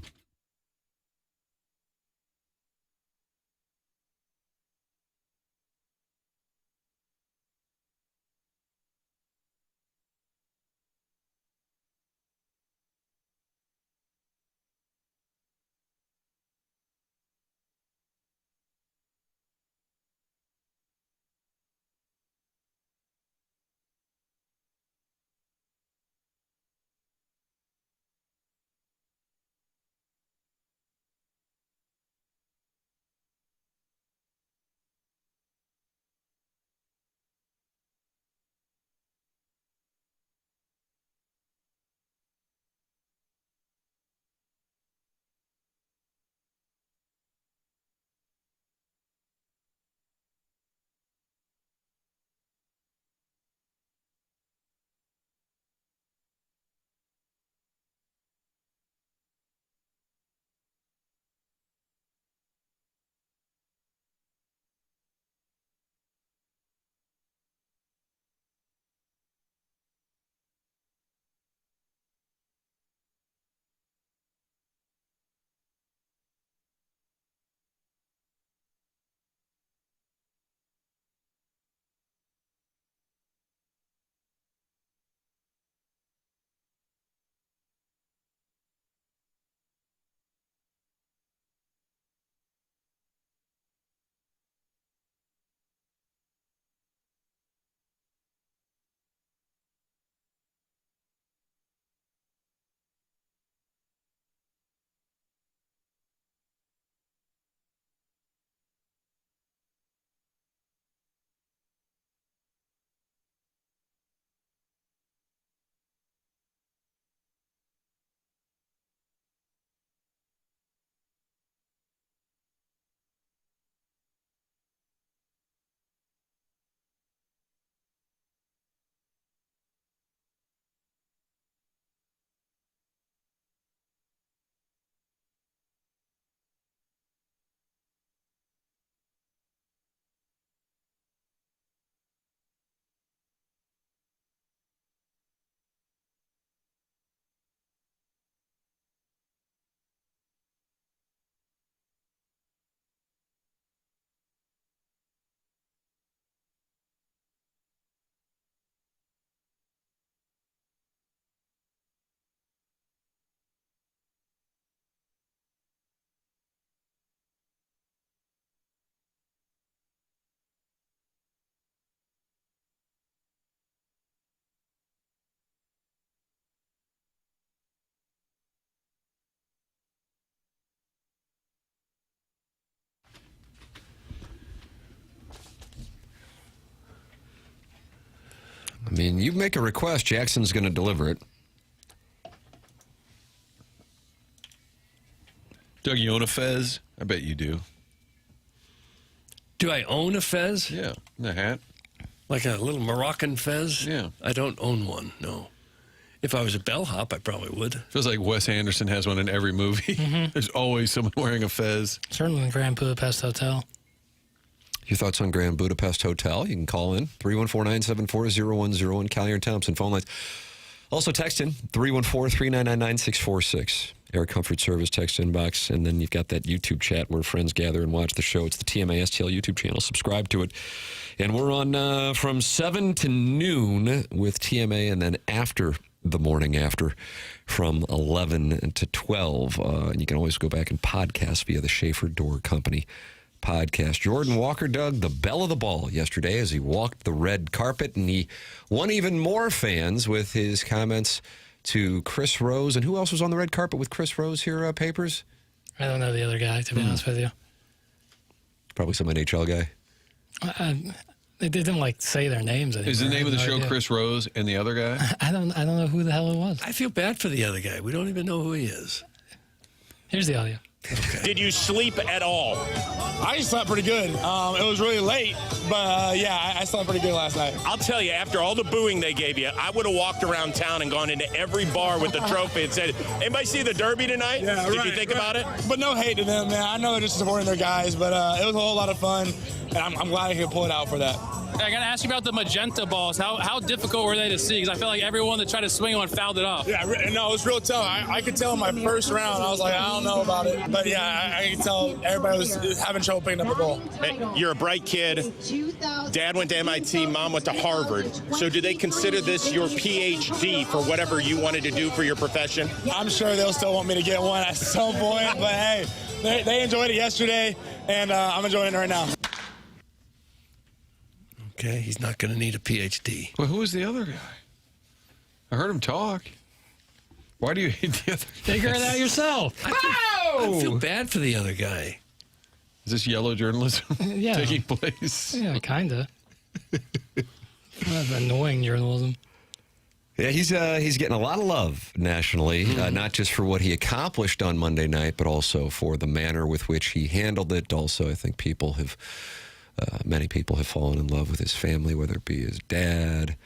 I mean, you make a request, Jackson's going to deliver it. Doug, you own a fez? I bet you do. Do I own a fez? Yeah, the hat. Like a little Moroccan fez? Yeah. I don't own one, no. If I was a bellhop, I probably would. Feels like Wes Anderson has one in every movie. Mm-hmm. There's always someone wearing a fez. Certainly in Grand Budapest Hotel. Your thoughts on Grand Budapest Hotel? You can call in 314-974-0101, Collier and Thompson phone lines. Also text in 314-399-9646. Air Comfort Service text inbox, and then you've got that YouTube chat where friends gather and watch the show. It's the TMASTL YouTube channel. Subscribe to it. And we're on from 7 to noon with TMA, and then after the morning after from 11 to 12. And you can always go back and podcast via the Schaefer Door Company podcast. Jordan Walker, Doug, the belle of the ball yesterday as he walked the red carpet, and he won even more fans with his comments to Chris Rose. And who else was on the red carpet with Chris Rose here, Papers? I don't know the other guy, to be honest with you. Probably some NHL guy. They didn't say their names anymore. Is the name of the show Chris Rose and the other guy? I don't know who the hell it was. I feel bad for the other guy. We don't even know who he is. Here's the audio. Okay. Did you sleep at all? I slept pretty good. It was really late, but yeah, I slept pretty good last night. I'll tell you, after all the booing they gave you, I would have walked around town and gone into every bar with the trophy and said, anybody see the Derby tonight? Yeah, Did you think about it? But no hate to them, man. I know they're just supporting their guys, but it was a whole lot of fun, and I'm glad I could pull it out for that. I got to ask you about the magenta balls. How difficult were they to see? Because I feel like everyone that tried to swing on fouled it off. Yeah, no, it was real tough. I could tell in my first round, I was like, I don't know about it. But yeah, I could tell everybody was having trouble picking up the ball. Hey, you're a bright kid. Dad went to MIT, Mom went to Harvard. So do they consider this your PhD for whatever you wanted to do for your profession? I'm sure they'll still want me to get one at some point. But hey, they enjoyed it yesterday, and I'm enjoying it right now. Okay, he's not going to need a PhD. Well, who was the other guy? I heard him talk. Why do you hate the other guy? Figure it out yourself. I feel bad for the other guy. Is this yellow journalism Yeah. taking place? Yeah, kind of. Annoying journalism. Yeah, he's getting a lot of love nationally, not just for what he accomplished on Monday night, but also for the manner with which he handled it. Also, I think many people have fallen in love with his family, whether it be his dad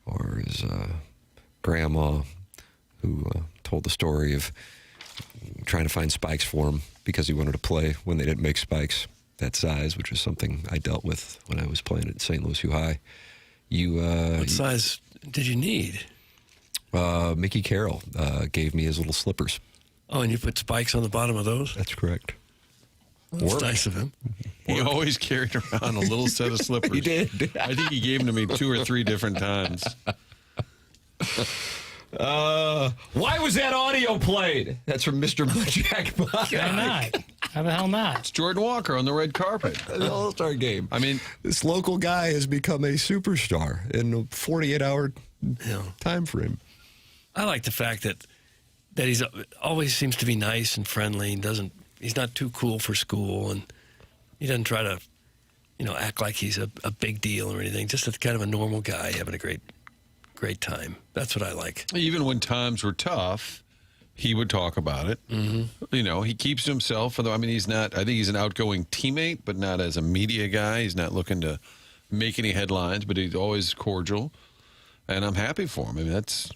or his grandma, who told the story of trying to find spikes for him because he wanted to play when they didn't make spikes that size, which was something I dealt with when I was playing at St. Louis U High. What size did you need? Mickey Carroll gave me his little slippers. Oh, and you put spikes on the bottom of those? That's correct. That's nice of him. He always carried around a little set of slippers. He did. I think he gave them to me 2 or 3 different times. Why was that audio played? That's from Mr. Jack. Why not? How the hell not? It's Jordan Walker on the red carpet. The All-Star game. I mean, this local guy has become a superstar in a 48-hour time frame. I like the fact that he's always seems to be nice and friendly and he's not too cool for school, and he doesn't try to, act like he's a big deal or anything. Just a kind of a normal guy having a great time. That's what I like. Even when times were tough, he would talk about it. Mm-hmm. He keeps to himself. Although, I think he's an outgoing teammate, but not as a media guy. He's not looking to make any headlines, but he's always cordial, and I'm happy for him. I mean, that's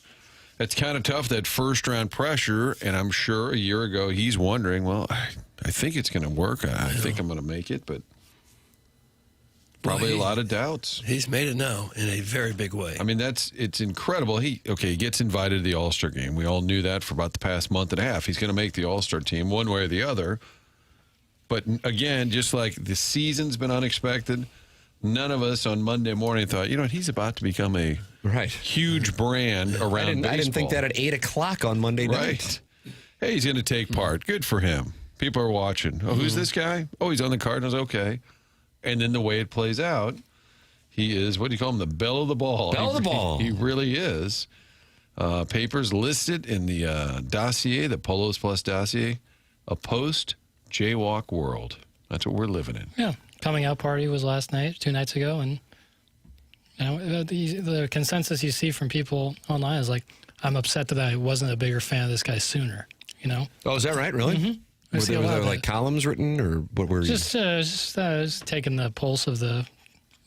kind of tough, that first-round pressure, and I'm sure a year ago he's wondering, well, I think it's going to work. I think I'm going to make it, but probably a lot of doubts. He's made it now in a very big way. I mean, it's incredible. He gets invited to the All-Star game. We all knew that for about the past month and a half. He's going to make the All-Star team one way or the other. But again, just like the season's been unexpected, none of us on Monday morning thought, he's about to become a huge brand around baseball. I didn't think that at 8 o'clock on Monday night. Right. Hey, he's going to take part. Good for him. People are watching. Oh, who's this guy? Oh, he's on the Cardinals. Okay. And then the way it plays out, he is, what do you call him, the belle of the ball. Belle of the ball. He really is. Papers listed in the dossier, the Polos Plus dossier, a post-jaywalk world. That's what we're living in. Yeah. Coming out party was last night, 2 nights ago, and The consensus you see from people online is like, I'm upset that I wasn't a bigger fan of this guy sooner. You know? Oh, is that right? Really? Mm-hmm. Were there like columns written, or what were you? Just taking the pulse of the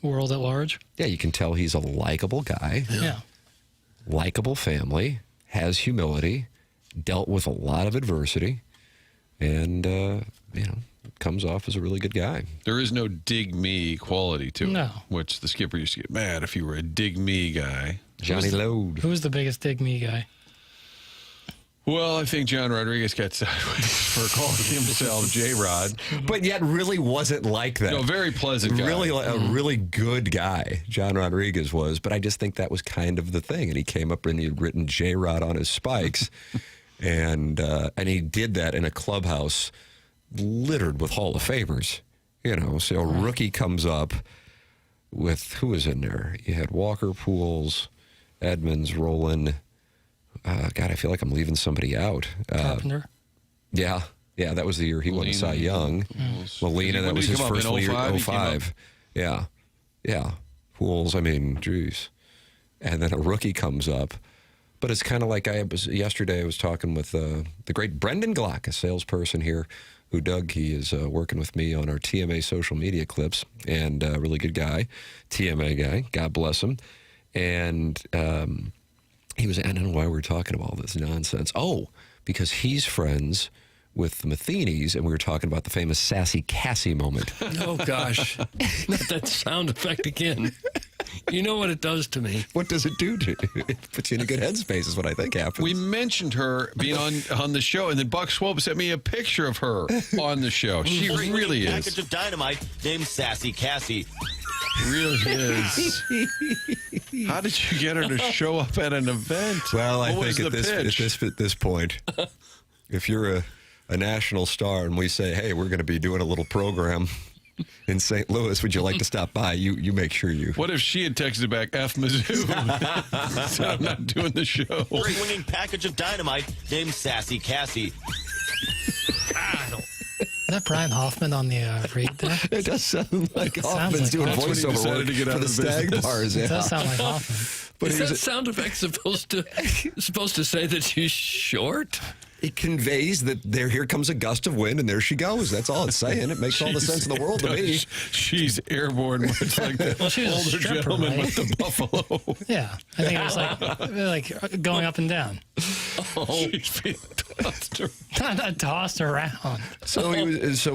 world at large. Yeah, you can tell he's a likable guy. Yeah. Likable family, has humility, dealt with a lot of adversity, and comes off as a really good guy. There is no dig me quality to No. it, which the skipper used to get mad if you were a dig me guy. Johnny Load. Who was the biggest dig me guy? Well, I think John Rodriguez got sideways for calling himself J-Rod. But yet really wasn't like that. No, very pleasant guy. Really, a really good guy, John Rodriguez was. But I just think that was kind of the thing. And he came up and he had written J-Rod on his spikes. and he did that in a clubhouse littered with Hall of Famers. So a rookie comes up with, who was in there? You had Walker, Pools, Edmonds, Rowland. God, I feel like I'm leaving somebody out. Carpenter? Yeah, that was the year he won Cy Young. Molina, that was his first year, 05. Yeah. Pools, geez. And then a rookie comes up. But it's kind of like yesterday I was talking with the great Brendan Glock, a salesperson here, who he is working with me on our TMA social media clips, and a really good guy, TMA guy, God bless him. And he was, I don't know why we're talking about all this nonsense. Oh, because he's friends with the Matheny's, and we were talking about the famous Sassy Cassie moment. Oh, gosh. Not that sound effect again. You know what it does to me. What does it do to you? It puts you in a good headspace is what I think happens. We mentioned her being on the show, and then Buck Swope sent me a picture of her on the show. She really is. Package of dynamite named Sassy Cassie. Really is. How did you get her to show up at an event? Well, I What think was at this point, if you're a national star and we say, hey, we're going to be doing a little program in St. Louis, would you like to stop by? You make sure you. What if she had texted back, F Mizzou? So I'm not doing the show. Ring-winging package of dynamite named Sassy Cassie. Is that Brian Hoffman on the read there? It does sound like Hoffman's like doing Hoffman. voiceover work to get for out the of Stag business. Bars. It does sound like Hoffman. But Is that sound effect supposed to say that she's short? It conveys that here comes a gust of wind and there she goes. That's all it's saying. It makes all the sense in the world to me. She's airborne, much like the she was a older stripper, gentleman right? with the buffalo. Yeah, I think it was like going up and down. Oh, she's being tossed around. Not tossed around. So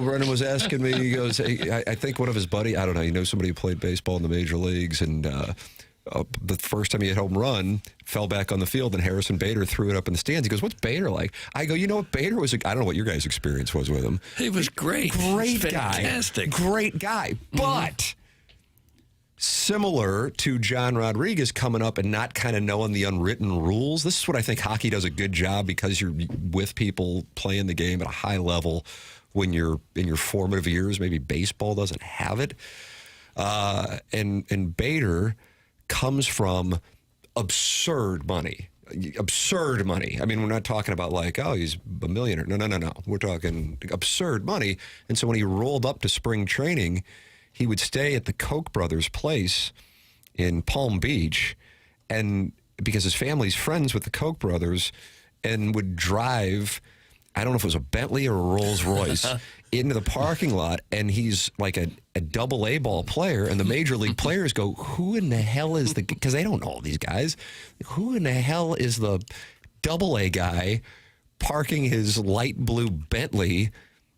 Brendan was asking me, he goes, hey, I think one of his buddy, I don't know, somebody who played baseball in the major leagues, and the first time he hit home run, fell back on the field, and Harrison Bader threw it up in the stands. He goes, what's Bader like? I go, you know what, Bader was, I don't know what your guys' experience was with him. He was great. Great guy. Fantastic. Great guy. But similar to John Rodriguez coming up and not kind of knowing the unwritten rules, this is what I think hockey does a good job, because you're with people playing the game at a high level when you're in your formative years. Maybe baseball doesn't have it. And Bader comes from absurd money. Absurd money. I mean, we're not talking about like, oh, he's a millionaire. No. We're talking absurd money. And so when he rolled up to spring training, he would stay at the Koch brothers' place in Palm Beach, and because his family's friends with the Koch brothers, and would drive, I don't know if it was a Bentley or a Rolls Royce, into the parking lot, and he's like a double-A ball player, and the major league players go, who in the hell is the, because they don't know all these guys, who in the hell is the double-A guy parking his light blue Bentley,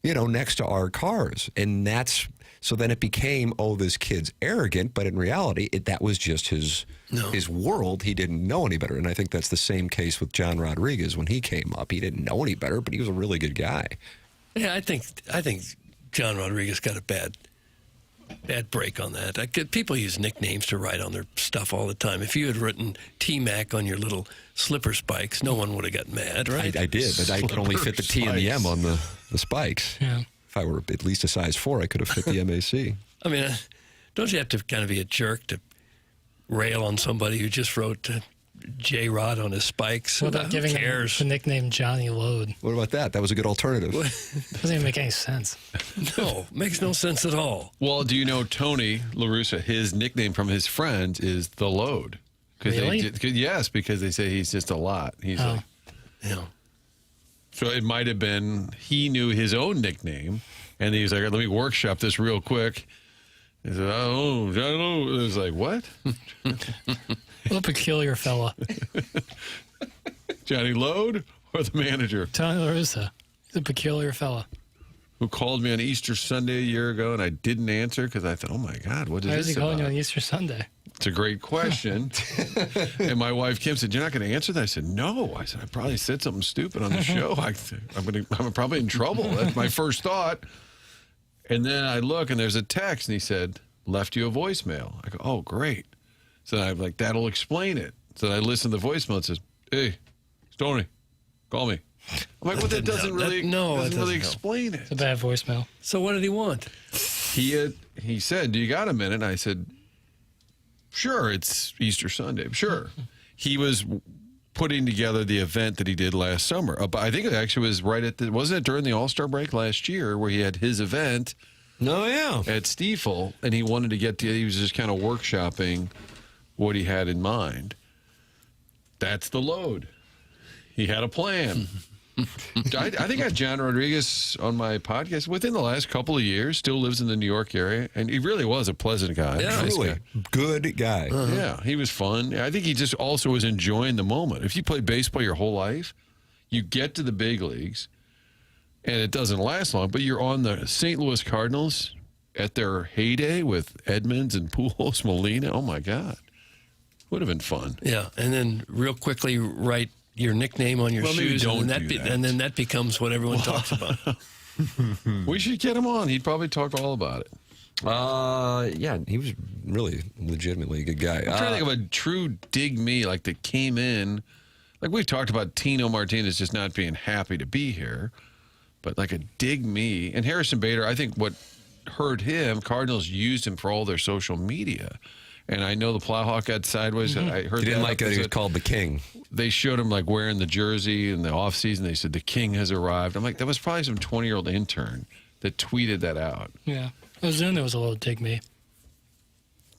next to our cars? And so then it became, oh, this kid's arrogant, but in reality, that was just his world. He didn't know any better. And I think that's the same case with John Rodriguez when he came up. He didn't know any better, but he was a really good guy. Yeah, I think John Rodriguez got a bad break on that. People use nicknames to write on their stuff all the time. If you had written T-Mac on your little slipper spikes, no one would have got mad, right? I did, but I could only fit the T and the M on the spikes. Yeah. If I were at least a size 4, I could have fit the MAC. I mean, don't you have to kind of be a jerk to rail on somebody who just wrote J-Rod on his spikes. What about giving him the nickname Johnny Load? What about that? That was a good alternative. Doesn't even make any sense. No, makes no sense at all. Well, do you know Tony La Russa, his nickname from his friends is The Load? Really? Yes, because they say he's just a lot. He's like, yeah. So it might have been he knew his own nickname, and he was like, let me workshop this real quick. He said, oh, Johnny Load. It was like, what? What a peculiar fella. Johnny Load or the manager? Tony La Russa. He's a peculiar fella. Who called me on Easter Sunday a year ago, and I didn't answer because I thought, oh, my God, what is Why this is he calling about? you on Easter Sunday? It's a great question. And my wife, Kim, said, you're not going to answer that? I said, no. I said, I probably said something stupid on the show. I'm probably in trouble. That's my first thought. And then I look, and there's a text, and he said, left you a voicemail. I go, oh, great. So I'm like, that'll explain it. So I listen to the voicemail. It says, hey, it's Tony. Call me. I'm like, well, that doesn't really explain it. It's a bad voicemail. So what did he want? He said, do you got a minute? I said, sure, it's Easter Sunday. Sure. He was putting together the event that he did last summer. But I think it actually was wasn't it during the All-Star break last year where he had his event at Stiefel, and he wanted to he was just kind of workshopping what he had in mind. That's the load. He had a plan. I think I had John Rodriguez on my podcast within the last couple of years, still lives in the New York area, and he really was a pleasant guy. Yeah, nice really guy. Good guy. Yeah, he was fun. I think he just also was enjoying the moment. If you play baseball your whole life, you get to the big leagues, and it doesn't last long, but you're on the St. Louis Cardinals at their heyday with Edmonds and Pujols, Molina. Oh, my God. Would have been fun. Yeah, and then real quickly write your nickname on your shoes, and then that becomes what everyone talks about. We should get him on. He'd probably talk all about it. Yeah, he was really legitimately a good guy. I'm trying to think of a true dig me, like that came in. Like we've talked about Tino Martinez just not being happy to be here, but like a dig me. And Harrison Bader, I think what hurt him, Cardinals used him for all their social media. And I know the Plowhawk got sideways. I heard he didn't like that he was called the King. They showed him like wearing the jersey in the offseason. They said the King has arrived. I'm like, that was probably some 20-year-old intern that tweeted that out. Yeah. Ozuna was a little dig me.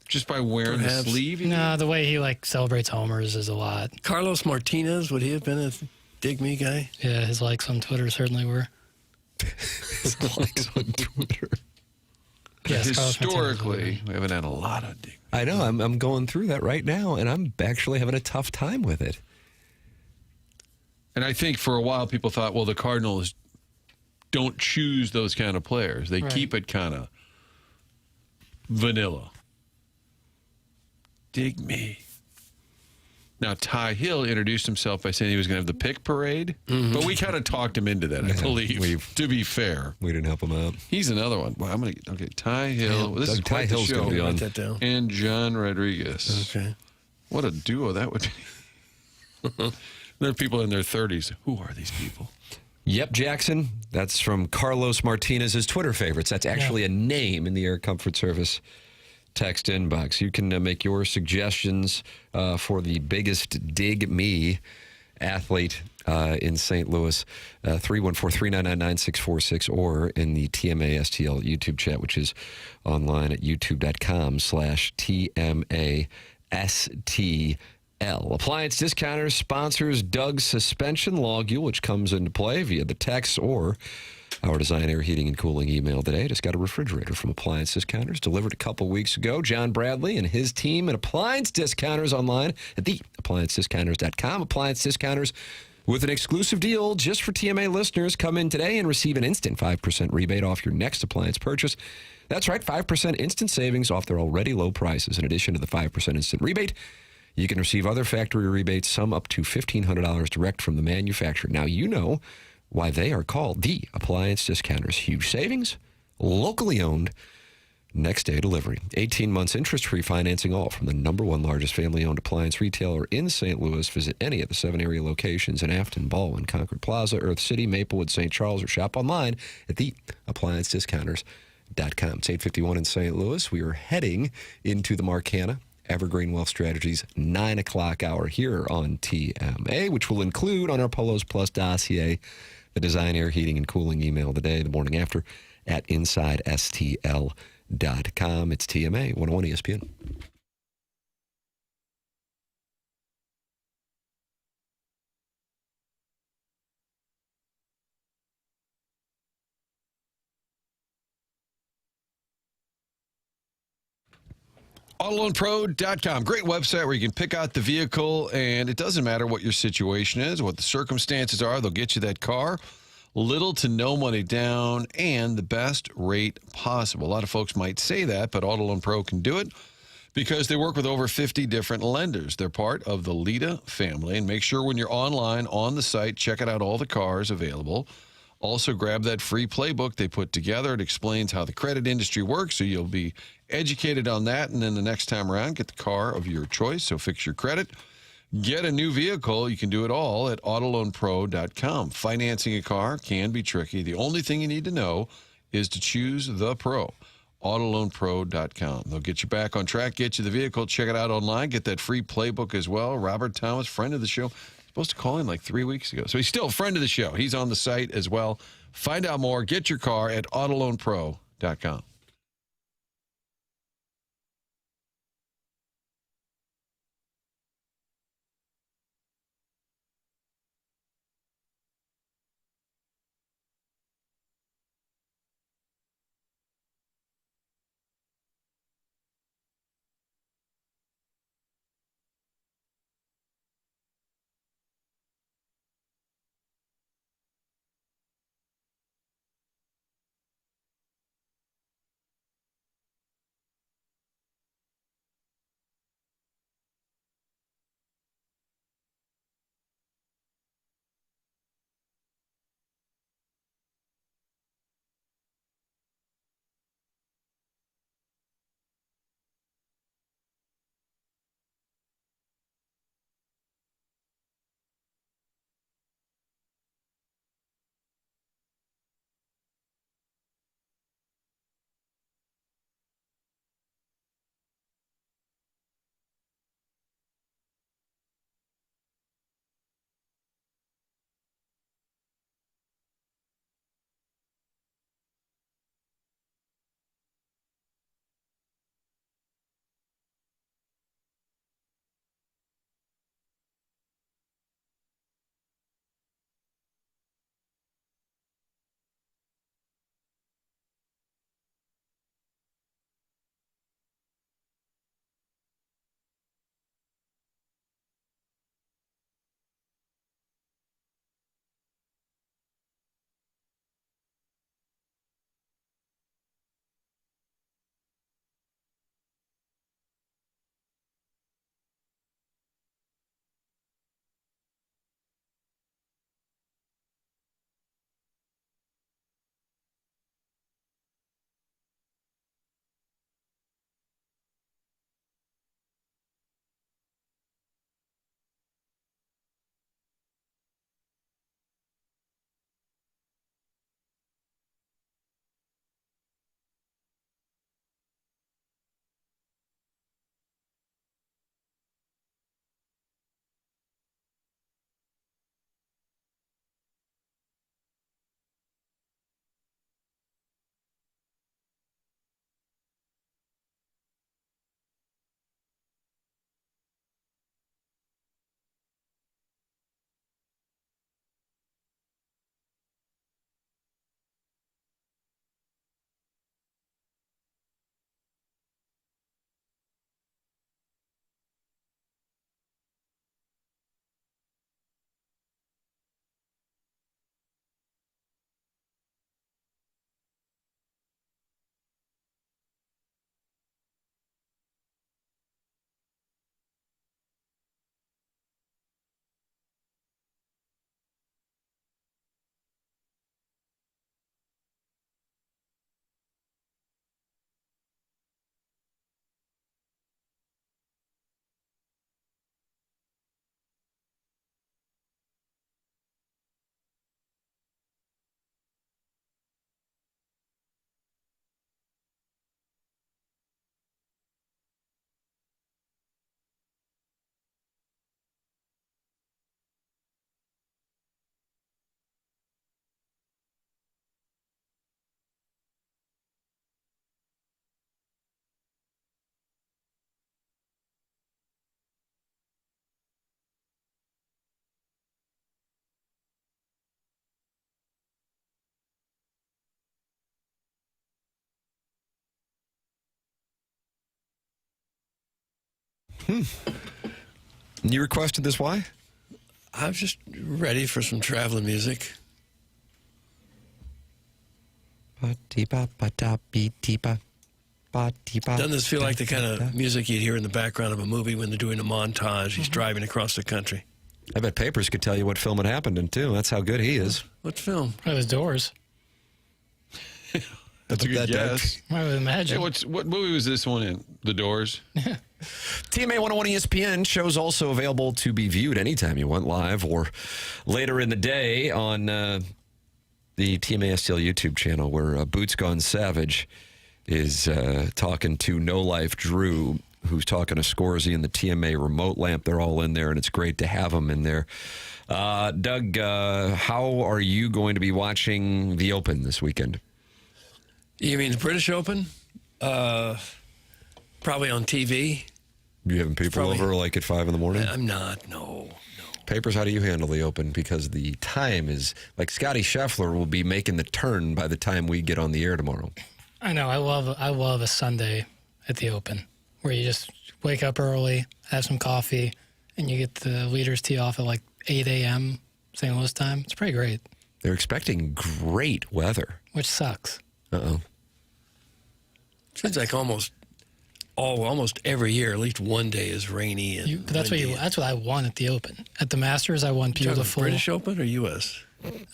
Just by wearing the sleeve? No, the way he celebrates homers is a lot. Carlos Martinez, would he have been a dig me guy? Yeah, his likes on Twitter certainly were. His likes on Twitter. Yes, historically, we haven't had a lot of dig. I know. I'm going through that right now, and I'm actually having a tough time with it. And I think for a while people thought, well, the Cardinals don't choose those kind of players. They keep it kind of vanilla. Dig me. Now, Ty Hill introduced himself by saying he was going to have the pick parade, but we kind of talked him into that, I believe, to be fair. We didn't help him out. He's another one. Well, Ty Hill. This is Ty quite Hill's the show. going to be on. Write that down. And John Rodriguez. Okay. What a duo that would be. There are people in their 30s. Who are these people? Yep, Jackson. That's from Carlos Martinez's Twitter favorites. That's actually a name in the Air Comfort Service text inbox. You can make your suggestions for the biggest dig me athlete in St. Louis, 314-399-9646, or in the TMASTL YouTube chat, which is online at youtube.com/TMASTL. Appliance Discounters sponsors Doug's suspension logule, which comes into play via the text or our Design Air Heating and Cooling email today. Just got a refrigerator from Appliance Discounters delivered a couple weeks ago. John Bradley and his team at Appliance Discounters online at theappliancediscounters.com. Appliance Discounters with an exclusive deal just for TMA listeners. Come in today and receive an instant 5% rebate off your next appliance purchase. That's right, 5% instant savings off their already low prices. In addition to the 5% instant rebate, you can receive other factory rebates, some up to $1,500 direct from the manufacturer. Now you know why they are called the Appliance Discounters. Huge savings, locally owned, next day delivery. 18 months interest-free financing, all from the #1 largest family-owned appliance retailer in St. Louis. Visit any of the 7 area locations in Afton, Baldwin, Concord Plaza, Earth City, Maplewood, St. Charles, or shop online at theappliancediscounters.com. It's 8:51 in St. Louis. We are heading into the Marcana Evergreen Wealth Strategies 9 o'clock hour here on TMA, which will include on our Polos Plus dossier the Design Air Heating and Cooling email of the day, the morning after, at InsideSTL.com. It's TMA 101 ESPN. AutoLoanPro.com. Great website where you can pick out the vehicle, and it doesn't matter what your situation is, what the circumstances are. They'll get you that car, little to no money down, and the best rate possible. A lot of folks might say that, but Auto Loan Pro can do it because they work with over 50 different lenders. They're part of the Lita family, and make sure when you're online on the site, checking out all the cars available. Also, grab that free playbook they put together. It explains how the credit industry works, so you'll be educated on that. And then the next time around, get the car of your choice. So fix your credit. Get a new vehicle. You can do it all at AutoLoanPro.com. Financing a car can be tricky. The only thing you need to know is to choose the pro. AutoLoanPro.com. They'll get you back on track, get you the vehicle. Check it out online. Get that free playbook as well. Robert Thomas, friend of the show. Supposed to call him like 3 weeks ago. So he's still a friend of the show. He's on the site as well. Find out more. Get your car at AutoLoanPro.com. You requested this, why? I was just ready for some traveling music. Doesn't this feel like the kind of music you'd hear in the background of a movie when they're doing a montage? He's driving across the country. I bet Papers could tell you what film it happened in, too. That's how good he is. What film? One of his Doors. That's a good guess. I would imagine. Hey, what movie was this one in? The Doors? TMA 101 ESPN shows also available to be viewed anytime you want, live or later in the day on the TMA STL YouTube channel, where Boots Gone Savage is talking to No Life Drew, who's talking to Scorsy and the TMA remote lamp. They're all in there, and it's great to have them in there. Doug, how are you going to be watching the Open this weekend? You mean the British Open? Probably on TV. You having people over like at 5 in the morning? I'm not, no. Papers, how do you handle the Open? Because the time is, like, Scotty Scheffler will be making the turn by the time we get on the air tomorrow. I know. I love a Sunday at the Open where you just wake up early, have some coffee, and you get the leaders tee off at like 8 a.m. St. Louis time. It's pretty great. They're expecting great weather. Which sucks. Uh-oh. Seems like almost every year, at least one day is rainy and But that's what I want at the Open. At the Masters, I want beautiful. British Open or U.S.?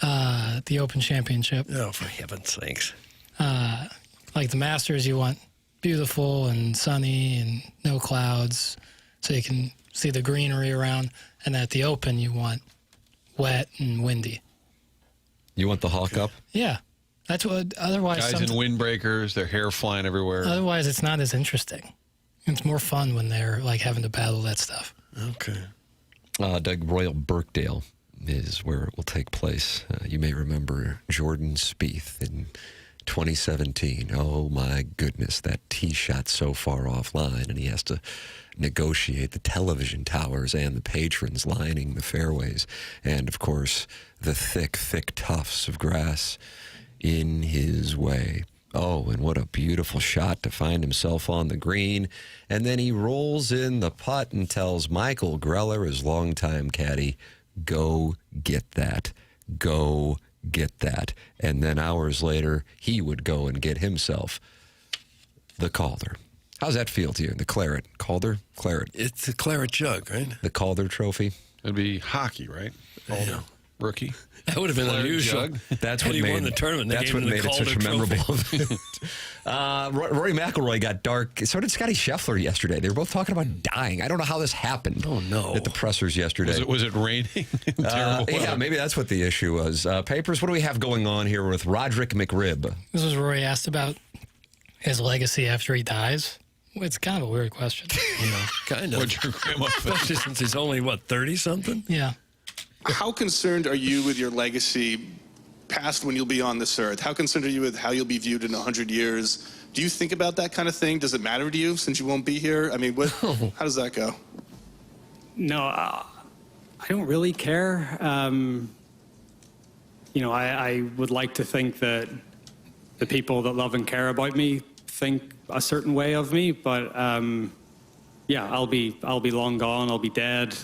The Open Championship. Oh, for heaven's sakes! Like the Masters, you want beautiful and sunny and no clouds, so you can see the greenery around. And at the Open, you want wet and windy. You want the hawk up? Yeah. That's what, otherwise... Guys in windbreakers, their hair flying everywhere. Otherwise, it's not as interesting. It's more fun when they're, like, having to battle that stuff. Okay. Doug, Royal Birkdale is where it will take place. You may remember Jordan Spieth in 2017. Oh, my goodness, that tee shot so far offline, and he has to negotiate the television towers and the patrons lining the fairways. And, of course, the thick, thick tufts of grass in his way. Oh, and what a beautiful shot to find himself on the green. And then he rolls in the putt and tells Michael Greller, his longtime caddy, go get that. Go get that. And then hours later, he would go and get himself the Calder. How's that feel to you? The Claret. Calder? Claret. It's a Claret jug, right? The Calder Trophy. It'd be hockey, right? Calder. Rookie. That would have been Claret unusual. jug. That's Had what he made won the tournament. That's what made it such a memorable event. Rory McIlroy got dark. So did Scotty Scheffler yesterday. They were both talking about dying. I don't know how this happened. Oh no! At the pressers yesterday. Was it raining? Terrible weather? Yeah, maybe that's what the issue was. Papers. What do we have going on here with Roderick McRib? This was Rory asked about his legacy after he dies. It's kind of a weird question. Kind of. What'd your grandma Especially since he's only, 30-something? Yeah. How concerned are you with your legacy past when you'll be on this earth? How concerned are you with how you'll be viewed in 100 years? Do you think about that kind of thing? Does it matter to you since you won't be here? I mean, how does that go? No, I don't really care. I would like to think that the people that love and care about me think a certain way of me, but yeah, I'll be long gone. I'll be dead.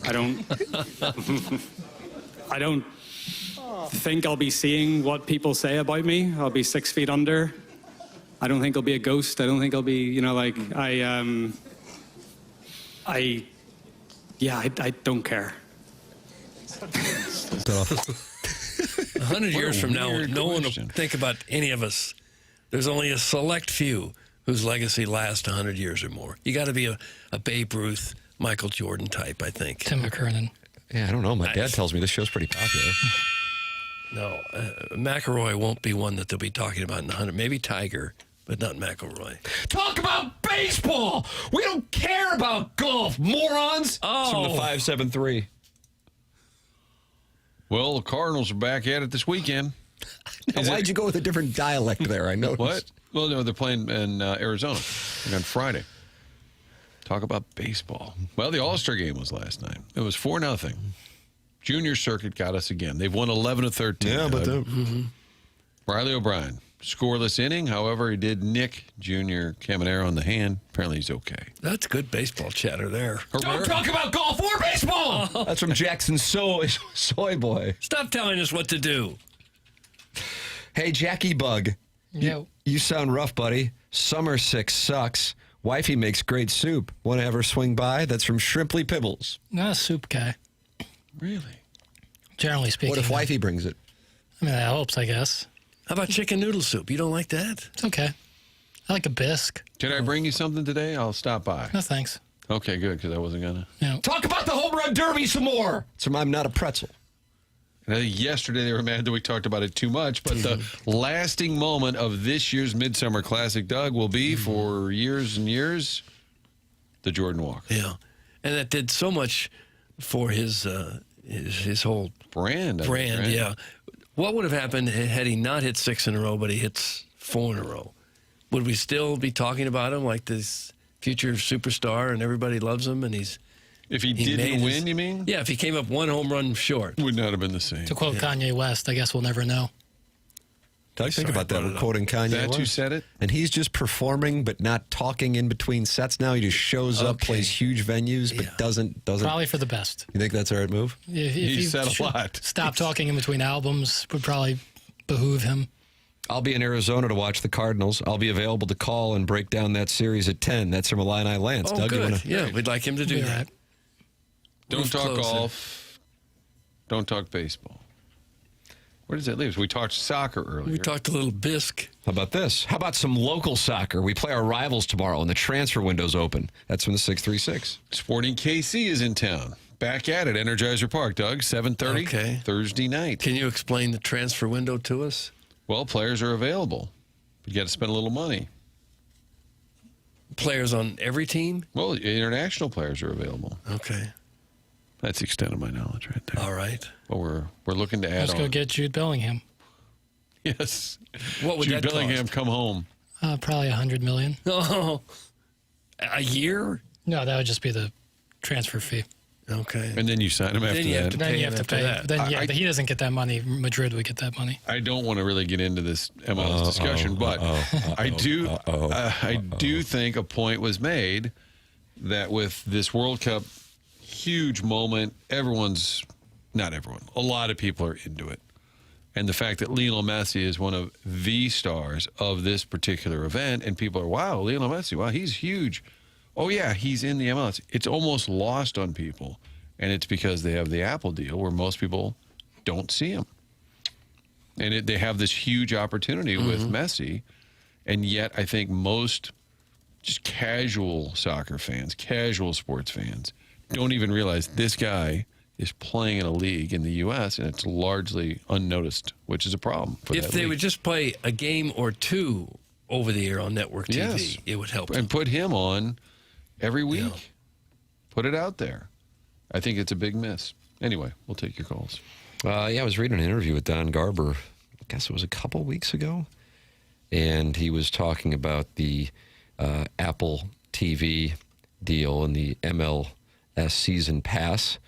I don't think I'll be seeing what people say about me. I'll be 6 feet under. I don't think I'll be a ghost. I don't think I'll be, I don't care. 100 years from now, no one will think about any of us. There's only a select few whose legacy lasts 100 years or more. You got to be a Babe Ruth, Michael Jordan type, I think. Tim McKernan. Yeah, I don't know. My dad tells me this show's pretty popular. No, McElroy won't be one that they'll be talking about in 100. Maybe Tiger, but not McElroy. Talk about baseball. We don't care about golf, morons. It's from the 573. Well, the Cardinals are back at it this weekend. Now, why'd you go with a different dialect there? I noticed. What? Well, no, they're playing in Arizona on Friday. Talk about baseball. Well, the All-Star game was last night. It was 4-0. Junior circuit got us again. They've won 11 of 13. Yeah, but Riley O'Brien scoreless inning. However, he did nick Junior Caminero on the hand. Apparently, he's okay. That's good baseball chatter there. Don't talk about golf or baseball. That's from Jackson Soy Boy. Stop telling us what to do. Hey, Jackie Bug. Yo. You sound rough, buddy. Summer sick sucks. Wifey makes great soup. Want to have her swing by? That's from Shrimply Pibbles. Not a soup guy, Really? generally speaking. What if wifey brings it? I mean, that helps, I guess. How about chicken noodle soup? You don't like that? It's okay. I like a bisque. Can I bring you something today? I'll stop by. No, thanks. Okay, good, because I wasn't going to. Talk about the home run derby some more. It's from I'm Not a Pretzel. And I think yesterday they were mad that we talked about it too much, but the lasting moment of this year's Midsummer Classic, Doug, will be for years and years, the Jordan Walker. Yeah. And that did so much for his whole brand. Brand, yeah. What would have happened had he not hit 6 in a row, but he hits 4 in a row? Would we still be talking about him like this future superstar and everybody loves him and he's... If he didn't win, you mean? Yeah, if he came up 1 home run short. Would not have been the same. To quote Kanye West, I guess we'll never know. Doug, think about that. We're quoting Kanye That West. who said it? And he's just performing but not talking in between sets now. He just shows up, plays huge venues, but doesn't. Probably for the best. You think that's the right move? If He said a lot. Stop talking in between albums would probably behoove him. I'll be in Arizona to watch the Cardinals. I'll be available to call and break down that series at 10. That's from Illini Lance. Oh, Doug, good. you wanna... Yeah, we'd like him to do that. Don't Move talk closer. golf. Don't talk baseball. Where does that leave us? We talked soccer earlier. We talked a little bisque. How about this? How about some local soccer? We play our rivals tomorrow, and the transfer window's open. That's from the 636. Sporting KC is in town. Back at it, Energizer Park, Doug, 7:30 Okay. Thursday night. Can you explain the transfer window to us? Well, players are available. You got to spend a little money. Players on every team? Well, international players are available. Okay. That's the extent of my knowledge right there. All right. But we're looking to add Let's on. go get Jude Bellingham. Yes. What would Jude that Bellingham cost? come home. Probably $100 million. Oh, a year? No, that would just be the transfer fee. Okay. And then you sign him after you have that. to Then pay you have to after pay. that. Then but he doesn't get that money. Madrid would get that money. I don't want to really get into this MLS discussion, but I do think a point was made that with this World Cup huge moment, not everyone, a lot of people are into it. And the fact that Lionel Messi is one of the stars of this particular event, and people are, wow, Lionel Messi, wow, he's huge. Oh, yeah, he's in the MLS. It's almost lost on people, and it's because they have the Apple deal where most people don't see him. And they have this huge opportunity with Messi, and yet I think most just casual soccer fans, casual sports fans, don't even realize this guy is playing in a league in the U.S., and it's largely unnoticed, which is a problem for If that they league. would just play a game or two over the air on network TV, Yes. it would help. And put him on every week. Yeah. Put it out there. I think it's a big miss. Anyway, we'll take your calls. I was reading an interview with Don Garber, I guess it was a couple weeks ago, and he was talking about the Apple TV deal and the MLS season pass,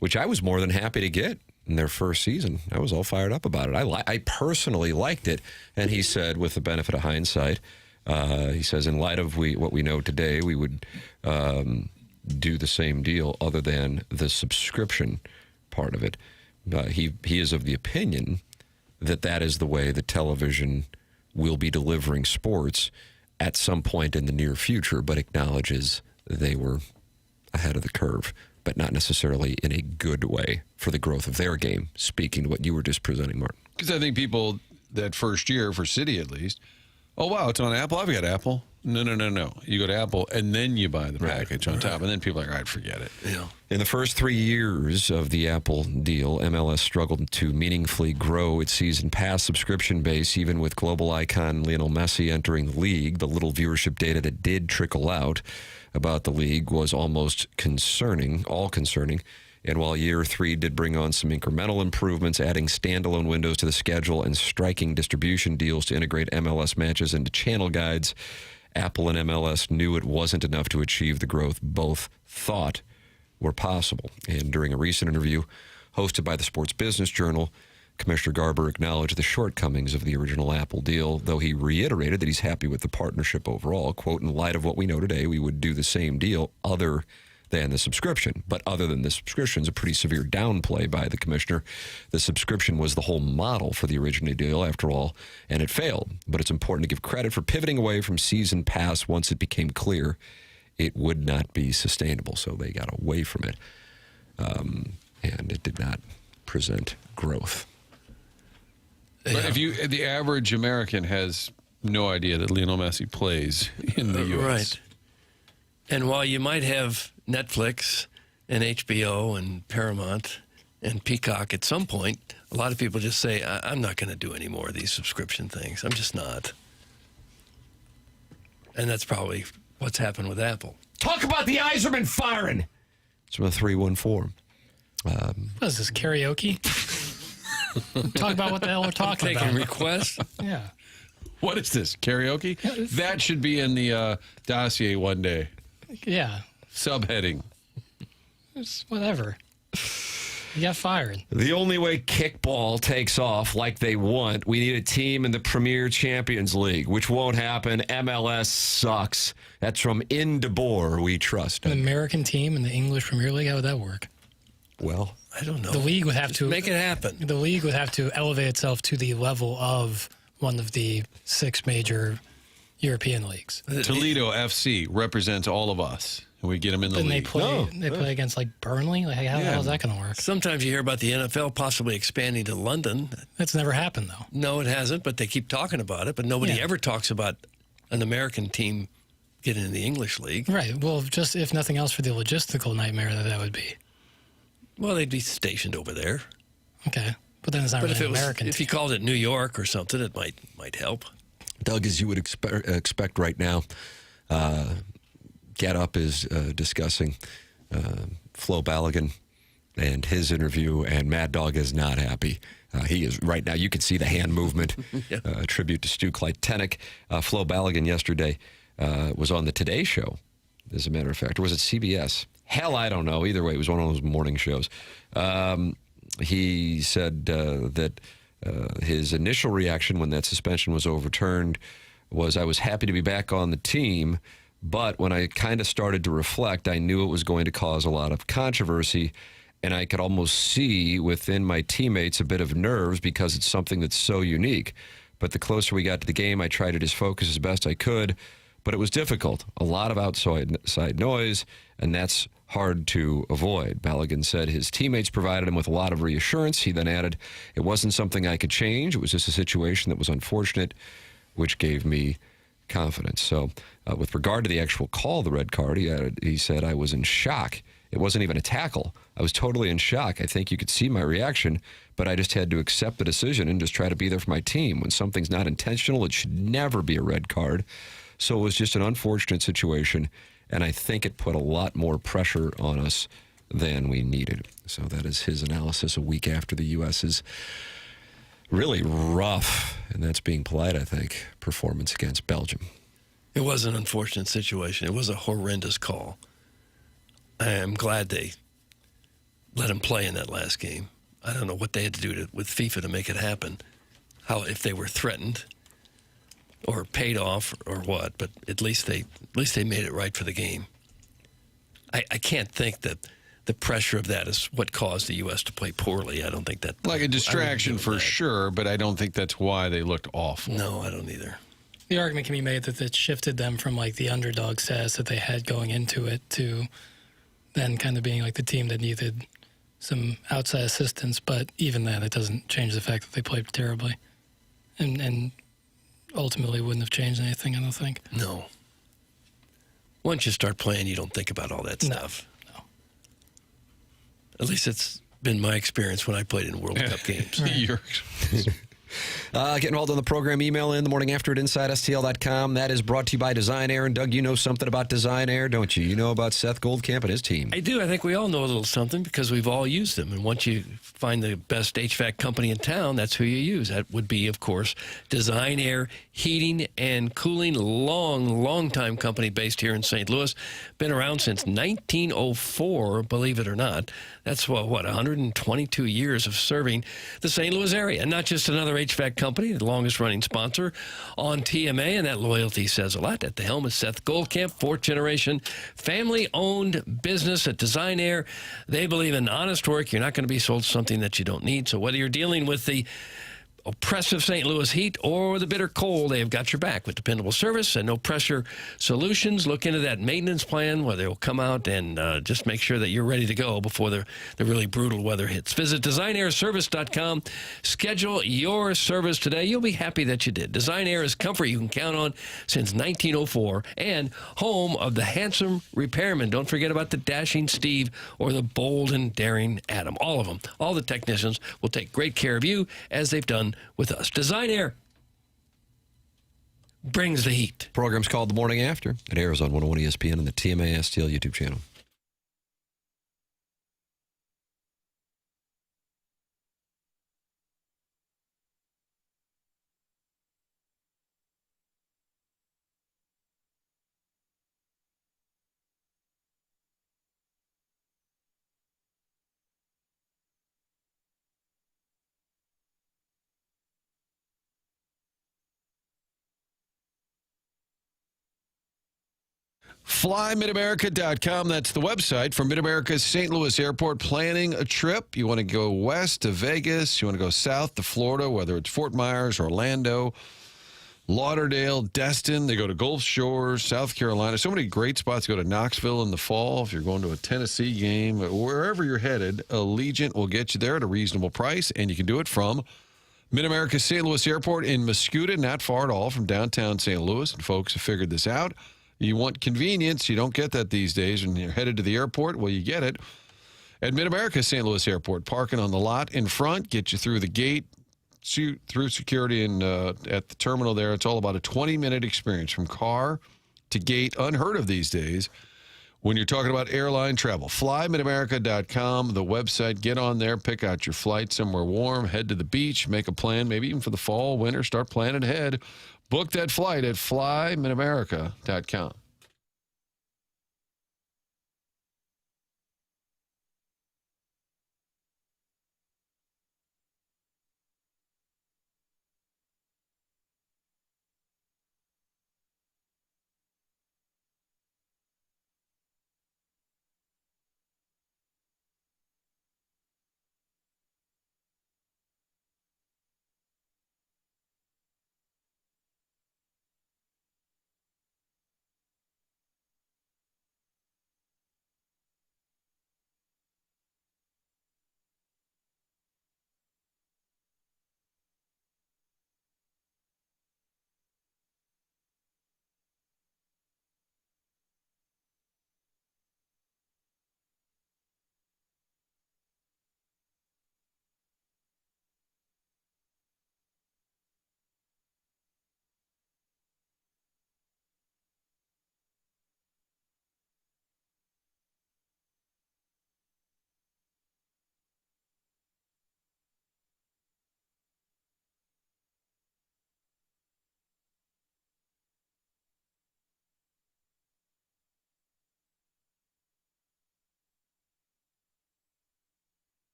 which I was more than happy to get in their first season. I was all fired up about it. I personally liked it, and he said, with the benefit of hindsight, he says, in light of what we know today, we would do the same deal other than the subscription part of it. He is of the opinion that is the way that television will be delivering sports at some point in the near future, but acknowledges they were ahead of the curve, but not necessarily in a good way for the growth of their game, speaking to what you were just presenting, Martin. Because I think people that first year, for City at least, oh, wow, it's on Apple? I've got Apple. No. You go to Apple, and then you buy the package on top, and then people are like, all right, forget it. Yeah. In the first 3 years of the Apple deal, MLS struggled to meaningfully grow its season pass subscription base, even with global icon Lionel Messi entering the league. The little viewership data that did trickle out about the league was almost all concerning. And while year 3 did bring on some incremental improvements, adding standalone windows to the schedule and striking distribution deals to integrate MLS matches into channel guides, Apple and MLS knew it wasn't enough to achieve the growth both thought were possible. And during a recent interview hosted by the Sports Business Journal, Commissioner Garber acknowledged the shortcomings of the original Apple deal, though he reiterated that he's happy with the partnership overall. Quote, in light of what we know today, we would do the same deal other than the subscription. But other than the subscription is a pretty severe downplay by the commissioner. The subscription was the whole model for the original deal, after all, and it failed. But it's important to give credit for pivoting away from season pass once it became clear it would not be sustainable. So they got away from it, and it did not present growth. But if the average American has no idea that Lionel Messi plays in the U.S. Right. And while you might have Netflix and HBO and Paramount and Peacock at some point, a lot of people just say, I'm not going to do any more of these subscription things. I'm just not. And that's probably what's happened with Apple. Talk about the Iserman firing. It's from a 314. What is this, karaoke? Talk about what the hell we're talking about. Taking requests? Yeah. What is this, karaoke? That should be in the dossier one day. Yeah. Subheading. It's whatever. You got fired. The only way kickball takes off like they want, we need a team in the Premier Champions League, which won't happen. MLS sucks. That's from In DeBoer, we trust. An American team in the English Premier League, how would that work? Well, I don't know. The league would have to make it happen. The league would have to elevate itself to the level of one of the 6 major European leagues. Toledo FC represents all of us, and we get them in the league. They play against like Burnley. Like how the hell is that going to work? Sometimes you hear about the NFL possibly expanding to London. That's never happened though. No, it hasn't. But they keep talking about it. But nobody ever talks about an American team getting in the English league. Right. Well, just if nothing else, for the logistical nightmare that would be. Well, they'd be stationed over there. Okay, but then it's not really an American. If you called it New York or something, it might help. Doug, as you would expect right now, Get Up is discussing Flo Balogun and his interview, and Mad Dog is not happy. He is right now. You can see the hand movement. Tribute to Stu Kleitenic. Flo Balogun yesterday was on the Today Show, as a matter of fact. Or was it CBS? Hell, I don't know. Either way, it was one of those morning shows. He said that his initial reaction when that suspension was overturned was, I was happy to be back on the team, but when I kind of started to reflect, I knew it was going to cause a lot of controversy, and I could almost see within my teammates a bit of nerves because it's something that's so unique. But the closer we got to the game, I tried to just focus as best I could, but it was difficult. A lot of outside noise, and that's hard to avoid. Balogun said his teammates provided him with a lot of reassurance. He then added, it wasn't something I could change. It was just a situation that was unfortunate, which gave me confidence. So with regard to the actual call of the red card, he said, I was in shock. It wasn't even a tackle. I was totally in shock. I think you could see my reaction, but I just had to accept the decision and just try to be there for my team. When something's not intentional, it should never be a red card. So it was just an unfortunate situation, and I think it put a lot more pressure on us than we needed. So that is his analysis a week after the U.S.'s really rough, and that's being polite, I think, performance against Belgium. It was an unfortunate situation. It was a horrendous call. I am glad they let him play in that last game. I don't know what they had to do with FIFA to make it happen. How, if they were threatened or paid off or what, but at least they made it right for the game. I can't think that the pressure of that is what caused the U.S. to play poorly. I don't think that... Like a distraction for sure, but I don't think that's why they looked awful. No, I don't either. The argument can be made that it shifted them from like the underdog status that they had going into it to then kind of being like the team that needed some outside assistance. But even then, it doesn't change the fact that they played terribly. And ultimately wouldn't have changed anything, I don't think. No. Once you start playing, you don't think about all that stuff. No. At least it's been my experience when I played in World Cup games. Right. Get involved in the program. Email in the morning after at InsideSTL.com. That is brought to you by Design Air. And Doug, you know something about Design Air, don't you? You know about Seth Goldcamp and his team. I do. I think we all know a little something because we've all used them. And once you find the best HVAC company in town, that's who you use. That would be, of course, Design Air Heating and Cooling. Long time company based here in St. Louis. Been around since 1904, believe it or not. That's, 122 years of serving the St. Louis area. And not just another HVAC company, the longest-running sponsor on TMA, and that loyalty says a lot. At the helm is Seth Goldcamp, fourth-generation, family-owned business at Design Air. They believe in honest work. You're not going to be sold something that you don't need. So whether you're dealing with the oppressive St. Louis heat or the bitter cold, they've got your back with dependable service and no-pressure solutions. Look into that maintenance plan where they'll come out and just make sure that you're ready to go before the really brutal weather hits. Visit DesignAirService.com. Schedule your service today. You'll be happy that you did. Design Air is comfort you can count on since 1904 and home of the handsome repairman. Don't forget about the dashing Steve or the bold and daring Adam. All of them, all the technicians will take great care of you as they've done with us. Design Air brings the heat. Program's called The Morning After. It airs on 101 ESPN and the TMA STL YouTube channel. FlyMidAmerica.com. That's the website for Mid-America's St. Louis Airport. Planning a trip. You want to go west to Vegas. You want to go south to Florida, whether it's Fort Myers, Orlando, Lauderdale, Destin. They go to Gulf Shores, South Carolina. So many great spots. Go to Knoxville in the fall. If you're going to a Tennessee game, wherever you're headed, Allegiant will get you there at a reasonable price, and you can do it from Mid-America's St. Louis Airport in Muscuda, not far at all from downtown St. Louis. And folks have figured this out. You want convenience. You don't get that these days when you're headed to the airport. Well, you get it at Mid-America St. Louis Airport. Parking on the lot in front, get you through the gate, through security, and at the terminal there. It's all about a 20-minute experience from car to gate. Unheard of these days when you're talking about airline travel. FlyMidAmerica.com, the website. Get on there, pick out your flight somewhere warm, head to the beach, make a plan, maybe even for the fall, winter. Start planning ahead. Book that flight at FlyMidAmerica.com.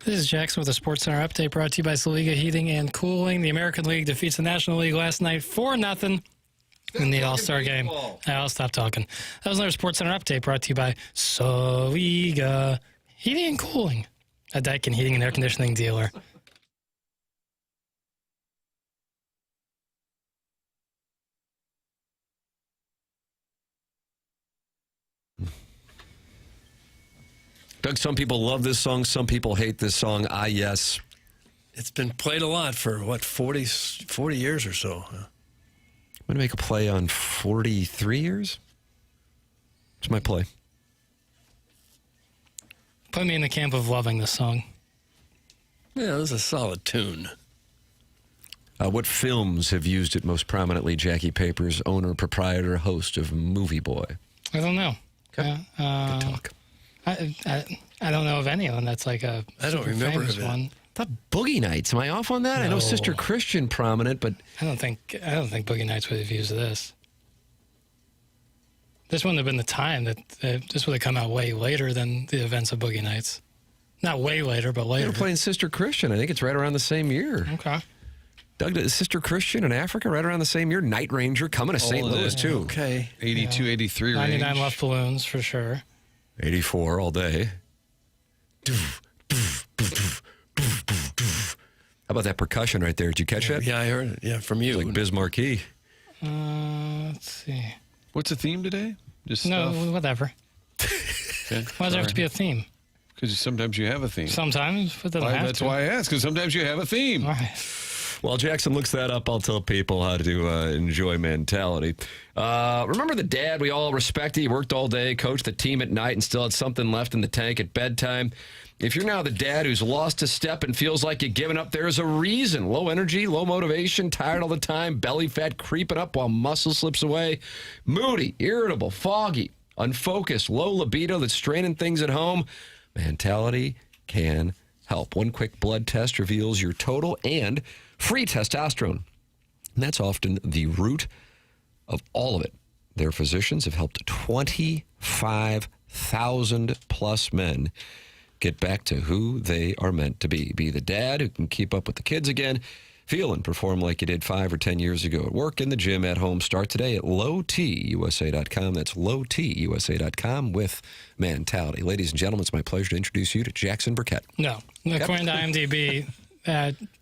This is Jackson with a Sports Center update brought to you by Saliga Heating and Cooling. The American League defeats the National League last night 4-0 in the All-Star game. I'll stop talking. That was another Sports Center update brought to you by Saliga Heating and Cooling, a Daikin heating and air conditioning dealer. Doug, some people love this song. Some people hate this song. Yes. It's been played a lot for, 40 years or so. I'm going to make a play on 43 years. It's my play. Put me in the camp of loving this song. Yeah, it was a solid tune. What films have used it most prominently? Jackie Papers, owner, proprietor, host of Movie Boy. I don't know. Okay. Good talk. I don't know of anyone that's like a I don't super remember famous of it. one. The Boogie Nights. Am I off on that? I know No. Sister Christian prominent, but I don't think Boogie Nights would have used this. This wouldn't have been the time that this would have come out way later than the events of Boogie Nights. Not way later, but they later. were playing Sister Christian. I think it's right around the same year. Okay. Doug, is Sister Christian in Africa right around the same year? Night Ranger coming to St. Louis, too. Okay. 82, 83 range. 99 Left Balloons, for sure. 84 all day. How about that percussion right there? Did you catch that? Yeah, I heard it. Yeah, from you. Like Biz Marquee. Let's see. What's the theme today? Just No, stuff? whatever. Okay. Why does there have to be a theme? Because sometimes you have a theme. Sometimes, but it doesn't have That's to. why I asked, because sometimes you have a theme. All right. While Jackson looks that up, I'll tell people how to enjoy mentality. Remember the dad we all respected? He worked all day, coached the team at night, and still had something left in the tank at bedtime. If you're now the dad who's lost a step and feels like you're giving up, there's a reason. Low energy, low motivation, tired all the time, belly fat creeping up while muscle slips away, moody, irritable, foggy, unfocused, low libido that's straining things at home. Mentality can help. One quick blood test reveals your total and free testosterone. And that's often the root of all of it. Their physicians have helped 25,000 plus men get back to who they are meant to be. Be the dad who can keep up with the kids again, feel and perform like you did 5 or 10 years ago at work, in the gym, at home. Start today at lowtusa.com. That's lowtusa.com with mentality. Ladies and gentlemen, it's my pleasure to introduce you to Jackson Burkett. No. According to IMDb,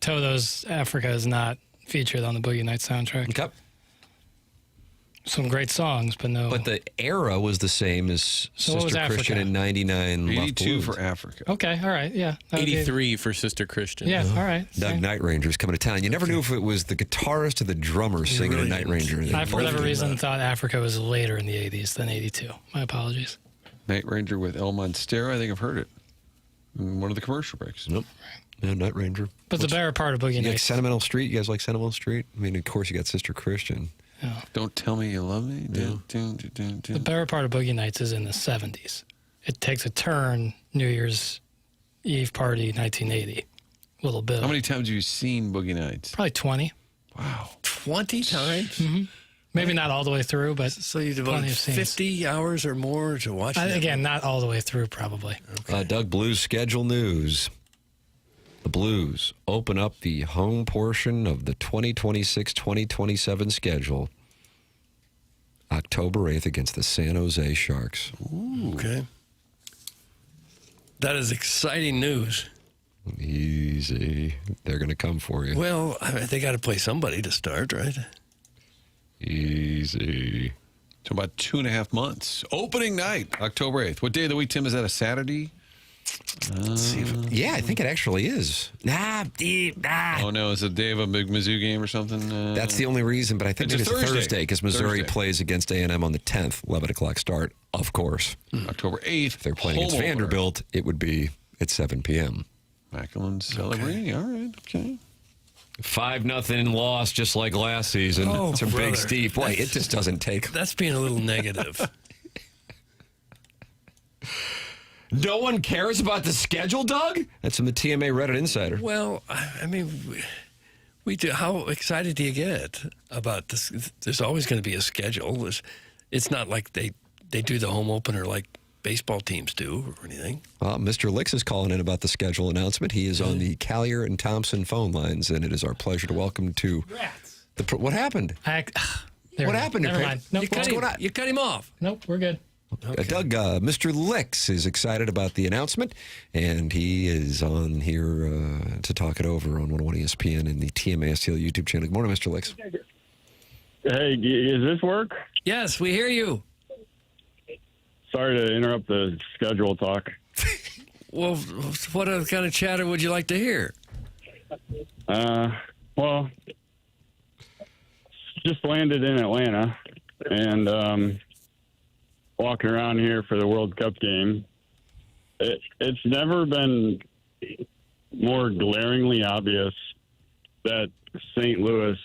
Toto's Africa is not featured on the Boogie Nights soundtrack. Okay. Some great songs, but no. But the era was the same as So what was Sister Christian Africa? in 99. Left 82 Balloons. for Africa. Okay, all right, yeah. that would be- 83 for Sister Christian. Yeah, all right. Doug same. Night Ranger's coming to town. You never knew if it was the guitarist or the drummer singing really a Night Ranger. I, for whatever reason, thought Africa was later in the 80s than 82. My apologies. Night Ranger with El Monstero. I think I've heard it in one of the commercial breaks. Nope. Yeah, Night Ranger. But the better part of Boogie You like Nights. Sentimental Street? You guys like Sentimental Street? I mean, of course, you got Sister Christian. Don't tell me you love me. The better part of Boogie Nights is in the 70s. It takes a turn New Year's Eve party 1980. Little bit. How many times have you seen Boogie Nights? Probably 20. Wow. 20 times? Mm-hmm. Maybe not all the way through, but So you plenty devoted of scenes. 50 hours or more to watch that? Again, not all the way through, probably. Doug, Blues schedule news. The Blues open up the home portion of the 2026-2027 schedule October 8th against the San Jose Sharks. Ooh. Okay. That is exciting news. Easy. They're going to come for you. Well, they got to play somebody to start, right? Easy. So about 2.5 months. Opening night, October 8th. What day of the week, Tim? Is that a Saturday? Let's see yeah, I think it actually is. Oh, no. It's a day of a big Mizzou game or something? That's the only reason, but I think It's it's a a Thursday because Missouri Thursday. plays against A&M on the 10th, 11 o'clock start, of course. October 8th. If they're playing against home opener. Vanderbilt, it would be at 7 p.m. Macklin celebrating. All right. Okay. 5-0 loss, just like last season. Oh, it's a brother. big Steve. Boy, it just doesn't take. That's being a little negative. No one cares about the schedule, Doug? That's from the TMA Reddit Insider. Well, I mean, we do. How excited do you get about this? There's always going to be a schedule. It's not like they do the home opener like baseball teams do or anything. Well, Mr. Licks is calling in about the schedule announcement. He is on the Collier and Thompson phone lines, and it is our pleasure to welcome to what happened? What happened? Never mind. Nope, You cut him off. Nope, we're good. Okay. Doug, Mr. Licks is excited about the announcement, and he is on here to talk it over on 101 ESPN and the TMASTL YouTube channel. Good morning, Mr. Licks. Hey, is this work? Yes, we hear you. Sorry to interrupt the schedule talk. Well, what other kind of chatter would you like to hear? Well, just landed in Atlanta, and walking around here for the World Cup game. It's never been more glaringly obvious that St. Louis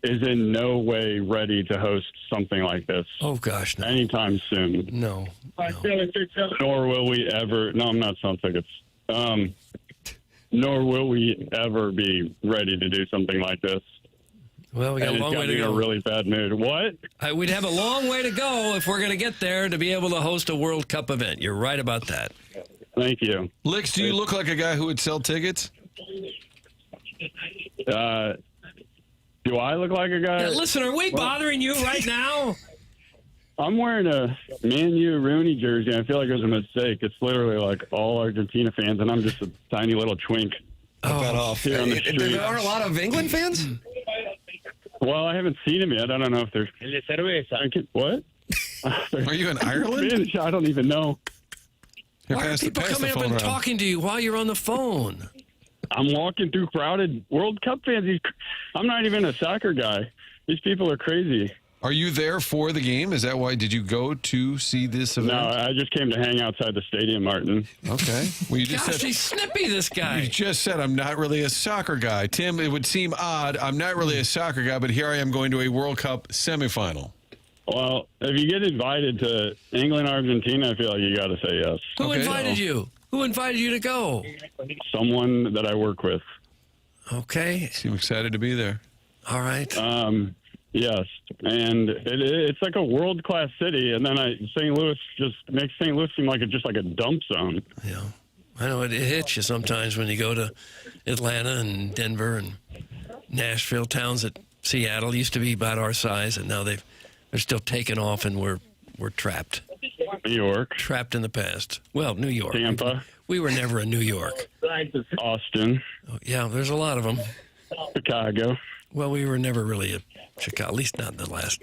is in no way ready to host something like this. Oh, gosh, no. Anytime soon. No. Nor will we ever. No, I'm not selling tickets. Nor will we ever be ready to do something like this. Well, we got a long way to go. In a really bad mood. What? We'd have a long way to go if we're going to get there to be able to host a World Cup event. You're right about that. Thank you. Licks, do you look like a guy who would sell tickets? Do I look like a guy? Yeah, listen, are we bothering you right now? I'm wearing a Man U Rooney jersey, and I feel like it was a mistake. It's literally like all Argentina fans, and I'm just a tiny little twink. Here on the street. There are a lot of England fans? Well, I haven't seen him yet. I don't know if there's... What? Are you in Ireland? I don't even know. Why are people coming up and talking to you while you're on the phone? I'm walking through crowded World Cup fans. I'm not even a soccer guy. These people are crazy. Are you there for the game? Is that why? Did you go to see this event? No, I just came to hang outside the stadium, Martin. Okay. Well, you just Gosh, he's snippy, this guy. You just said I'm not really a soccer guy. Tim, it would seem odd. I'm not really a soccer guy, but here I am going to a World Cup semifinal. Well, if you get invited to England, Argentina, I feel like you got to say yes. Who invited you? Who invited you to go? Someone that I work with. Okay. Seem excited to be there. All right. Yes, and it's like a world-class city, and then St. Louis just makes St. Louis seem like just like a dump zone. Yeah, I know it hits you sometimes when you go to Atlanta and Denver and Nashville, towns that Seattle used to be about our size, and now they're still taking off, and we're trapped. New York, trapped in the past. Well, New York, Tampa. We were never in New York. Austin. Oh, yeah, there's a lot of them. Chicago. Well, we were never really a Chicago, at least not in the last.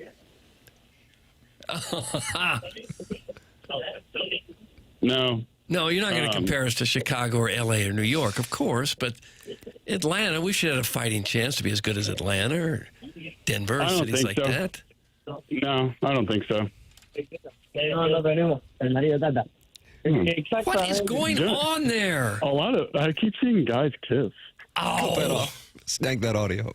No. No, you're not going to compare us to Chicago or L.A. or New York, of course, but Atlanta, we should have a fighting chance to be as good as Atlanta or Denver or cities like that. No, I don't think so. What is going on there? I keep seeing guys kiss. Oh. Snag that audio.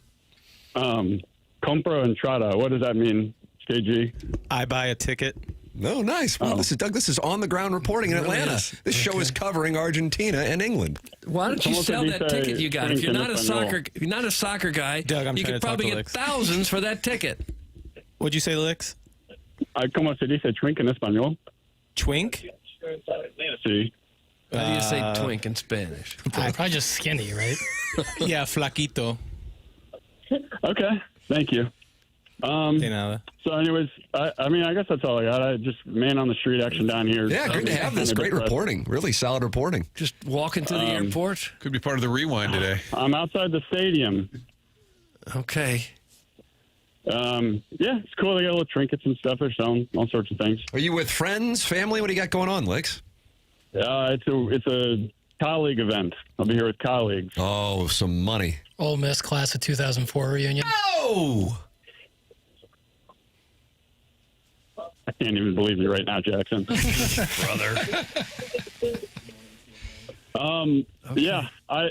Compra entrada. What does that mean, KG? I buy a ticket. No, nice. Well, this is Doug. This is on the ground reporting in Atlanta. This show is covering Argentina and England. Why don't you sell that ticket you got? If you're not a soccer guy, Doug, you could probably get thousands for that ticket. What'd you say, Licks? ¿Cómo se dice twink en español? Twink? Sí. How do you say twink in Spanish? Probably just skinny, right? Yeah, flaquito. Okay, thank you. So anyways, I mean, I guess that's all I got. I just man on the street action down here. Yeah, good to have this. Great reporting. Really solid reporting. Just walking to the airport? Could be part of the rewind today. I'm outside the stadium. Okay. Yeah, it's cool. They got little trinkets and stuff. They're selling all sorts of things. Are you with friends, family? What do you got going on, Licks? It's a colleague event. I'll be here with colleagues. Oh, some money. Ole Miss class of 2004 reunion. Oh! I can't even believe you right now, Jackson. Brother. Okay. Yeah,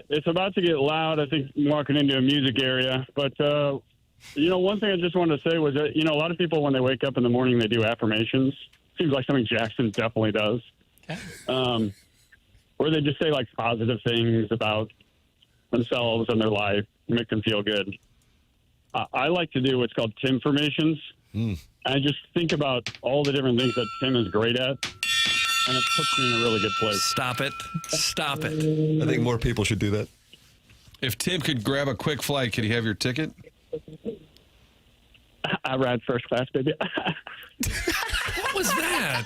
it's about to get loud. I think I'm walking into a music area. But, one thing I just wanted to say was that, a lot of people, when they wake up in the morning, they do affirmations. Seems like something Jackson definitely does. Okay. Where they just say, like, positive things about themselves and their life, make them feel good. I like to do what's called Timformations. I just think about all the different things that Tim is great at, and it puts me in a really good place. Stop it. Stop it. I think more people should do that. If Tim could grab a quick flight, could he have your ticket? I ride first class, baby. What was that?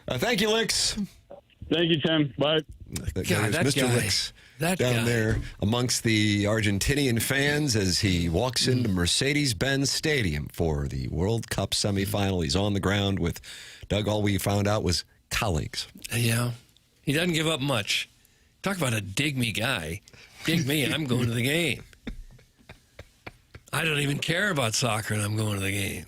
Thank you, Licks. Thank you, Tim. Bye. God, that Mr. guy. Licks That down guy. there amongst the Argentinian fans as he walks into Mercedes-Benz Stadium for the World Cup semifinal. He's on the ground with Doug. All we found out was colleagues. Yeah. He doesn't give up much. Talk about a dig me guy. Dig me, I'm going to the game. I don't even care about soccer, and I'm going to the game.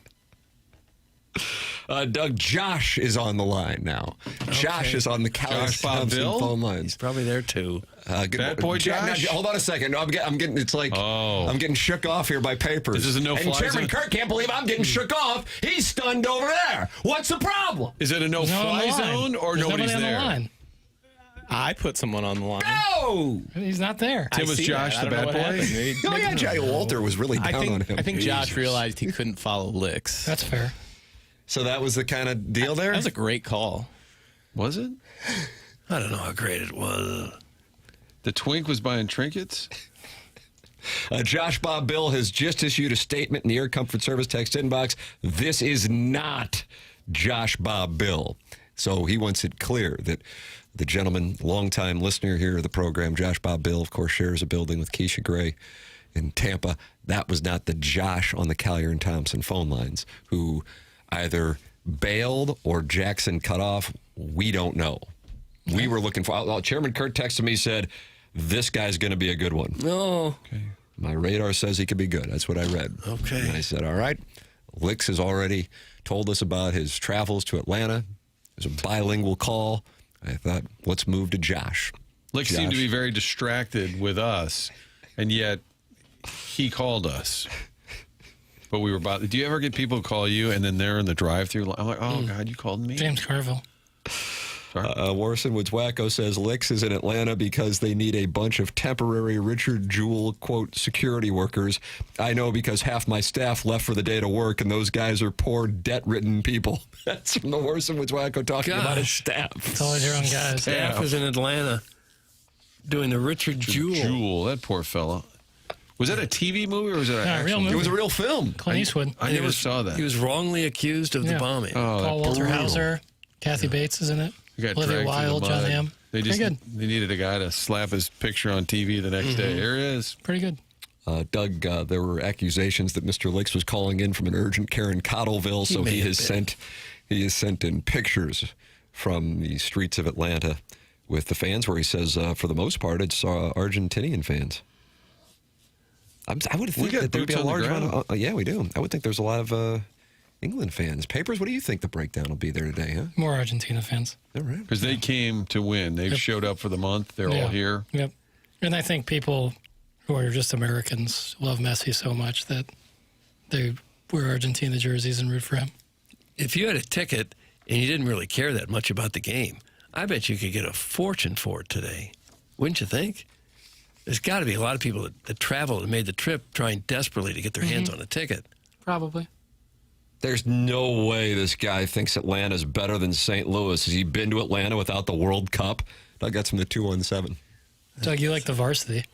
Doug, Josh is on the line now. Josh is on the Callis Thompson phone lines. He's probably there, too. Bad boy Josh? Hold on a second. I'm getting. It's like I'm getting shook off here by papers. This is a no-fly And Chairman zone? Kirk can't believe I'm getting shook off. He's stunned over there. What's the problem? Is it a no-fly zone or There's nobody's nobody there? on the line. I put someone on the line. No! He's not there. Tim, was Josh the bad boy? Oh, yeah, Jay Walter was really down on him. I think Josh realized he couldn't follow Licks. That's fair. So that was the kind of deal there? That was a great call. Was it? I don't know how great it was. The twink was buying trinkets? Josh Bob Bill has just issued a statement in the Air Comfort Service text inbox. This is not Josh Bob Bill. So he wants it clear that the gentleman, longtime listener here of the program, Josh Bob Bill, of course, shares a building with Keisha Gray in Tampa. That was not the Josh on the Collier and Thompson phone lines who either bailed or Jackson cut off. We don't know. We were looking for. Chairman Kurt texted me, said, this guy's going to be a good one. No. Okay. My radar says he could be good. That's what I read. Okay. And I said, all right. Licks has already told us about his travels to Atlanta. It was a bilingual call. I thought, let's move to Josh. Licks seemed to be very distracted with us, and yet he called us. But we were about. Do you ever get people call you and then they're in the drive-thru? I'm like, oh God, you called me. James Carville. Warson Woods Wacko says Licks is in Atlanta because they need a bunch of temporary Richard Jewell, quote, security workers. I know because half my staff left for the day to work, and those guys are poor, debt-ridden people. That's from the Warson Woods Wacko talking about his staff. It's always your own guys. Staff is in Atlanta doing the Richard Jewell. Jewell, that poor fella. Was that a TV movie or was it an actual real movie. It was a real film. Clint Eastwood. I never saw that. He was wrongly accused of the bombing. Oh, Paul Walter brutal. Hauser, Kathy Bates is in it. He got Olivia dragged through the Wilde, John mud. Hamm. They Pretty good. They needed a guy to slap his picture on TV the next day. There he is. Pretty good. Doug, there were accusations that Mr. Licks was calling in from an urgent care in Cottleville, so he has sent in pictures from the streets of Atlanta with the fans, where he says, for the most part, it's Argentinian fans. I would think that there would be a large amount of, yeah, we do. I would think there's a lot of England fans. Papers, what do you think the breakdown will be there today, huh? More Argentina fans. All right. Because they came to win. They've showed up for the month. They're all here. Yep. And I think people who are just Americans love Messi so much that they wear Argentina jerseys and root for him. If you had a ticket and you didn't really care that much about the game, I bet you could get a fortune for it today. Wouldn't you think? There's got to be a lot of people that traveled and made the trip trying desperately to get their hands on a ticket. Probably. There's no way this guy thinks Atlanta's better than St. Louis. Has he been to Atlanta without the World Cup? Doug, that's from the 217. Doug, you like the Varsity.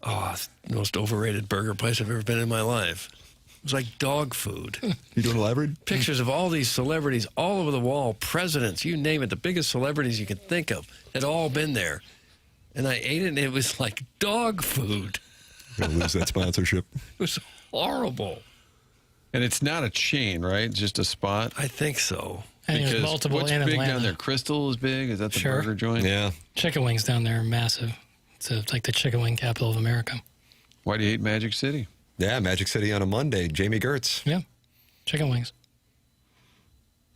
Oh, it's the most overrated burger place I've ever been in my life. It was like dog food. You doing elaborate? Pictures of all these celebrities all over the wall, presidents, you name it, the biggest celebrities you could think of had all been there. And I ate it, and it was like dog food. You're going to lose that sponsorship. It was horrible. And it's not a chain, right? It's just a spot? I think so. And there's multiple what's in big Atlanta. down there? Crystal is big? Is that the burger joint? Yeah. Chicken wings down there are massive. It's like the chicken wing capital of America. Why do you hate Magic City? Yeah, Magic City on a Monday. Jamie Gertz. Yeah, chicken wings.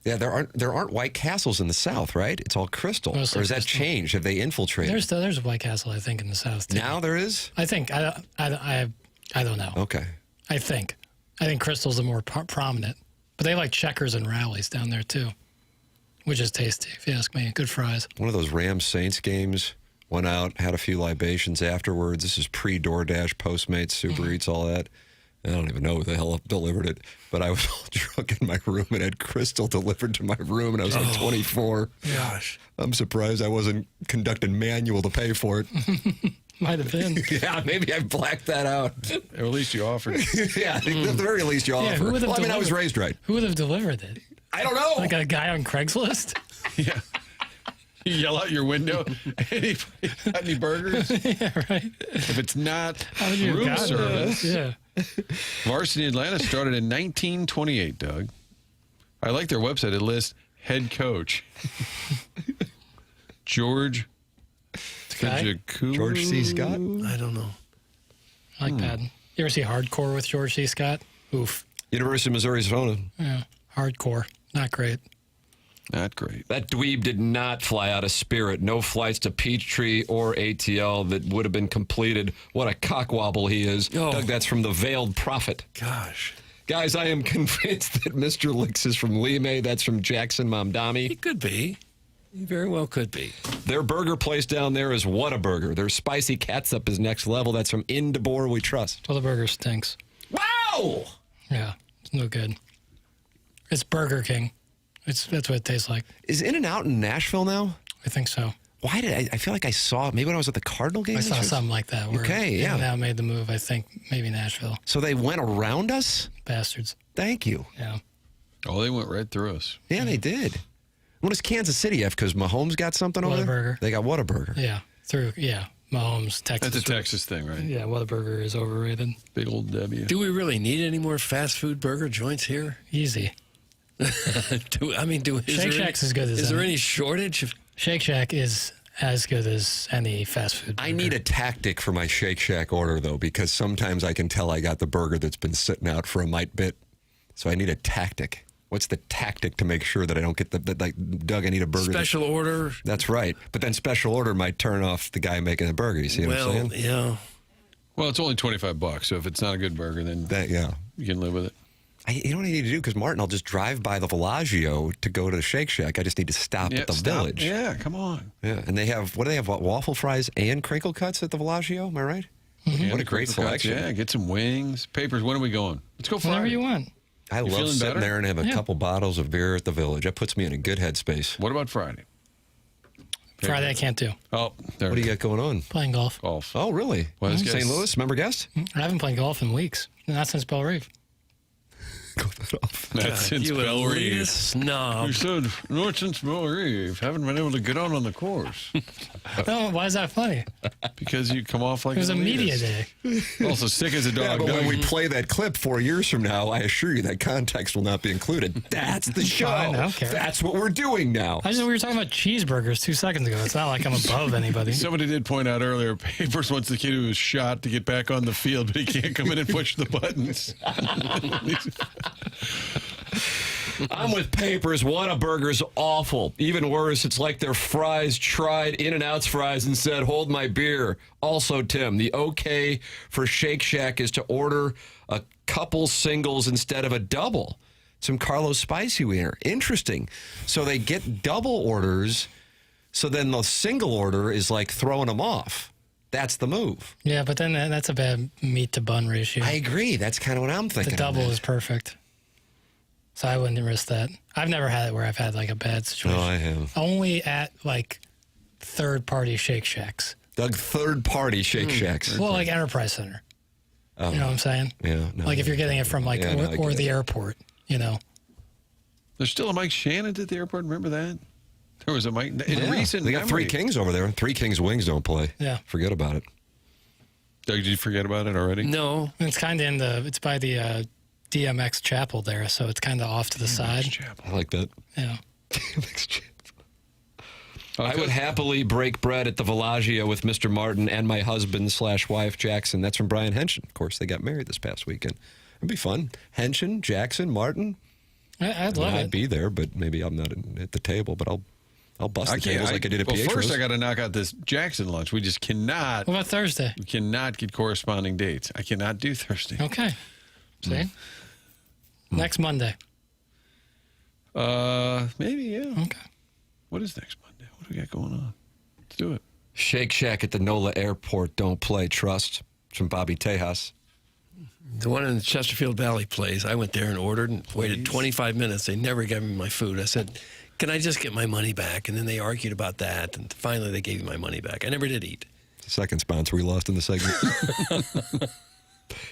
Yeah, there aren't White Castles in the South, right? It's all Crystal. Mostly or has that Crystal. changed? Have they infiltrated? There's a White Castle, I think, in the South too. Now there is? I think I don't know. Okay. I think Crystal's the more prominent, but they like Checkers and Rallies down there too, which is tasty if you ask me. Good fries. One of those Rams Saints games. Went out, had a few libations afterwards. This is pre-DoorDash, Postmates, Super Eats, all that. I don't even know who the hell delivered it, but I was all drunk in my room and had Crystal delivered to my room, and I was like 24. Gosh. I'm surprised I wasn't conducting manual to pay for it. Might have been. Yeah, maybe I blacked that out. Or at least you offered. Yeah, at the very least you offer. Who would have Well, I mean, I was raised right. Who would have delivered it? I don't know. Like a guy on Craigslist? Yeah. You yell out your window, anybody got any burgers? Yeah, right. If it's not How would you have room gotten service. this? Yeah. Varsity Atlanta started in 1928, Doug. I like their website. It lists head coach. George George C. Scott? I don't know. I like that. You ever see Hardcore with George C. Scott? Oof. University of Missouri Savona. Yeah. Hardcore. Not great. Not great. That dweeb did not fly out of Spirit. No flights to Peachtree or ATL that would have been completed. What a cockwobble he is. Oh. Doug, that's from the Veiled Prophet. Gosh. Guys, I am convinced that Mr. Licks is from Lime. That's from Jackson Mamdani. He could be. He very well could be. Their burger place down there is Whataburger. Their spicy catsup is next level. That's from Indebor We Trust. Well, the burger stinks. Wow! Yeah. It's no good. It's Burger King. That's what it tastes like. Is In-N-Out in Nashville now? I think so. Why did I feel like I saw, maybe when I was at the Cardinal game? I saw something like that. Where Okay, yeah. Now made the move, I think, maybe Nashville. So they went around us? Bastards. Thank you. Yeah. Oh, they went right through us. Yeah, they did. What does Kansas City have? Because Mahomes got something over there? Whataburger. They got Whataburger. Yeah. Mahomes, Texas. That's a Texas thing, right? Yeah, Whataburger is overrated. Big old W. Do we really need any more fast food burger joints here? Easy. Shake Shack's as good as Is there any. any shortage of Shake Shack is as good as any fast food burger. I need a tactic for my Shake Shack order, though, because sometimes I can tell I got the burger that's been sitting out for a mite bit. So I need a tactic. What's the tactic to make sure that I don't get like, Doug, I need a burger. special order? That's right. But then special order might turn off the guy making the burger. You see what I'm saying? Yeah. Well, it's only $25, so if it's not a good burger, then you can live with it. You know what I need to do? Because, Martin, I'll just drive by the Bellagio to go to the Shake Shack. I just need to stop at the Village. Yeah, come on. Yeah, and they have, what do they have, waffle fries and crinkle cuts at the Bellagio? Am I right? Mm-hmm. What a great selection. Yeah, get some wings. Papers, when are we going? Let's go Friday. Whenever you want. I You love feeling sitting better? there and have a couple bottles of beer at the Village. That puts me in a good headspace. What about Friday? Friday I can't do. Oh, there What do you got going on? Playing golf. Golf. Oh, really? Well, St. Louis, member guest? I haven't played golf in weeks. Not since Bell Reeve. That's since you Bell Reeve. elitist snob. You said, no, since Bell Reeve. Haven't been able to get out on the course. No, why is that funny? Because you come off like It was a an media elitist. day. Also sick as a dog. Yeah, but Doug. when we play that clip 4 years from now, I assure you that context will not be included. That's the show. Fine, I don't care. That's what we're doing now. We were talking about cheeseburgers 2 seconds ago. It's not like I'm above anybody. Somebody did point out earlier, Papers wants the kid who was shot to get back on the field, but he can't come in and push the buttons. I'm with Papers. Whataburger's awful. Even worse, it's like their fries tried In-N-Out's fries and said, hold my beer. Also, Tim, the okay for Shake Shack is to order a couple singles instead of a double. Some Carlos Spicy Wiener. Interesting. So they get double orders, so then the single order is like throwing them off. That's the move. Yeah, but then that's a bad meat to bun ratio. I agree. That's kind of what I'm thinking. The double is perfect. So I wouldn't risk that. I've never had it where I've had like a bad situation. No, I have. Only at like third-party Shake Shacks. Doug, third-party Shake Shacks. Well, like Enterprise Center. Oh. You know what I'm saying? Yeah. No, Like if you're getting it from like Yeah, no, I or get the it. airport, you know. There's still a Mike Shannon at the airport. Remember that? There was a Mike in Yeah. recent They got memory. Three Kings over there. Three Kings wings don't play. Yeah. Forget about it. Doug, did you forget about it already? No. It's kind of it's by the DMX Chapel there, so it's kind of off to the side. I like that. Yeah. I would happily break bread at the Bellagio with Mr. Martin and my husband/wife, Jackson. That's from Brian Henshin. Of course, they got married this past weekend. It'd be fun. Henshin, Jackson, Martin. I'd love I'd it. be there, but maybe I'm not at the table, but I'll bust the tables like I did at well, Pietro's. first I got to knock out this Jackson lunch. We just cannot. What about Thursday? We cannot get corresponding dates. I cannot do Thursday. Okay. See? Next Monday. Maybe, yeah. Okay. What is next Monday? What do we got going on? Let's do it. Shake Shack at the NOLA Airport. Don't play. Trust. It's from Bobby Tejas. The one in the Chesterfield Valley place, I went there and ordered and waited 25 minutes. They never gave me my food. I said, can I just get my money back? And then they argued about that, and finally they gave me my money back. I never did eat. Second sponsor we lost in the segment.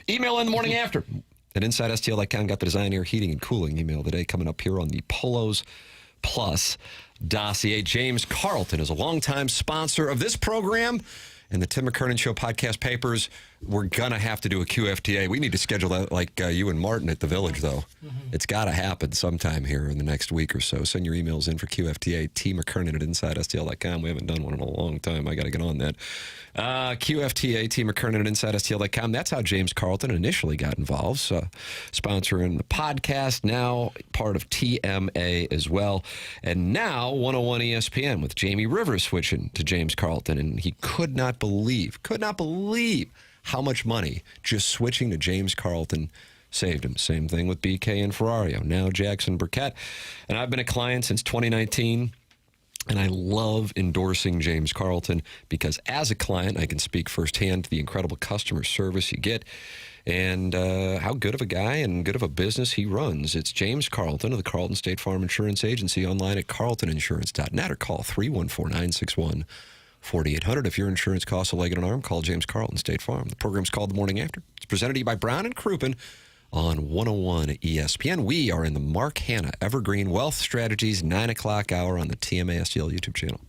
Email in the morning after at InsideSTL.com. Got the Design, Air, Heating, and Cooling email today coming up here on the Polos Plus dossier. James Carlton is a longtime sponsor of this program and the Tim McKernan Show podcast papers. We're going to have to do a QFTA. We need to schedule that like you and Martin at the Village, though. It's got to happen sometime here in the next week or so. Send your emails in for QFTA, tmckernan at InsideSTL.com. We haven't done one in a long time. I got to get on that. QFTA, tmckernan at InsideSTL.com. That's how James Carlton initially got involved, sponsoring the podcast, now part of TMA as well. And now 101 ESPN with Jamie Rivers switching to James Carlton. And he could not believe how much money just switching to James Carlton saved him. Same thing with BK and Ferrario. Now Jackson Burkett. And I've been a client since 2019, and I love endorsing James Carlton because as a client, I can speak firsthand to the incredible customer service you get and how good of a guy and good of a business he runs. It's James Carlton of the Carlton State Farm Insurance Agency, online at carltoninsurance.net, or call 314-961-4800. If your insurance costs a leg and an arm, call James Carlton State Farm. The program's called The Morning After. It's presented to you by Brown and Crouppen on 101 ESPN. We are in the Mark Hanna Evergreen Wealth Strategies 9 o'clock hour on the TMA STL YouTube channel.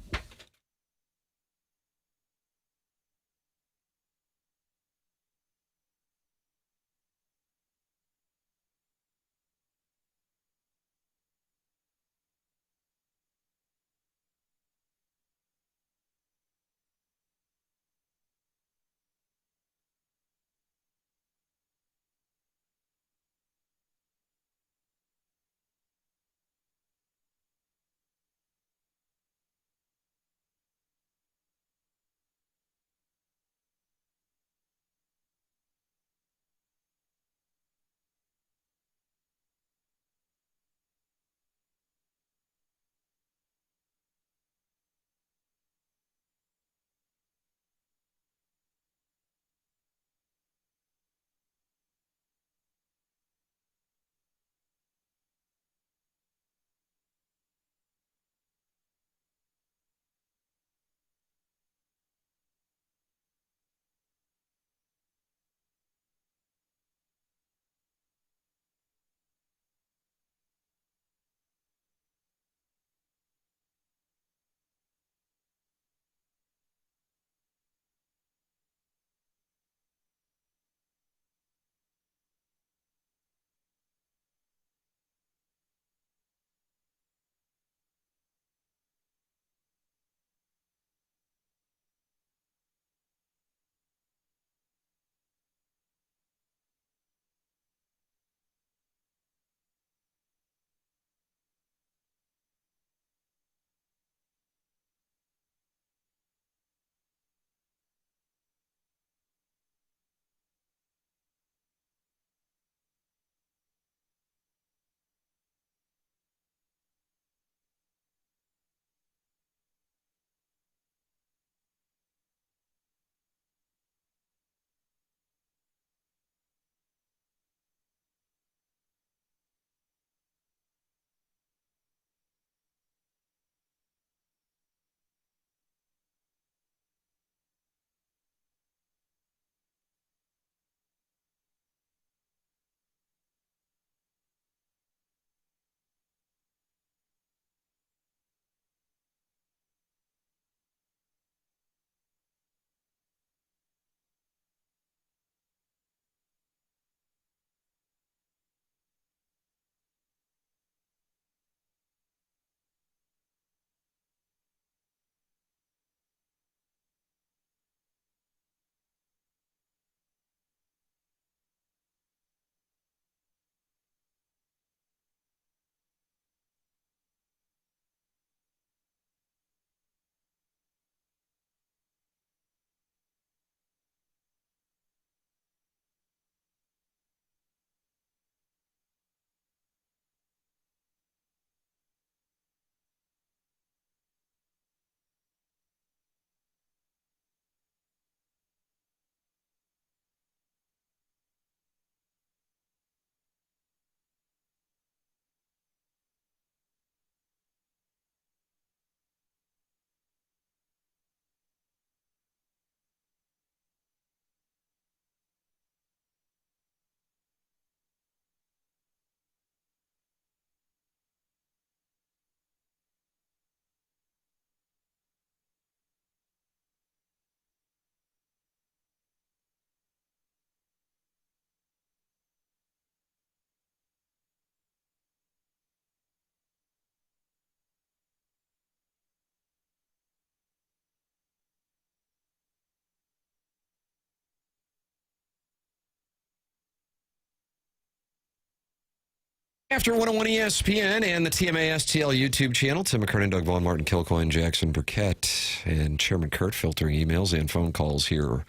After 101 ESPN and the TMASTL YouTube channel, Tim McKernan, Doug Vaughn, Martin Kilcoyne, Jackson Burkett, and Chairman Kurt filtering emails and phone calls here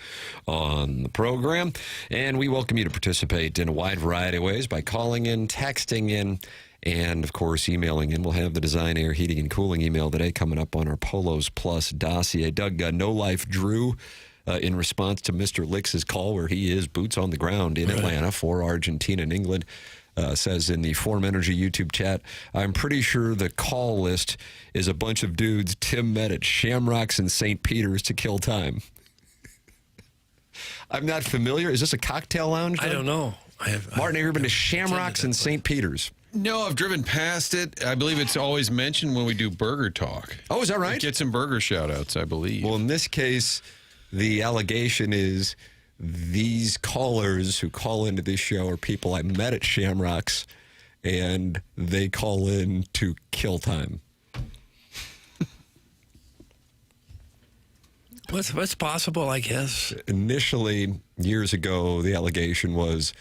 on the program. And we welcome you to participate in a wide variety of ways by calling in, texting in, and, of course, emailing in. We'll have the Design, Air, Heating, and Cooling email today coming up on our Polos Plus dossier. Doug, No Life Drew, in response to Mr. Licks' call, where he is boots on the ground in Atlanta for Argentina and England, says in the Form Energy YouTube chat, I'm pretty sure the call list is a bunch of dudes Tim met at Shamrocks and St. Peter's to kill time. I'm not familiar. Is this a cocktail lounge? I don't know. Martin, have you ever been to Shamrocks and St. Peter's? No, I've driven past it. I believe it's always mentioned when we do Burger Talk. Oh, is that right? Get some burger shout-outs, I believe. Well, in this case, the allegation is these callers who call into this show are people I met at Shamrocks, and they call in to kill time. What's possible, I guess? Initially, years ago, the allegation was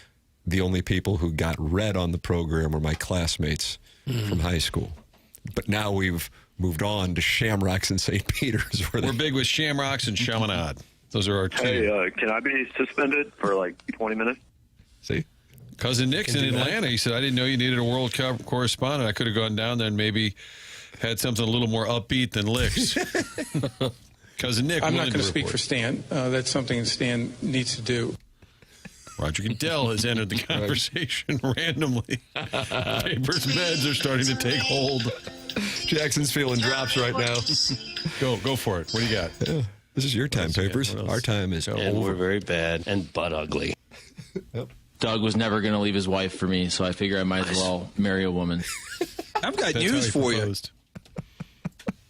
the only people who got read on the program were my classmates from high school. But now we've moved on to Shamrocks and St. Peter's. We're big with Shamrocks and Chaminade. Those are our two. Hey, can I be suspended for like 20 minutes? See? Cousin Nick's in Atlanta. He said, I didn't know you needed a World Cup correspondent. I could have gone down there and maybe had something a little more upbeat than Licks. Cousin Nick. I'm not going to speak for Stan. That's something Stan needs to do. Roger Goodell has entered the conversation randomly. Papers beds are starting to take hold. Jackson's feeling drops right now. Go for it. What do you got? Yeah. This is your time, Papers. Our time is over. And we're very bad and butt ugly. Yep. Doug was never going to leave his wife for me, so I figure I might as well marry a woman. I've got news for you.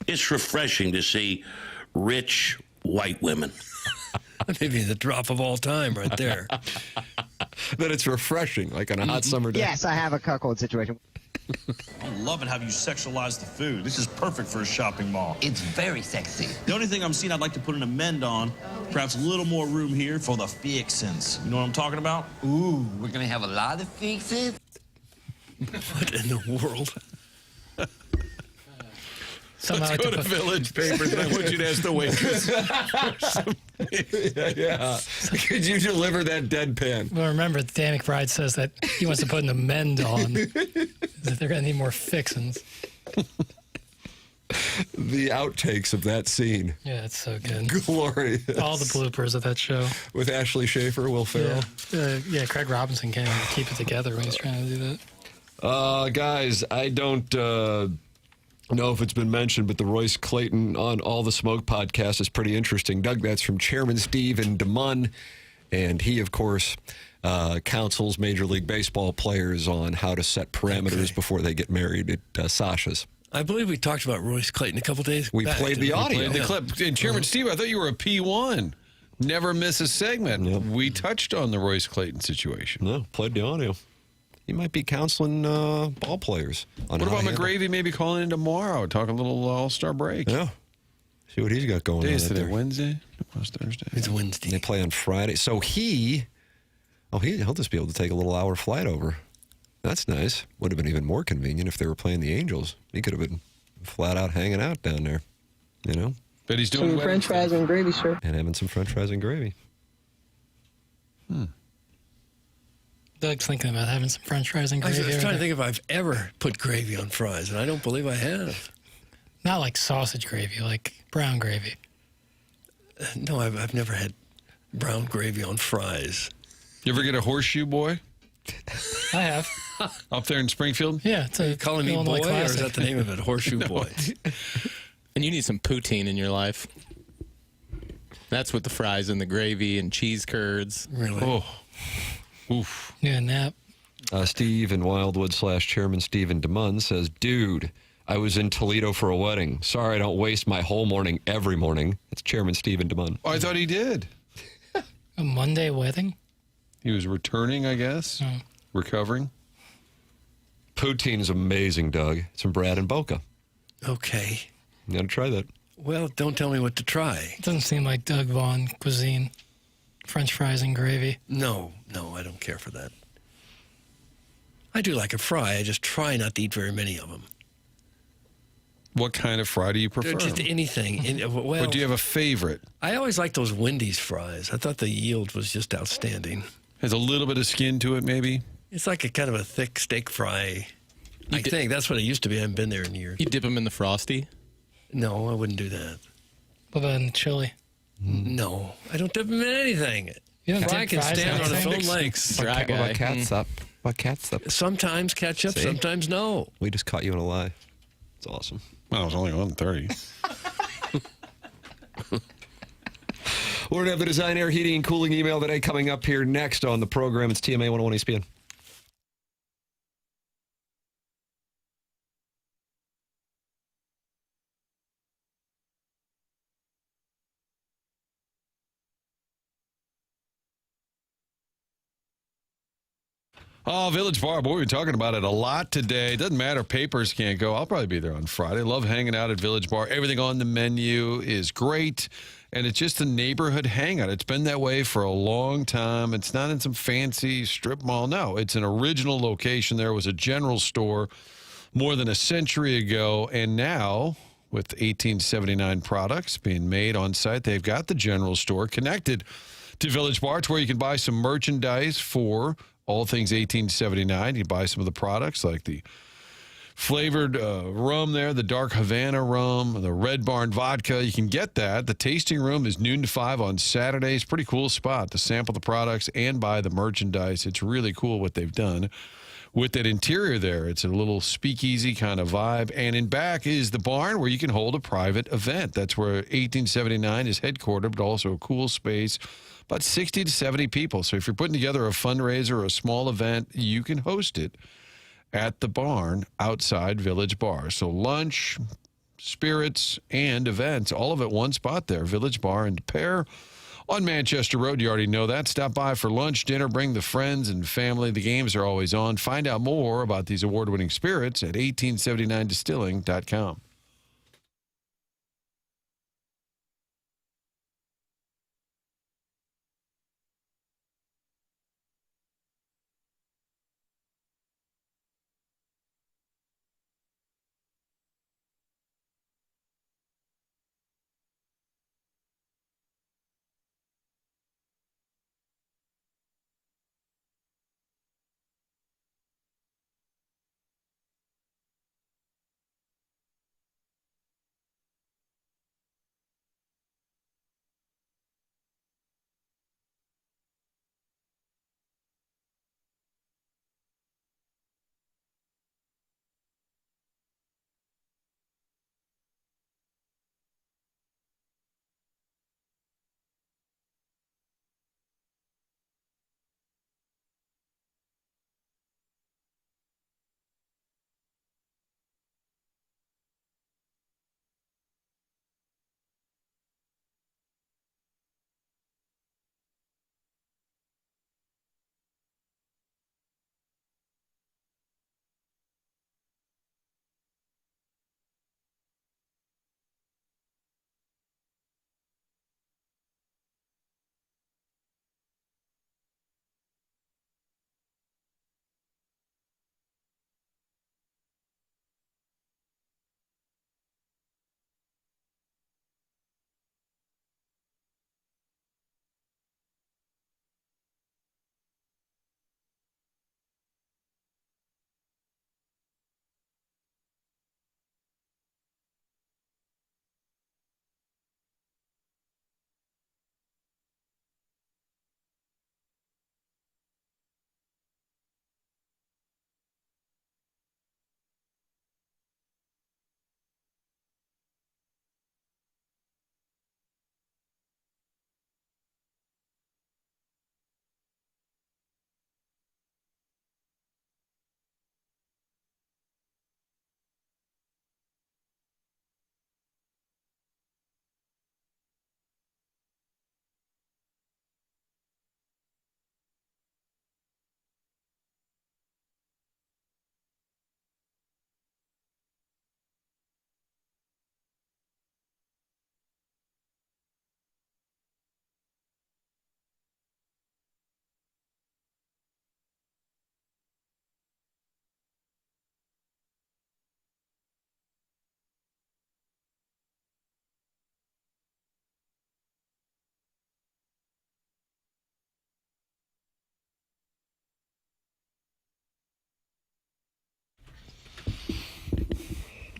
It's refreshing to see rich white women. Maybe the drop of all time right there. That it's refreshing, like on a hot summer day. Yes, I have a cuckold situation. I'm loving how you sexualize the food. This is perfect for a shopping mall. It's very sexy. The only thing I'm seeing I'd like to put an amend on, perhaps a little more room here for the fixins. You know what I'm talking about? Ooh, we're going to have a lot of fixins? What in the world? Somehow Let's go to Village Papers, and I want you to ask the waitress. Yeah. Could you deliver that deadpan? Well, remember, Dan McBride says that he wants to put an amend on. That they're going to need more fixins. The outtakes of that scene. Yeah, it's so good. Glorious. All the bloopers of that show. With Ashley Schaefer, Will Ferrell. Yeah, Craig Robinson can't even keep it together when he's trying to do that. Guys, I don't know if it's been mentioned, but the Royce Clayton on All the Smoke podcast is pretty interesting. Doug, that's from Chairman Steve in Des Moines, and he, of course, counsels Major League Baseball players on how to set parameters before they get married at Sasha's. I believe we talked about Royce Clayton a couple days We back. played the audio. We played the clip. And Chairman Steve, I thought you were a P1. Never miss a segment. Yep. We touched on the Royce Clayton situation. No, played the audio. He might be counseling ball players. On What how about to handle. McGravy maybe calling in tomorrow? Talk a little All-Star break. Yeah. See what he's got going on. Is out today there. Wednesday? No, it's Thursday. It's Wednesday. They play on Friday. So he'll just be able to take a little hour flight over. That's nice. Would have been even more convenient if they were playing the Angels. He could have been flat out hanging out down there, you know? But he's doing Some French fries and gravy, sir. And having some French fries and gravy. Doug's thinking about having some French fries and I gravy. was trying to think if I've ever put gravy on fries, and I don't believe I have. Not like sausage gravy, like brown gravy. No, I've never had brown gravy on fries. You ever get a horseshoe boy? I have. Up there in Springfield? Yeah. It's a Calling me boy, Illinois or classic. is that the name of it? Horseshoe boy. And you need some poutine in your life. That's with the fries and the gravy and cheese curds. Really? Oh. Oof. Yeah, nap. Steve in Wildwood / Chairman Steve in Des Moines says, dude, I was in Toledo for a wedding. Sorry I don't waste my whole morning every morning. It's Chairman Steve in Des Moines. Oh, I thought he did. A Monday wedding? He was returning, I guess. Oh. Recovering. Poutine is amazing, Doug. It's from Brad and Boca. Okay. You got to try that. Well, don't tell me what to try. It doesn't seem like Doug Vaughn cuisine. French fries and gravy. No, I don't care for that. I do like a fry. I just try not to eat very many of them. What kind of fry do you prefer? Just anything. Well, but do you have a favorite? I always like those Wendy's fries. I thought the yield was just outstanding. Has a little bit of skin to it, maybe? It's like a kind of a thick steak fry. I think that's what it used to be. I haven't been there in years. You dip them in the Frosty? No, I wouldn't do that. What about in chili? No, I don't dip them in anything. You don't Fry dip can fries stand in on its own anything? legs. What about catsup? What catsup? Sometimes ketchup, See? sometimes no. We just caught you in a lie. It's awesome. Well, it was only 11:30. We're going to have the Design Air Heating and Cooling email today coming up here next on the program. It's TMA 101 ESPN. Oh, Village Bar. Boy, we're talking about it a lot today. Doesn't matter. Papers can't go. I'll probably be there on Friday. Love hanging out at Village Bar. Everything on the menu is great. And it's just a neighborhood hangout. It's been that way for a long time. It's not in some fancy strip mall. No, it's an original location. There was a general store more than a century ago. And now, with 1879 products being made on site, they've got the general store connected to Village Bar. It's where you can buy some merchandise for all things 1879. You buy some of the products like the flavored rum there, the dark Havana rum, the Red Barn vodka. You can get that. The tasting room is noon to 5 on Saturdays. Pretty cool spot to sample the products and buy the merchandise. It's really cool what they've done with that interior there. It's a little speakeasy kind of vibe. And in back is the barn where you can hold a private event. That's where 1879 is headquartered, but also a cool space. About 60 to 70 people. So if you're putting together a fundraiser or a small event, you can host it at the barn outside Village Bar. So lunch, spirits, and events, all of it one spot there. Village Bar and Pear on Manchester Road. You already know that. Stop by for lunch, dinner, bring the friends and family. The games are always on. Find out more about these award-winning spirits at 1879distilling.com.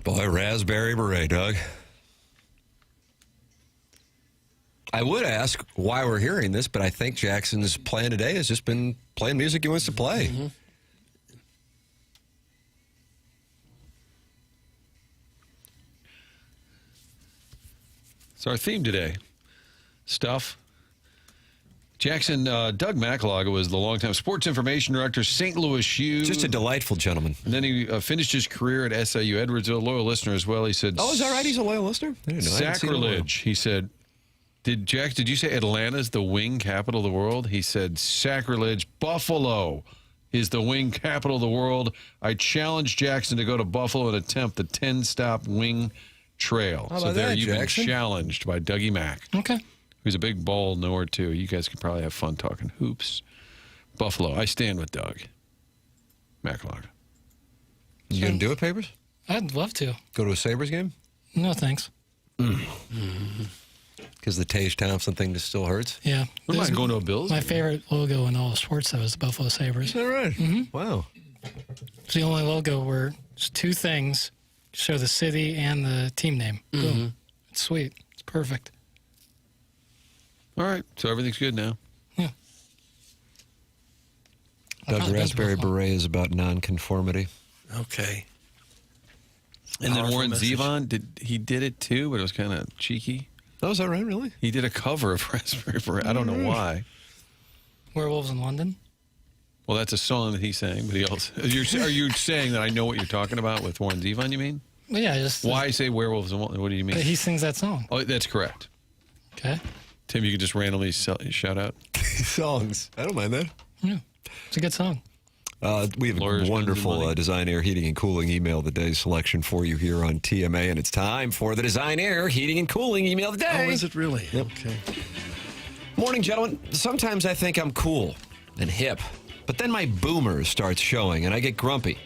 Boy, raspberry beret, Doug. I would ask why we're hearing this, but I think Jackson's plan today has just been playing music he wants to play. Mm-hmm. It's our theme today. Stuff. Jackson, Doug McLaughlin was the longtime sports information director, St. Louis U. Just a delightful gentleman. And then he finished his career at SIU Edwardsville, loyal listener as well. He said, "Oh, is that right? He's a loyal listener? I didn't know. Sacrilege." He said, did you say Atlanta's the wing capital of the world? He said, sacrilege. Buffalo is the wing capital of the world. I challenge Jackson to go to Buffalo and attempt the 10-stop wing trail. How So about there that, you've Jackson? been challenged by Dougie Mack. Okay. Who's a big ball knower, too. You guys could probably have fun talking hoops. Buffalo. I stand with Doug McLaughlin. You going to do it, Papers? I'd love to. Go to a Sabres game? No, thanks. Because the Tage Thompson thing just still hurts? Yeah. Wouldn't mind going to a Bills My game. favorite logo in all of sports, though, is the Buffalo Sabres. Is that right? Mm-hmm. Wow. It's the only logo where it's two things show the city and the team name. Boom. It's sweet. It's perfect. All right. So everything's good now. Yeah. Doug, raspberry beret is about nonconformity. Okay. And then Powerful Warren message. Zevon, did it too, but it was kind of cheeky. Oh, is that right? Really? He did a cover of Raspberry Beret. I don't know why. Werewolves in London? Well, that's a song that he sang, but he also. Are you saying that I know what you're talking about with Warren Zevon, you mean? Well, yeah, just. Why say werewolves? What do you mean? He sings that song. Oh, that's correct. Okay. Tim, you could just randomly shout out. Songs. I don't mind that. Yeah. It's a good song. We have Lawyers, a wonderful guns, and money. Design Air Heating and Cooling email of the day selection for you here on TMA, and it's time for the Design Air Heating and Cooling email of the day. Oh, is it really? Yep. Okay. Morning, gentlemen. Sometimes I think I'm cool and hip, but then my boomer starts showing, and I get grumpy.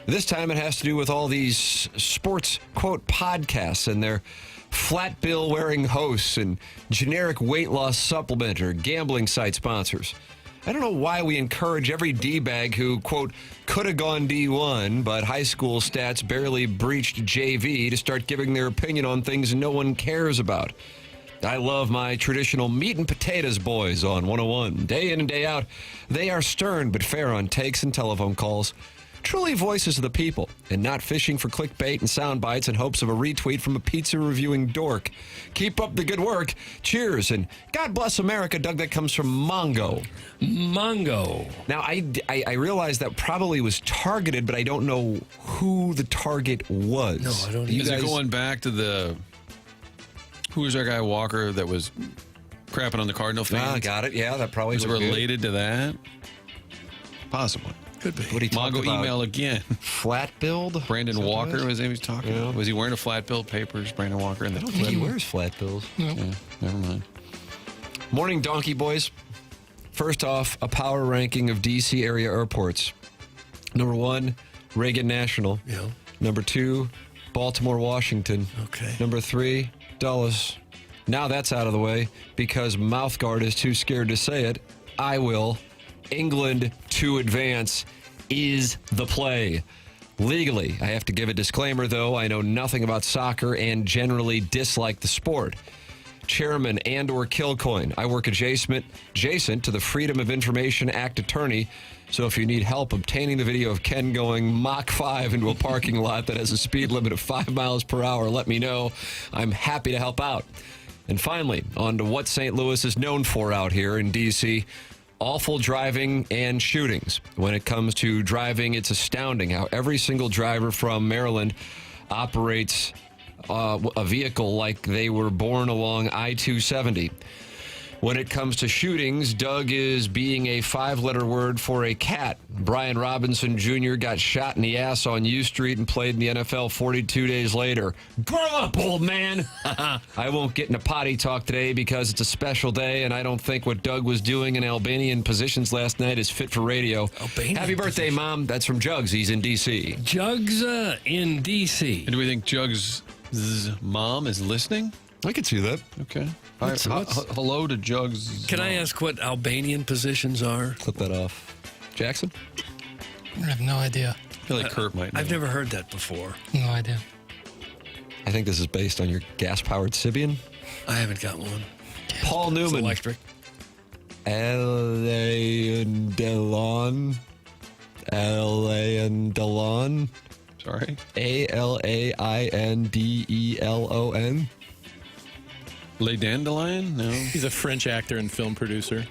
This time it has to do with all these sports, quote, podcasts and their flat bill wearing hosts and generic weight loss supplement or gambling site sponsors. I don't know why we encourage every D-bag who, quote, could have gone D1, but high school stats barely breached JV to start giving their opinion on things no one cares about. I love my traditional meat and potatoes boys on 101. Day in and day out, they are stern but fair on takes and telephone calls. Truly voices of the people, and not fishing for clickbait and sound bites in hopes of a retweet from a pizza-reviewing dork. Keep up the good work. Cheers, and God bless America, Doug. That comes from Mongo. Mongo. Now, I realize that probably was targeted, but I don't know who the target was. No, I don't Is it going back to the... Who was our guy, Walker, that was crapping on the Cardinal fans? Ah, got it. Yeah, that probably was was good. related to that? Possibly. Could be. What he talked Mongo about? email again. Flat build? Brandon Walker was was he was talking about? Was he wearing a flat bill papers, Brandon Walker? And I don't think he wears flat bills. Yeah, never mind. Morning, Donkey Boys. First off, a power ranking of D.C. area airports. Number 1, Reagan National. Yeah. Number 2, Baltimore, Washington. Okay. Number 3, Dulles. Now that's out of the way because Mouthguard is too scared to say it. I will. England to advance is the play. Legally, I have to give a disclaimer, though. I know nothing about soccer and generally dislike the sport. Chairman and/or Kilcoyne. I work adjacent to the Freedom of Information Act attorney, so if you need help obtaining the video of Ken going Mach 5 into a parking lot that has a speed limit of 5 miles per hour, let me know. I'm happy to help out. And finally, on to what St. Louis is known for out here in D.C., awful driving and shootings. When it comes to driving, it's astounding how every single driver from Maryland operates a vehicle like they were born along I-270. When it comes to shootings, Doug is being a 5-letter word for a cat. Brian Robinson Jr. got shot in the ass on U Street and played in the NFL 42 days later. Grow up, old man! I won't get into potty talk today because it's a special day, and I don't think what Doug was doing in Albanian positions last night is fit for radio. Albanian Happy birthday, Mom. That's from Jugs. He's in D.C. Jugs in D.C. And do we think Jugs' mom is listening? I could see that. Okay. Hello to Jugs. Can I ask what Albanian positions are? Clip that off. Jackson? I have no idea. I feel like Kurt might know. I've never heard that before. No idea. I think this is based on your gas-powered Sibian. I haven't got one. Paul It's Newman. electric. Alain Delon. Sorry? Alaindelon. Le Dandelion? No. He's a French actor and film producer.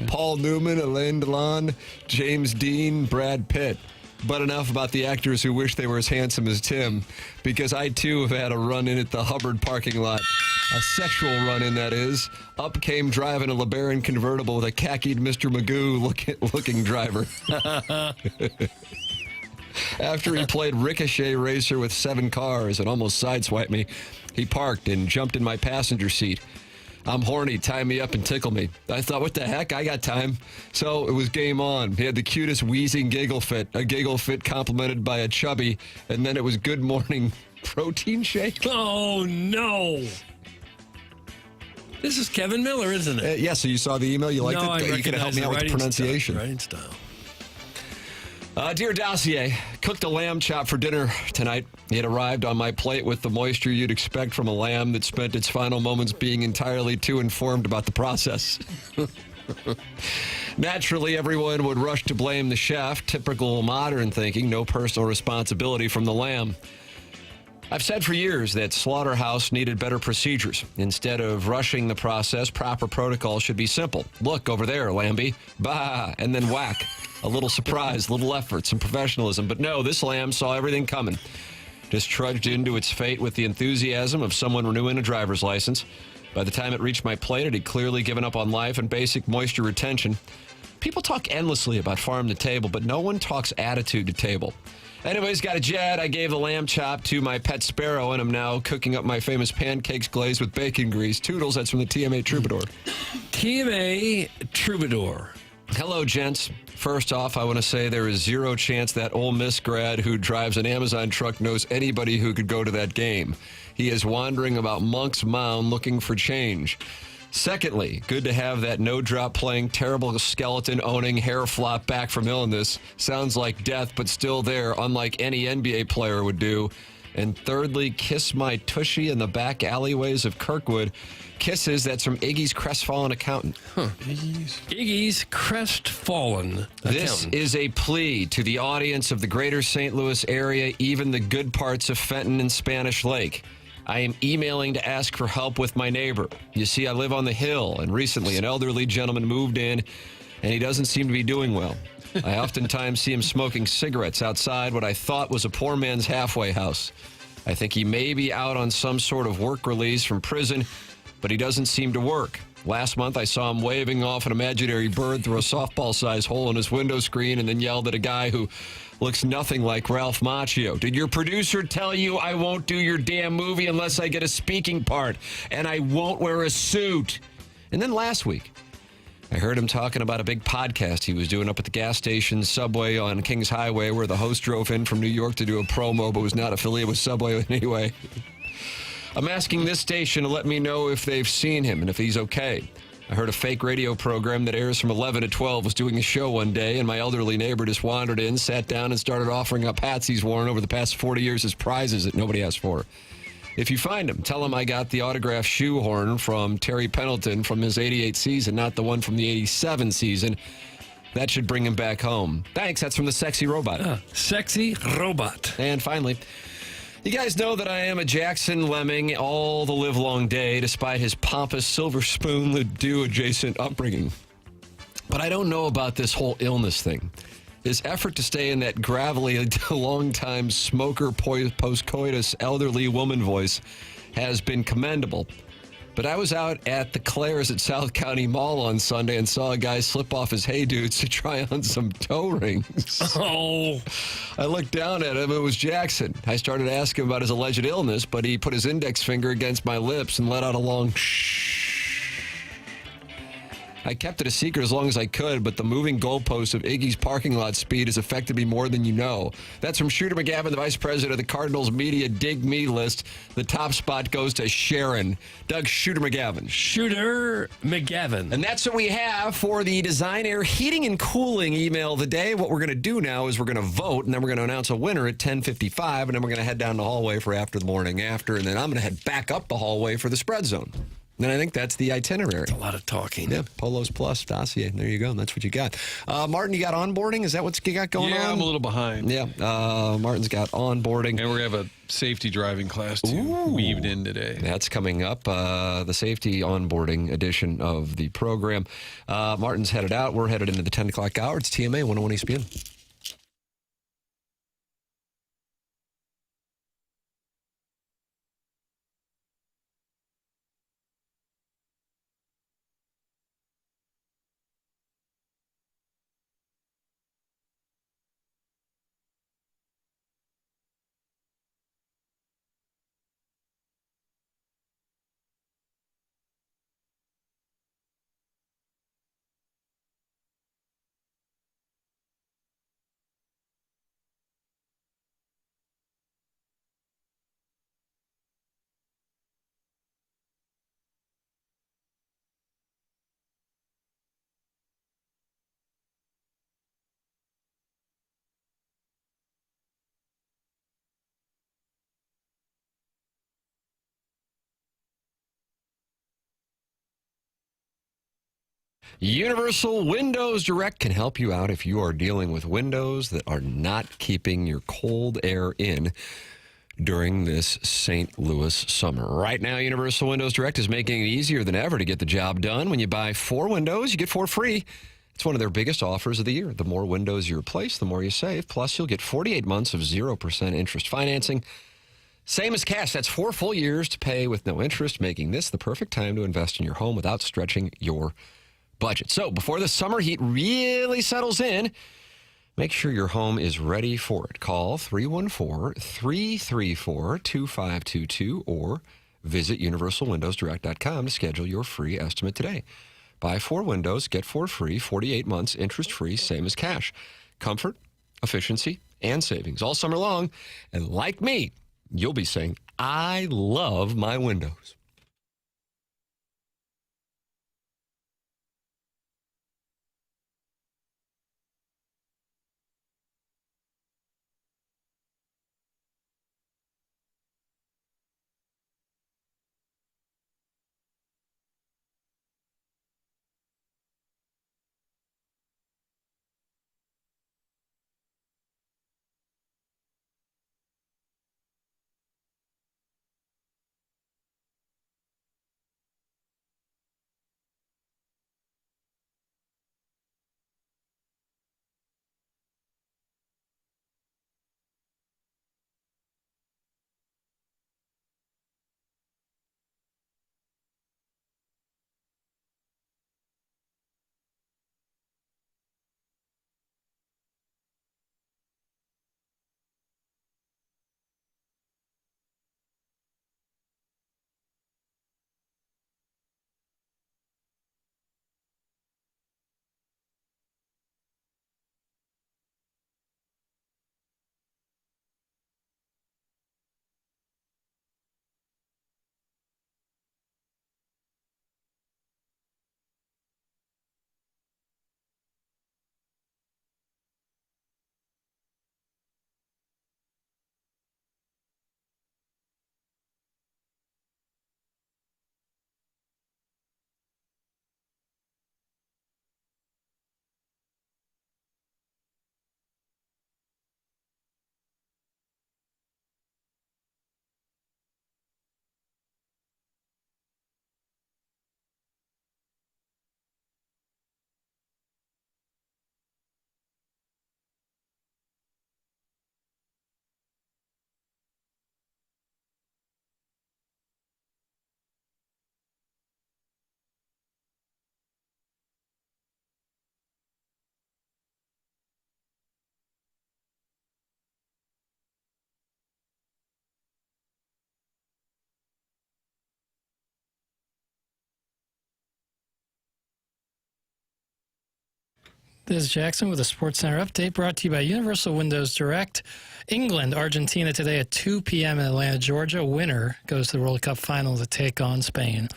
Paul Newman, Alain Delon, James Dean, Brad Pitt. But enough about the actors who wish they were as handsome as Tim, because I too have had a run-in at the Hubbard parking lot. A sexual run-in, that is. Up came driving a LeBaron convertible with a khakied Mr. Magoo looking driver. After he played Ricochet Racer with 7 cars and almost sideswiped me, he parked and jumped in my passenger seat. I'm horny, tie me up and tickle me. I thought, what the heck? I got time. So it was game on. He had the cutest wheezing giggle fit, a giggle fit complimented by a chubby, and then it was good morning protein shake. Oh, no. This is Kevin Miller, isn't it? Yeah, so you saw the email? You liked No, it? I You can help me out with the pronunciation. Writing style. Dear Dossier, cooked a lamb chop for dinner tonight. It arrived on my plate with the moisture you'd expect from a lamb that spent its final moments being entirely too informed about the process. Naturally, everyone would rush to blame the chef. Typical modern thinking, no personal responsibility from the lamb. I've said for years that slaughterhouse needed better procedures. Instead of rushing the process, proper protocol should be simple. Look over there, Lambie. Bah, and then whack. A little surprise, little effort, some professionalism. But no, this lamb saw everything coming. Just trudged into its fate with the enthusiasm of someone renewing a driver's license. By the time it reached my plate, it had clearly given up on life and basic moisture retention. People talk endlessly about farm to table, but no one talks attitude to table. Anyways, got a jet. I gave the lamb chop to my pet sparrow, and I'm now cooking up my famous pancakes glazed with bacon grease. Toodles, that's from the TMA Troubadour. TMA Troubadour. Hello, gents. First off, I want to say there is zero chance that Ole Miss grad who drives an Amazon truck knows anybody who could go to that game. He is wandering about Monk's Mound looking for change. Secondly, good to have that no-drop playing, terrible skeleton-owning hair flop back from illness. Sounds like death, but still there, unlike any NBA player would do. And thirdly, kiss my tushy in the back alleyways of Kirkwood. Kisses, that's from Iggy's crestfallen accountant. Iggy's crestfallen This accountant. is a plea to the audience of the greater St. Louis area, even the good parts of Fenton and Spanish Lake. I am emailing to ask for help with my neighbor. You see, I live on the hill, and recently an elderly gentleman moved in, and he doesn't seem to be doing well. I oftentimes see him smoking cigarettes outside what I thought was a poor man's halfway house. I think he may be out on some sort of work release from prison, but he doesn't seem to work. Last month, I saw him waving off an imaginary bird through a softball-sized hole in his window screen and then yelled at a guy who looks nothing like Ralph Macchio. Did your producer tell you I won't do your damn movie unless I get a speaking part, and I won't wear a suit? And then last week, I heard him talking about a big podcast he was doing up at the gas station Subway on Kings Highway, where the host drove in from New York to do a promo but was not affiliated with Subway anyway. I'm asking this station to let me know if they've seen him and if he's okay. I heard a fake radio program that airs from 11 to 12 was doing a show one day, and my elderly neighbor just wandered in, sat down, and started offering up hats he's worn over the past 40 years as prizes that nobody asked for. If you find him, tell him I got the autographed shoehorn from Terry Pendleton from his 88 season, not the one from the 87 season. That should bring him back home. Thanks. That's from the Sexy Robot. Sexy Robot. And finally, you guys know that I am a Jackson Lemming all the livelong day, despite his pompous Silver Spoon Ledoux adjacent upbringing. But I don't know about this whole illness thing. His effort to stay in that gravelly, long-time smoker post-coitus elderly woman voice has been commendable. But I was out at the Claire's at South County Mall on Sunday and saw a guy slip off his Hey Dudes to try on some toe rings. Oh. I looked down at him. It was Jackson. I started asking him about his alleged illness, but he put his index finger against my lips and let out a long shh. I kept it a secret as long as I could, but the moving goalposts of Iggy's parking lot speed has affected me more than you know. That's from Shooter McGavin, the vice president of the Cardinals media Dig Me list. The top spot goes to Sharon. Doug, Shooter McGavin. Shooter McGavin. And that's what we have for the Design Air Heating and Cooling email of the day. What we're going to do now is we're going to vote, and then we're going to announce a winner at 10:55, and then we're going to head down the hallway for After the Morning After, and then I'm going to head back up the hallway for the Spread Zone. And I think that's the itinerary. A lot of talking. Yeah, Polos Plus dossier. There you go. That's what you got. Martin, you got onboarding? Is that what you got going on? Yeah, I'm a little behind. Yeah, Martin's got onboarding. And we're going to have a safety driving class, too, weaved in today. That's coming up, the safety onboarding edition of the program. Martin's headed out. We're headed into the 10 o'clock hour. It's TMA 101 ESPN. Universal Windows Direct can help you out if you are dealing with windows that are not keeping your cold air in during this St. Louis summer. Right now, Universal Windows Direct is making it easier than ever to get the job done. When you buy 4 windows, you get 4 free. It's one of their biggest offers of the year. The more windows you replace, the more you save. Plus, you'll get 48 months of 0% interest financing. Same as cash. That's 4 full years to pay with no interest, making this the perfect time to invest in your home without stretching your budget. So before the summer heat really settles in, make sure your home is ready for it. Call 314-334-2522 or visit universalwindowsdirect.com to schedule your free estimate today. Buy 4 windows, get 4 free, 48 months, interest-free, same as cash. Comfort, efficiency, and savings all summer long. And like me, you'll be saying, I love my windows. This is Jackson with a SportsCenter update brought to you by Universal Windows Direct. England, Argentina today at 2 p.m. in Atlanta, Georgia. Winner goes to the World Cup final to take on Spain.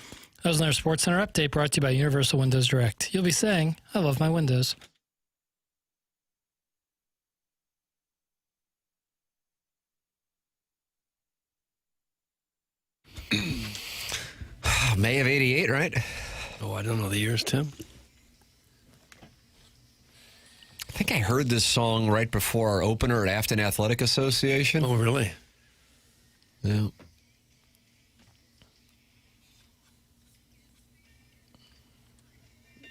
That was another SportsCenter update brought to you by Universal Windows Direct. You'll be saying, I love my windows. May of 88, right? Oh, I don't know the years, Tim. I think I heard this song right before our opener at Afton Athletic Association. Oh, really? Yeah.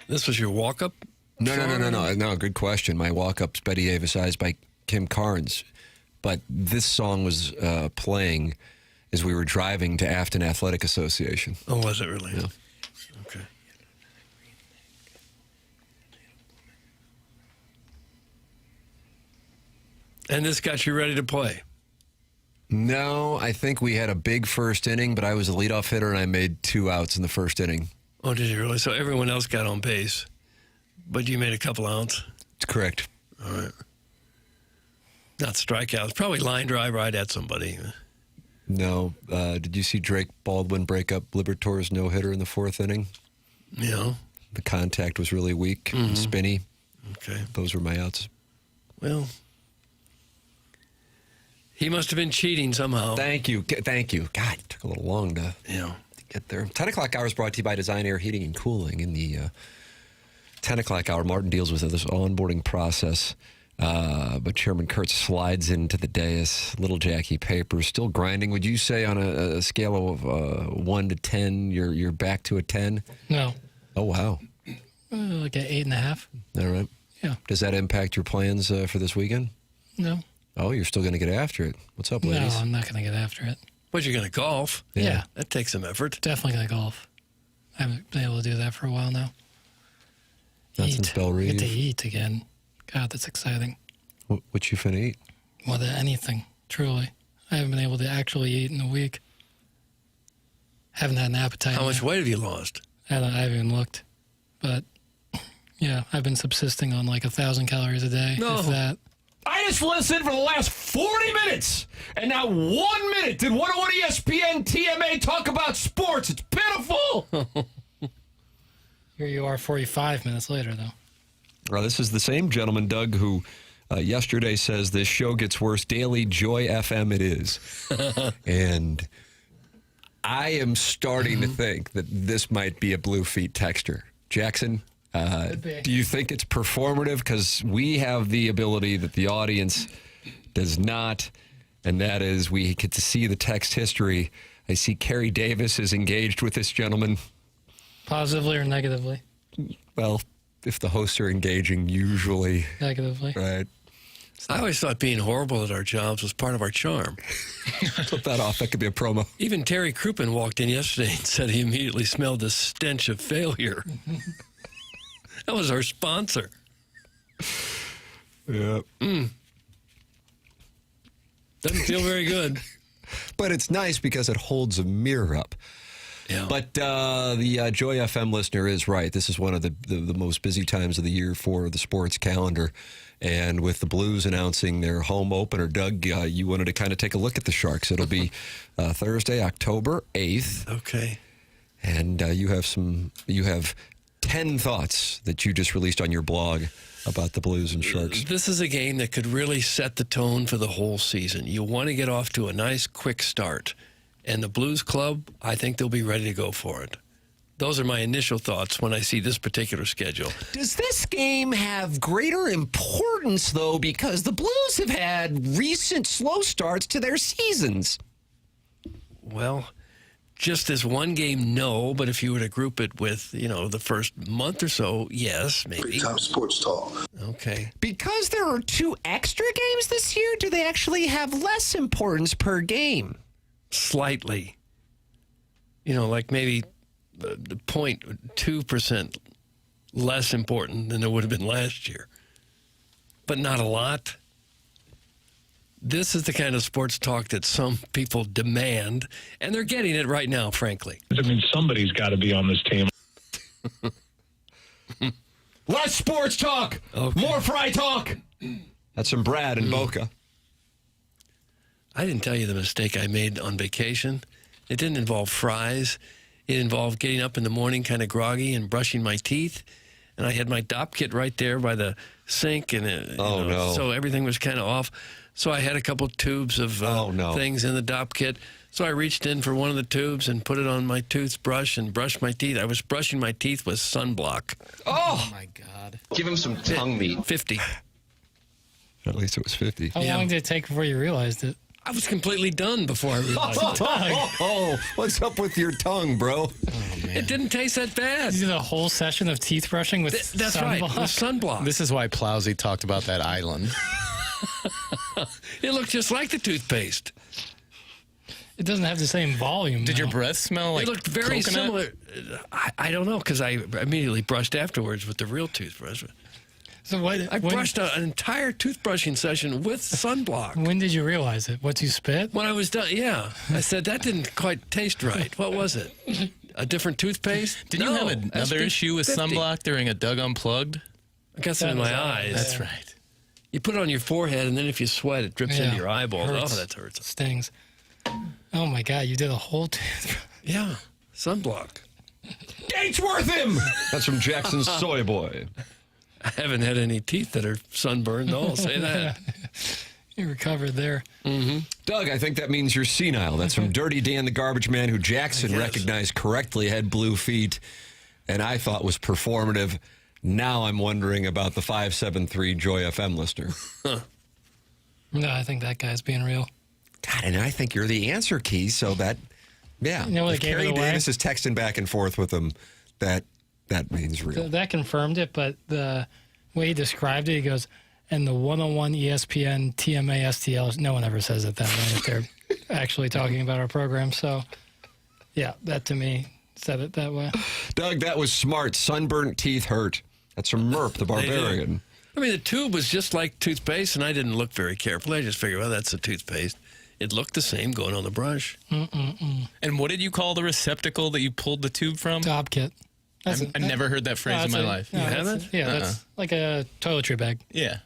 This was your walk-up? No, good question. My walk-up's Betty Davis Eyes by Kim Carnes. But this song was playing as we were driving to Afton Athletic Association. Oh, was it really? Yeah. Okay. And this got you ready to play? No, I think we had a big first inning, but I was a leadoff hitter and I made 2 outs in the first inning. Oh, did you really? So everyone else got on base, but you made a couple outs? That's correct. All right. Not strikeouts. Probably line drive right at somebody. No. Did you see Drake Baldwin break up Libertor's no-hitter in the 4th inning? Yeah. The contact was really weak and spinny. Okay. Those were my outs. Well, he must have been cheating somehow. Thank you. God, it took a little long to get there. 10 o'clock hour is brought to you by Design Air Heating and Cooling. In the 10 o'clock hour, Martin deals with this onboarding process. But Chairman Kurtz slides into the dais. Little Jackie Papers still grinding. Would you say on a scale of 1 to 10, you're back to a 10? No. Oh, wow. Like an 8.5. All right. Yeah. Does that impact your plans for this weekend? No. Oh, you're still going to get after it. What's up, ladies? No, I'm not going to get after it. But you're going to golf? Yeah. That takes some effort. Definitely going to golf. I haven't been able to do that for a while now. Not since Belle Reve. Get to eat again. God, that's exciting. What you finna eat? More than anything, truly. I haven't been able to actually eat in a week. Haven't had an appetite. How much weight have you lost? I haven't even looked. But, yeah, I've been subsisting on like 1,000 calories a day. No. If that. I just listened for the last 40 minutes, and not 1 minute did 101 ESPN TMA talk about sports. It's pitiful. Here you are 45 minutes later, though. Well, this is the same gentleman, Doug, who yesterday says this show gets worse daily. Joy FM it is. And I am starting to think that this might be a Blue Feet texter. Jackson, do you think it's performative? Because we have the ability that the audience does not, and that is we get to see the text history. I see Kerry Davis is engaged with this gentleman. Positively or negatively? Well, if the hosts are engaging, usually. Negatively. Right. I always thought being horrible at our jobs was part of our charm. Flip that off. That could be a promo. Even Terry Crouppen walked in yesterday and said he immediately smelled the stench of failure. That was our sponsor. Yeah. Doesn't feel very good. But it's nice because it holds a mirror up. Yeah. But the Joy FM listener is right. This is one of the most busy times of the year for the sports calendar. And with the Blues announcing their home opener, Doug, you wanted to kind of take a look at the Sharks. It'll be Thursday, October 8th. Okay. And you have 10 thoughts that you just released on your blog about the Blues and Sharks. This is a game that could really set the tone for the whole season. You want to get off to a nice, quick start. And the Blues Club, I think they'll be ready to go for it. Those are my initial thoughts when I see this particular schedule. Does this game have greater importance, though, because the Blues have had recent slow starts to their seasons? Well, just this one game, no. But if you were to group it with, the first month or so, yes, maybe. Top sports talk. Okay. Because there are 2 extra games this year, do they actually have less importance per game? Slightly. Like maybe 0.2% less important than it would have been last year. But not a lot. This is the kind of sports talk that some people demand, and they're getting it right now, frankly. I mean, somebody's got to be on this team. Less sports talk. Okay. More fry talk. That's from Brad in Boca. I didn't tell you the mistake I made on vacation. It didn't involve fries. It involved getting up in the morning kind of groggy and brushing my teeth. And I had my DOP kit right there by the sink. And no. So everything was kind of off. So I had a couple tubes of things in the DOP kit. So I reached in for one of the tubes and put it on my toothbrush and brushed my teeth. I was brushing my teeth with sunblock. Oh my God. Give him some tongue meat. 50. At least it was 50. How long did it take before you realized it? I was completely done before I realized it. What's up with your tongue, bro? It didn't taste that bad. You did a whole session of teeth brushing with That's sunblock? right, with sunblock. This is why Plowsy talked about that island. It looked just like the toothpaste. It doesn't have the same volume. Did your breath smell like it looked very coconut? similar. I don't know, because I immediately brushed afterwards with the real toothbrush. So I brushed an entire toothbrushing session with sunblock. When did you realize it? Once you spit? When I was done, yeah. I said, that didn't quite taste right. What was it? A different toothpaste? Did you have another issue with sunblock during a Doug Unplugged? I got some in my eyes. That's right. You put it on your forehead, and then if you sweat, it drips into your eyeball. Hurts. Oh, that hurts. Stings. Oh, my God. You did a whole Yeah, sunblock. Gates worth him! That's from Jackson Soy Boy. I haven't had any teeth that are sunburned, though. I'll say that. You recovered there. Mm-hmm. Doug, I think that means you're senile. That's from Dirty Dan the Garbage Man, who Jackson recognized correctly had blue feet, and I thought was performative. Now I'm wondering about the 573 Joy FM listener. No, I think that guy's being real. God, and I think you're the answer key, so that, yeah. You know what if gave it Kerry away? Davis is texting back and forth with him, that means real. That confirmed it, but the way he described it, he goes, and the 101 ESPN TMA STL, no one ever says it that way if they're actually talking about our program. So, yeah, that to me said it that way. Doug, that was smart. Sunburnt teeth hurt. That's from Murph, the Barbarian. I mean, the tube was just like toothpaste, and I didn't look very carefully. I just figured, well, that's a toothpaste. It looked the same going on the brush. And what did you call the receptacle that you pulled the tube from? DOP kit. I've never heard that phrase in my life. You haven't? Yeah, that's like a toiletry bag. Yeah.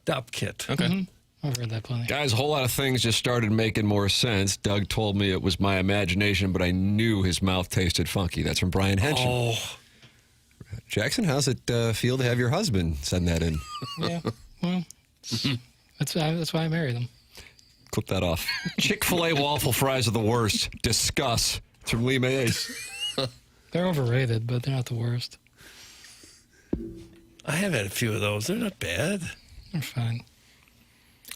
DOP kit. Okay. I've heard that plenty. Guys, a whole lot of things just started making more sense. Doug told me it was my imagination, but I knew his mouth tasted funky. That's from Brian Henson. Oh. Jackson, how's it feel to have your husband send that in? Yeah, well, that's why I married him. Clip that off. Chick-fil-A waffle fries are the worst. Discuss. It's from Lee Mays. They're overrated, but they're not the worst. I have had a few of those. They're not bad. They're fine.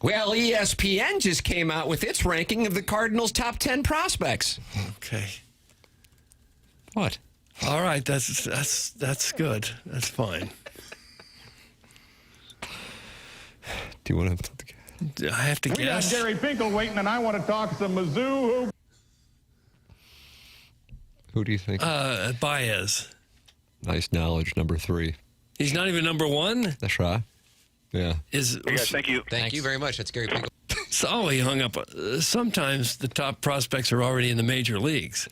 Well, ESPN just came out with its ranking of the Cardinals' top 10 prospects. Okay. What? All right, that's good. That's fine. Do you want to? I have to We got guess. Gary Pinkel waiting, and I want to talk some Mizzou. Who do you think? Baez. Nice knowledge, number 3. He's not even number 1? That's right. Yeah. Thank you. Thank you very much. That's Gary Pinkel. So he hung up. Sometimes the top prospects are already in the major leagues.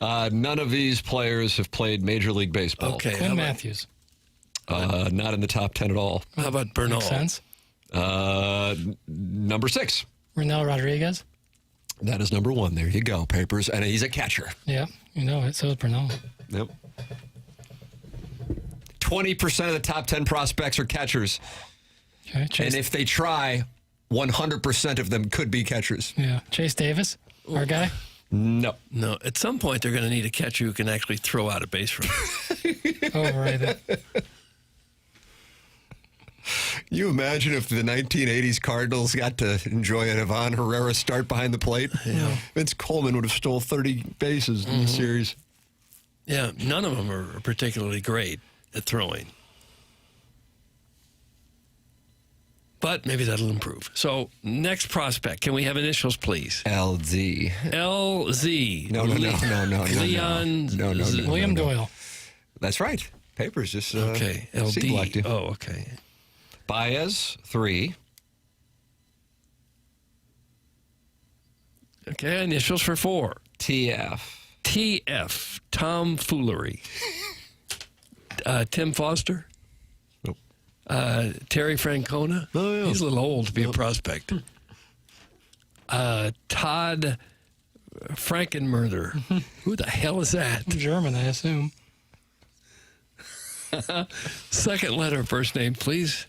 None of these players have played Major League Baseball. Okay. Quinn Matthews. Not in the top 10 at all. How about Bernal? Makes sense. Number 6. Renel Rodriguez. That is number 1. There you go, Papers. And he's a catcher. Yeah, you know it. So is Bernal. Yep. 20% of the top 10 prospects are catchers. Okay, And if they try, 100% of them could be catchers. Yeah. Chase Davis, our guy. No. No. At some point, they're going to need a catcher who can actually throw out a base runner. Overrated. You imagine if the 1980s Cardinals got to enjoy an Ivan Herrera start behind the plate? Yeah. Vince Coleman would have stole 30 bases in the series. Yeah, none of them are particularly great at throwing. But maybe that'll improve. So, next prospect. Can we have initials, please? LZ. LZ. No. Leon. No. William Doyle. That's right. Papers just Okay. selected LD. you. Oh, okay. Baez, 3. Okay, initials for 4. TF. TF. Tomfoolery. Tim Foster. Terry Francona. Oh, yeah. He's a little old to be a prospect. Todd Frankenmurder. Who the hell is that? German, I assume. Second letter, first name, please.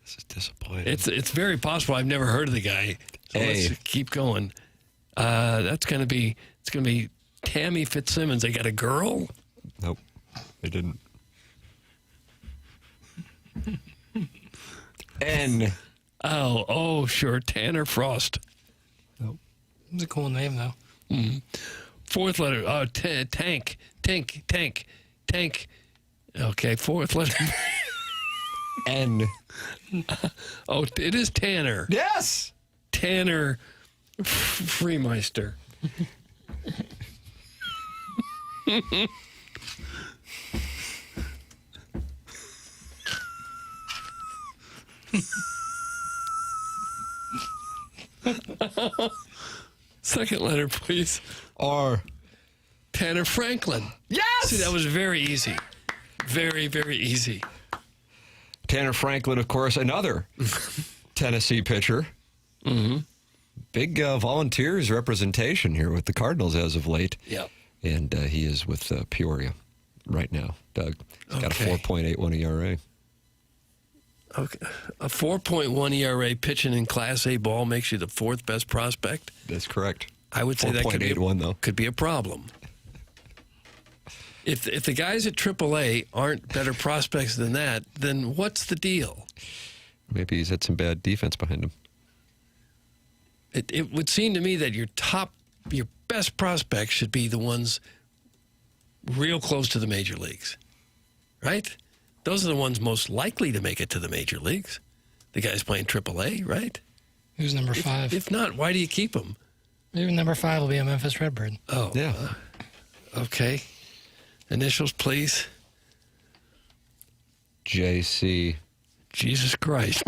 This is disappointing. It's very possible. I've never heard of the guy. So let's keep going. It's gonna be Tammy Fitzsimmons. They got a girl? Nope, they didn't. N. Oh, sure, Tanner Frost. Nope. It's a cool name, though. Mm. Fourth letter. Tank. Okay, fourth letter. N. It is Tanner. Yes. Tanner Freemeister. Second letter, please. R. Tanner Franklin. Yes! See, that was very easy. Very, very easy. Tanner Franklin, of course, another Tennessee pitcher. Mm-hmm. Big Volunteers representation here with the Cardinals as of late. Yep. And he is with Peoria right now, Doug. He's got a 4.81 ERA. Okay. A 4.1 ERA pitching in Class A ball makes you the fourth best prospect? That's correct. I would say that could be a problem. If the guys at AAA aren't better prospects than that, then what's the deal? Maybe he's had some bad defense behind him. It would seem to me that your best prospects should be the ones real close to the major leagues, right? Those are the ones most likely to make it to the major leagues. The guys playing AAA, right? Who's number 5? If not, why do you keep them? Maybe number 5 will be a Memphis Redbird. Oh, yeah. Okay. Initials, please. JC. Jesus Christ.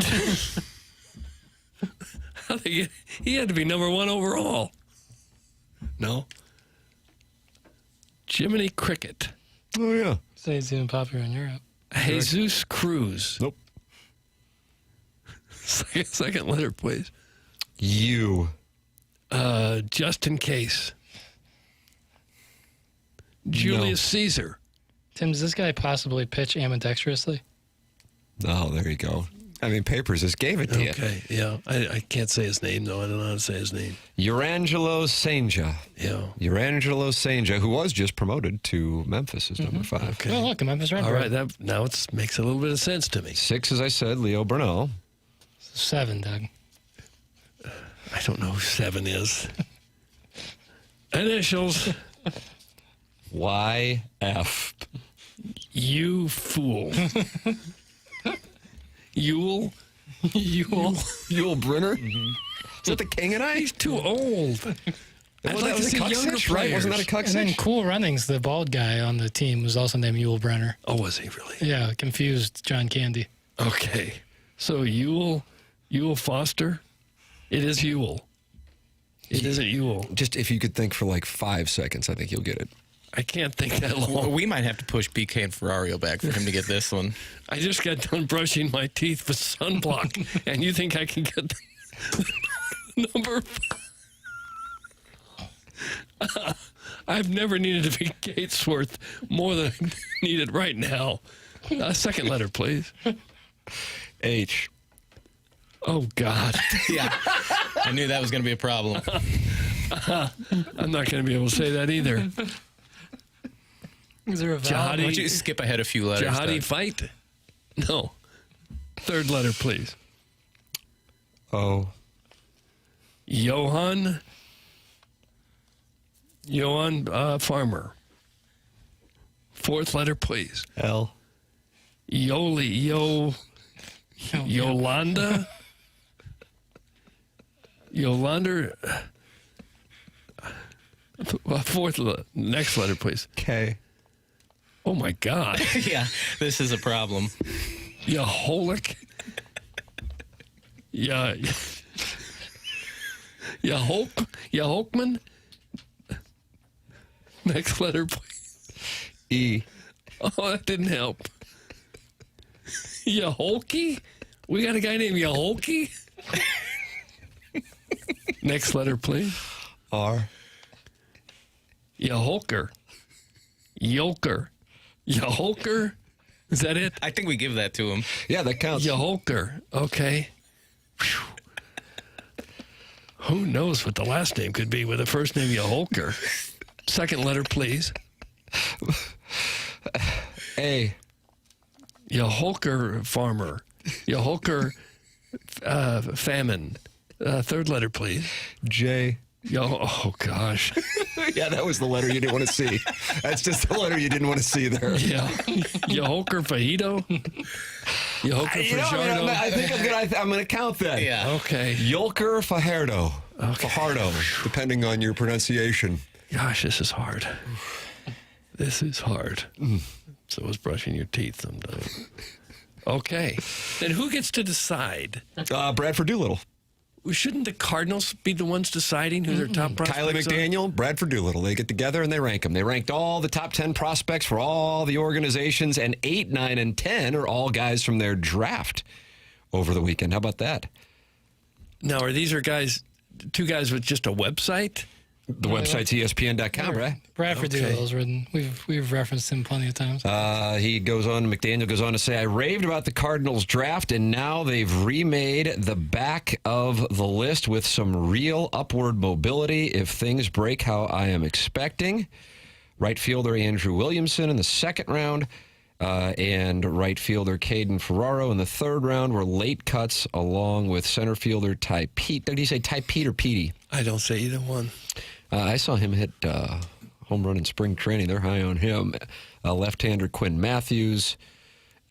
He had to be number 1 overall. No. Jiminy Cricket. Oh, yeah. Say he's even popular in Europe. Jesus Cruz. Nope. Second letter, please. U. Just in case. Julius Caesar. Tim, does this guy possibly pitch ambidextrously? Oh, there you go. I mean, Papers just gave it to you. Okay, yeah. I can't say his name, though. I don't know how to say his name. Urangelo Senja. Yeah. Urangelo Senja, who was just promoted to Memphis as number 5. Okay. Oh, look, a Memphis Redbird. All right, now it makes a little bit of sense to me. 6, as I said, Leo Burnell. 7, Doug. I don't know who 7 is. Initials. YF. You fool. Yule Brenner? Mm-hmm. Is that the King and I? He's too old. That was a younger player. Wasn't that a Cuxich? And then Cool Runnings, the bald guy on the team, was also named Yule Brenner. Oh, was he really? Yeah, confused John Candy. Okay. So Yule Foster? It is Yule. It isn't Yule. Just if you could think for like 5 seconds, I think you'll get it. I can't think that long. We might have to push BK and Ferrario back for him to get this one. I just got done brushing my teeth with sunblock, and you think I can get the number? I've never needed to be Gatesworth more than I need it right now. Second letter, please. H. Oh, God. Yeah. I knew that was going to be a problem. I'm not going to be able to say that either. Is there a Why don't you skip ahead a few letters? Jihadi fight? No. Third letter, please. O. Johann Farmer. Fourth letter, please. L. Yolanda? Yolanda. Next letter, please. K. Oh, my God. Yeah, this is a problem. Yaholic. Yahokman. Next letter, please. E. Oh, that didn't help. Yaholke? We got a guy named Yaholke? Next letter, please. R. Yaholker. Yolker. Yaholker? Is that it? I think we give that to him. Yeah, that counts. Yaholker. Okay. Whew. Who knows what the last name could be with the first name Yaholker? Second letter, please. A. Yaholker farmer. Yaholker famine. Third letter, please. J. Oh, gosh. Yeah, that was the letter you didn't want to see. That's just the letter you didn't want to see there. Yeah. Yaholker fajito. Yaholker fajardo. I think I'm gonna count that. Yeah. Okay. Yolker Fajardo. Okay. Fajardo, depending on your pronunciation. Gosh, this is hard. This is hard. So is brushing your teeth sometimes. Okay. Then who gets to decide? Bradford Doolittle. Shouldn't the Cardinals be the ones deciding who their top prospects Kylie McDaniel, Bradford Doolittle. They get together and they rank them. They ranked all the top 10 prospects for all the organizations, and 8, 9, and 10 are all guys from their draft over the weekend. How about that? Now, are guys, two guys with just a website? The website's ESPN.com, right? Bradford Doolittle's written. We've referenced him plenty of times. He goes on, McDaniel goes on to say, I raved about the Cardinals draft, and now they've remade the back of the list with some real upward mobility if things break how I am expecting. Right fielder Andrew Williamson in the second round, and right fielder Caden Ferraro in the third round were late cuts, along with center fielder Ty Pete. Did he say Ty Pete or Petey? I don't say either one. I saw him hit home run in spring training. They're high on him. Left-hander Quinn Matthews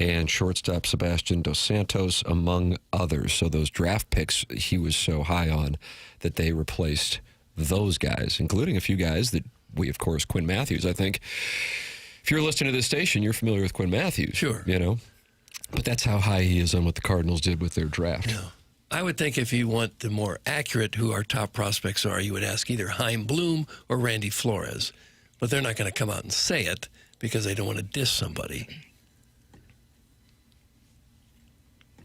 and shortstop Sebastian Dos Santos, among others. So those draft picks he was so high on that they replaced those guys, including a few guys that we, of course, Quinn Matthews, I think. If you're listening to this station, you're familiar with Quinn Matthews. Sure. You know? But that's how high he is on what the Cardinals did with their draft. Yeah. I would think if you want the more accurate who our top prospects are, you would ask either Chaim Bloom or Randy Flores. But they're not going to come out and say it because they don't want to diss somebody.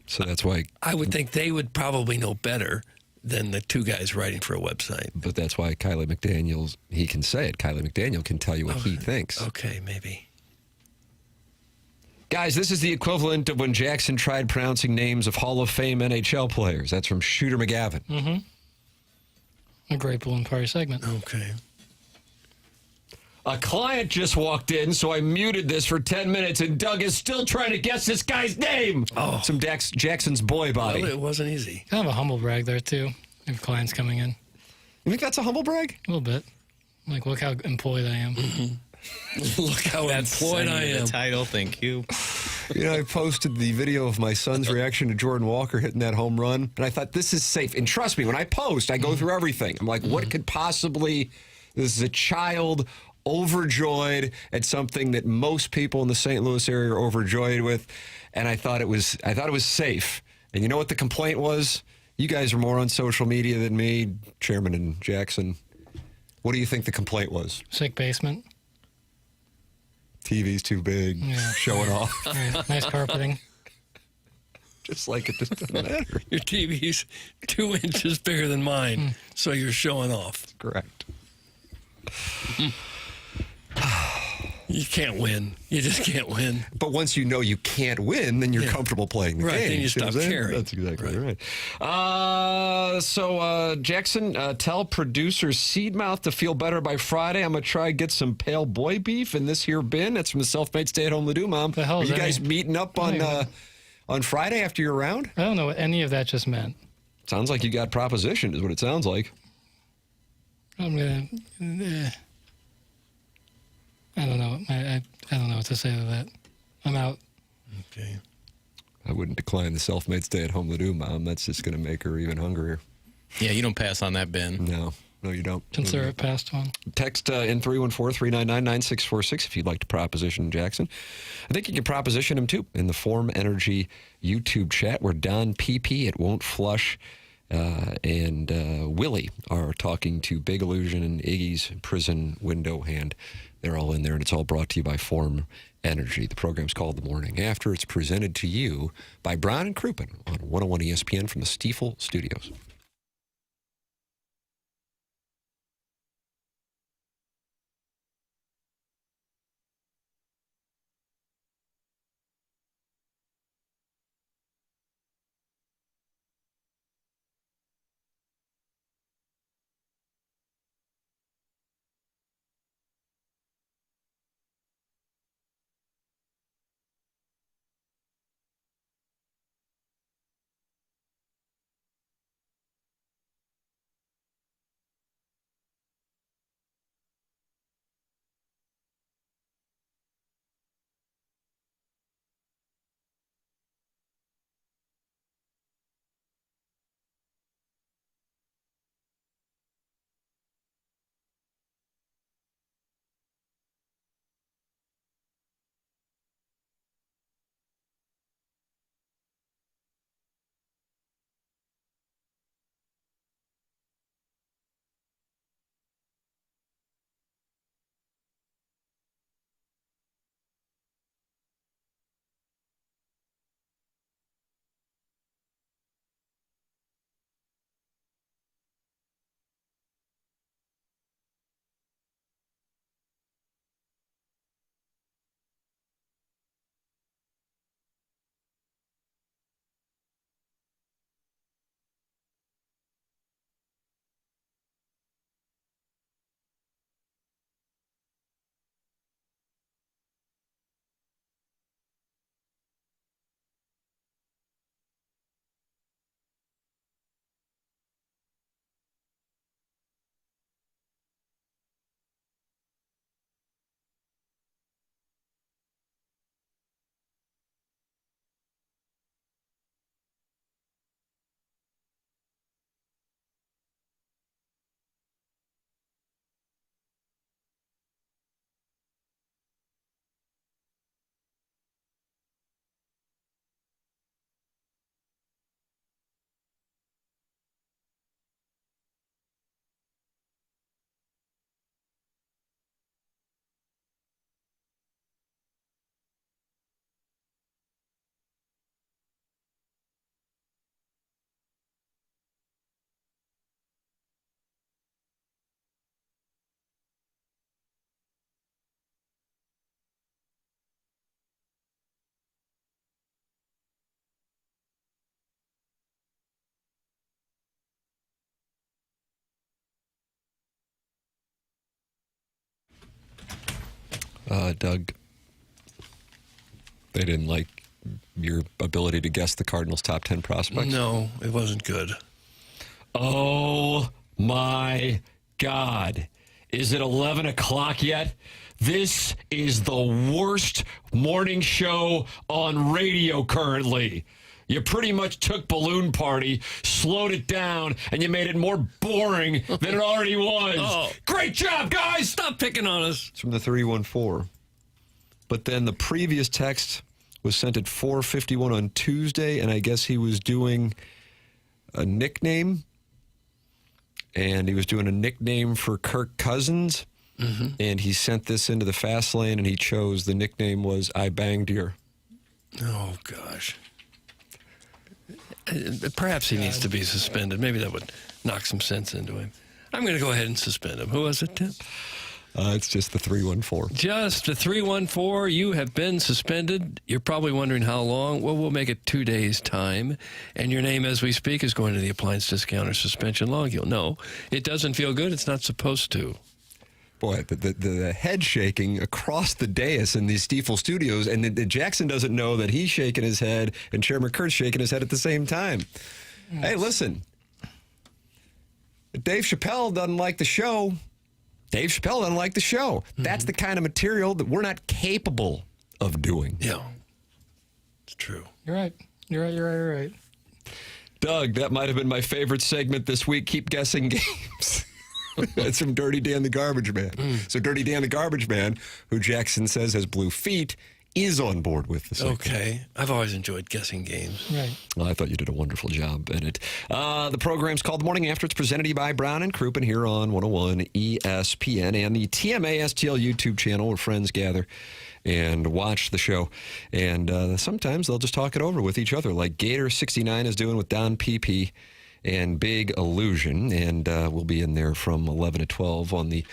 So that's why... I would think they would probably know better than the two guys writing for a website. But that's why Kylie McDaniel, he can say it. Kylie McDaniel can tell you what he thinks. Okay, maybe. Guys, this is the equivalent of when Jackson tried pronouncing names of Hall of Fame NHL players. That's from Shooter McGavin. A great balloon party segment. Okay. A client just walked in, so I muted this for 10 minutes, and Doug is still trying to guess this guy's name. Oh. Some Jackson's boy body. Well, it wasn't easy. Kind of a humble brag there, too. If clients coming in. You think that's a humble brag? A little bit. Like, look how employed I am. Look how employed I am. The title, thank you. You know, I posted the video of my son's reaction to Jordan Walker hitting that home run, and I thought, this is safe. And trust me, when I post, I go through everything. I'm like, what could possibly... This is a child overjoyed at something that most people in the St. Louis area are overjoyed with, and I thought it was safe. And you know what the complaint was? You guys are more on social media than me, Chairman and Jackson. What do you think the complaint was? Sick basement. TV's too big, showing off. Right. Nice carpeting. Just like it just doesn't matter. Your TV's 2 inches bigger than mine, so you're showing off. Correct. You can't win. You just can't win. But once you know you can't win, then you're comfortable playing the game. Right, then you stop caring. That's exactly right. So, Jackson, tell producer Seedmouth to feel better by Friday. I'm going to try to get some pale boy beef in this here bin. That's from the self-made stay-at-home Ladue mom. The hell are is you that guys meeting up on Friday after your round? I don't know what any of that just meant. Sounds like you got propositioned is what it sounds like. I'm going to... I don't know. I don't know what to say to that. I'm out. Okay. I wouldn't decline the self-made stay-at-home Ladue mom. That's just going to make her even hungrier. Yeah, you don't pass on that, Ben. No, you don't. Consider it passed on. Text in 314-399-9646 if you'd like to proposition Jackson. I think you can proposition him, too, in the Form Energy YouTube chat where Don PP at Won't Flush and Willie are talking to Big Illusion and Iggy's prison window hand. They're all in there, and it's all brought to you by Form Energy. The program's called The Morning After. It's presented to you by Brown and Crouppen on 101 ESPN from the Stiefel Studios. Doug, they didn't like your ability to guess the Cardinals' top 10 prospects? No, it wasn't good. Oh, my God. Is it 11 o'clock yet? This is the worst morning show on radio currently. You pretty much took Balloon Party, slowed it down, and you made it more boring than it already was. Oh. Great job, guys! Stop picking on us. It's from the 314. But then the previous text was sent at 4:51 on Tuesday, and I guess he was doing a nickname. And he was doing a nickname for Kirk Cousins. Mm-hmm. And he sent this into the fast lane, and he chose, the nickname was I Banged Your. Oh, gosh. Perhaps he needs to be suspended. Maybe that would knock some sense into him. I'm going to go ahead and suspend him. Who was it, Tim? It's just the 314. Just the 314. You have been suspended. You're probably wondering how long. Well, we'll make it 2 days' time. And your name, as we speak, is going to the appliance discounter suspension log. You'll know. It doesn't feel good. It's not supposed to. Boy, the head shaking across the dais in these Stiefel studios, and Jackson doesn't know that he's shaking his head and Chairman Kurt's shaking his head at the same time. Yes. Hey, listen. Dave Chappelle doesn't like the show. Dave Chappelle doesn't like the show. Mm-hmm. That's the kind of material that we're not capable of doing. Yeah, it's true. You're right. You're right. Doug, that might have been my favorite segment this week. Keep guessing games. That's from Dirty Dan the Garbage Man. So Dirty Dan the Garbage Man, who Jackson says has blue feet, is on board with the segment. Okay. I've always enjoyed guessing games. Right. Well, I thought you did a wonderful job in it. The program's called The Morning After. It's presented to you by Brown and Crouppen here on 101 ESPN and the TMA STL YouTube channel where friends gather and watch the show. And sometimes they'll just talk it over with each other, like Gator69 is doing with Don PP and Big Illusion. And we'll be in there from 11 to 12 on the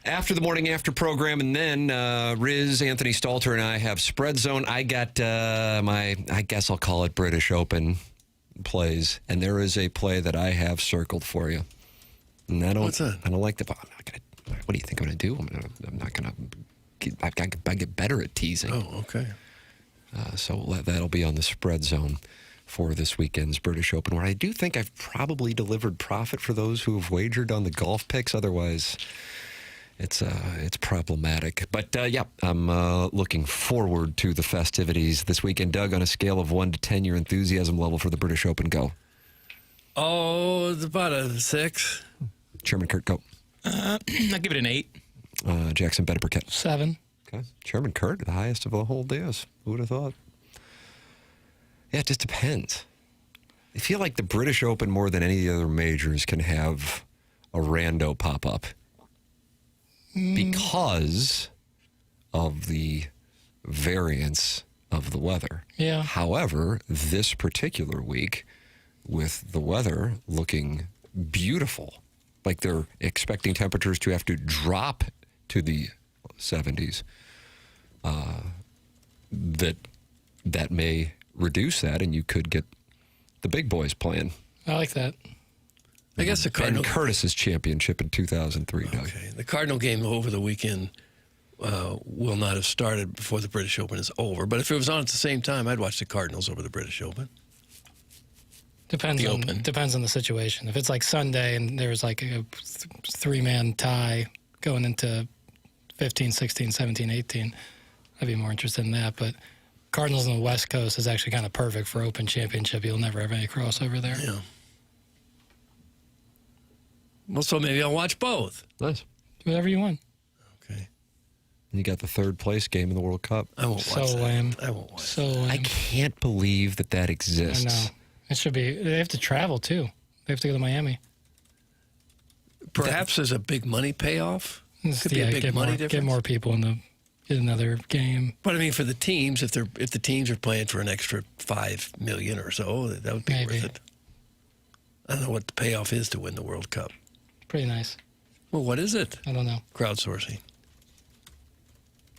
After the Morning After program. And then Riz, Anthony Stalter, and I have Spread Zone. I got I guess I'll call it British Open plays. And there is a play that I have circled for you. And What's that? I don't like the... I'm not gonna, what do you think I'm going to do? I'm not going to... I get better at teasing. Oh, okay. So that'll be on the Spread Zone for this weekend's British Open, where I do think I've probably delivered profit for those who have wagered on the golf picks. Otherwise, it's problematic. But, yeah, I'm looking forward to the festivities this weekend. Doug, on a scale of 1 to 10, your enthusiasm level for the British Open, go. Oh, it's about a 6. Chairman Kurt, go. I'll give it an 8. Jackson Burkett. 7. Okay. Chairman Kurt, the highest of the whole days. Who would have thought? Yeah, it just depends. I feel like the British Open, more than any of the other majors, can have a rando pop up because of the variance of the weather. Yeah. However, this particular week, with the weather looking beautiful, like they're expecting temperatures to have to drop to the 70s, that may reduce that, and you could get the big boys playing. I like that. I guess the Cardinal... Ben Curtis's championship in 2003, Doug. Okay. The Cardinal game over the weekend will not have started before the British Open is over. But if it was on at the same time, I'd watch the Cardinals over the British Open. Depends on the situation. If it's like Sunday and there's like a 3-man tie going into 15, 16, 17, 18, I'd be more interested in that. But Cardinals on the West Coast is actually kind of perfect for Open Championship. You'll never have any crossover there. Yeah. Well, so maybe I'll watch both. Nice. Do whatever you want. Okay. And you got the third place game in the World Cup. I won't watch that. Lame. I won't watch so lame. I can't believe that exists. I know. It should be. They have to travel, too. They have to go to Miami. Perhaps there's a big money payoff. Could be a big money difference. Get more people in another game. But I mean, for the teams, if the teams are playing for an extra $5 million or so, that would be worth it. I don't know what the payoff is to win the World Cup. Pretty nice. Well, what is it? I don't know. Crowdsourcing.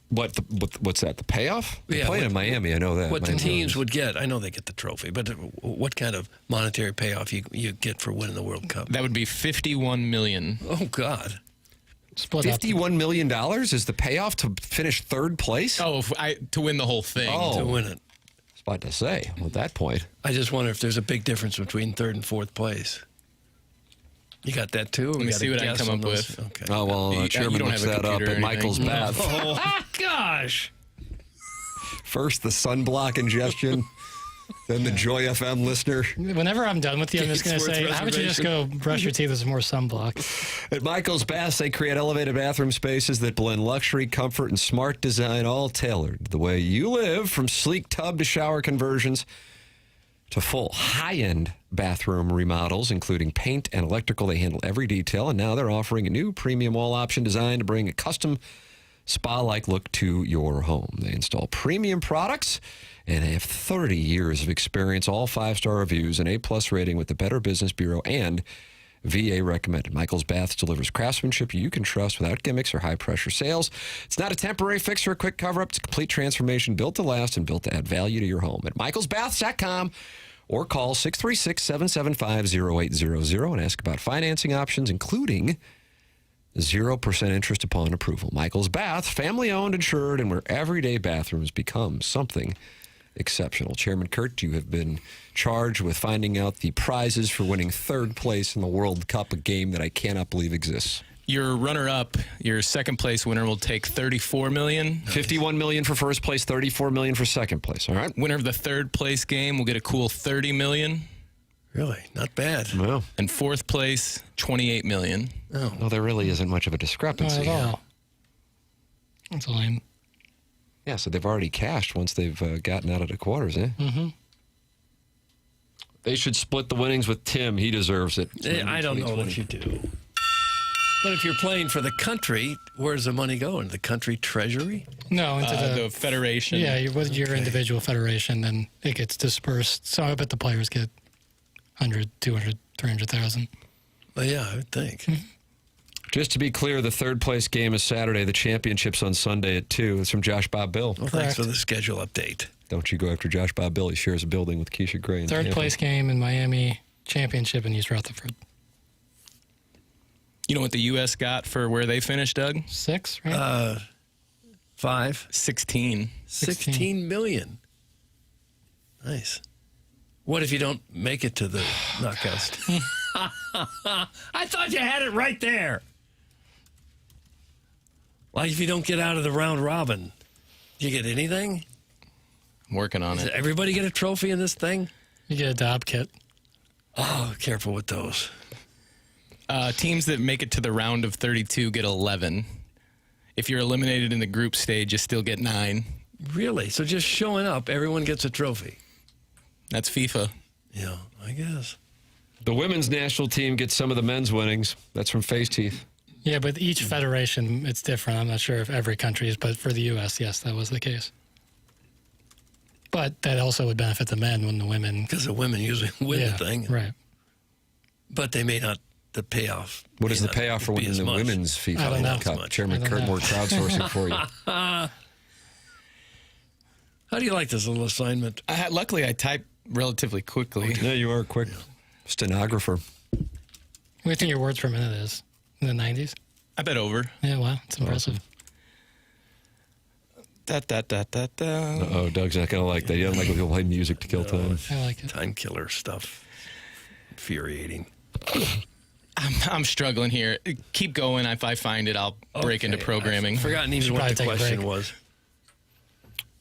What's that? The payoff? Yeah, playing in Miami, I know that. What the teams would get, I know they get the trophy, but what kind of monetary payoff you get for winning the World Cup? That would be $51 million. Oh, God. $51 million is the payoff to finish third place? Oh, to win the whole thing. Oh. To win it. I was about to say, at that point. I just wonder if there's a big difference between third and fourth place. You got that, too? Let me see what I can come up with. Okay. Oh, well, Chairman looks that up at Michael's Bath. Oh, gosh. First, the sunblock ingestion, then the Joy FM listener. Whenever I'm done with you, I'm just going to say, how about you just go brush your teeth with some more sunblock? At Michael's Bath, they create elevated bathroom spaces that blend luxury, comfort, and smart design, all tailored the way you live, from sleek tub to shower conversions to full high-end bathroom remodels, including paint and electrical. They handle every detail, and now they're offering a new premium wall option designed to bring a custom spa-like look to your home. They install premium products, and they have 30 years of experience, all 5-star reviews, an A+ rating with the Better Business Bureau, and VA recommended. Michael's Baths delivers craftsmanship you can trust without gimmicks or high-pressure sales. It's not a temporary fix or a quick cover-up. It's a complete transformation built to last and built to add value to your home. At michaelsbaths.com or call 636-775-0800 and ask about financing options, including 0% interest upon approval. Michael's Bath, family-owned, insured, and where everyday bathrooms become something exceptional. Chairman Kurt, you have been charged with finding out the prizes for winning third place in the World Cup, a game that I cannot believe exists. Your runner-up, your second-place winner, will take $34 million. $51 million for first place, $34 million for second place, all right? Winner of the third-place game will get a cool $30 million. Really? Not bad. Well, and fourth place, $28 million. Oh. Well, there really isn't much of a discrepancy. Not at all. That's lame. Yeah, so they've already cashed once they've gotten out of the quarters, eh? Mm-hmm. They should split the winnings with Tim. He deserves it. I don't know if you do. But if you're playing for the country, where's the money going? The country treasury? No, into the federation. Yeah, with your individual federation, then it gets dispersed. So I bet the players get 100, 200, 300,000. Well, yeah, I would think. Just to be clear, the third place game is Saturday. The championship's on Sunday at 2. It's from Josh Bob Bill. Well, thanks for the schedule update. Don't you go after Josh Bob Bill. He shares a building with Keisha Gray. In Third Tampa. place game in Miami, championship in East Rutherford. You know what the U.S. got for where they finished, Doug? 6, right? 5. 16. 16 million. Nice. What if you don't make it to the knockouts? I thought you had it right there. Like if you don't get out of the round robin, do you get anything? I'm working on Does it. everybody get a trophy in this thing? You get a Dobb kit. Oh, careful with those. Teams that make it to the round of 32 get 11. If you're eliminated in the group stage, you still get 9. Really? So just showing up, everyone gets a trophy? That's FIFA. Yeah, I guess. The women's national team gets some of the men's winnings. That's from Face Teeth. Yeah, but each federation, it's different. I'm not sure if every country is, but for the U.S., yes, that was the case. But that also would benefit the men when the women... Because the women usually win the thing. Right. But they may not, the payoff... What is the payoff for winning the women's FIFA World Cup? Chairman McKernan, more crowdsourcing for you. How do you like this little assignment? Luckily, I type relatively quickly. Yeah, you are quick. Stenographer. What do you think your words per minute is? In the 90s? I bet over. Yeah, wow. It's impressive. Uh-oh, Doug's not going to like that. He doesn't like when people play music to kill time. I like it. Time killer stuff. Infuriating. I'm struggling here. Keep going. If I find it, I'll break into programming. I've forgotten even what the question was.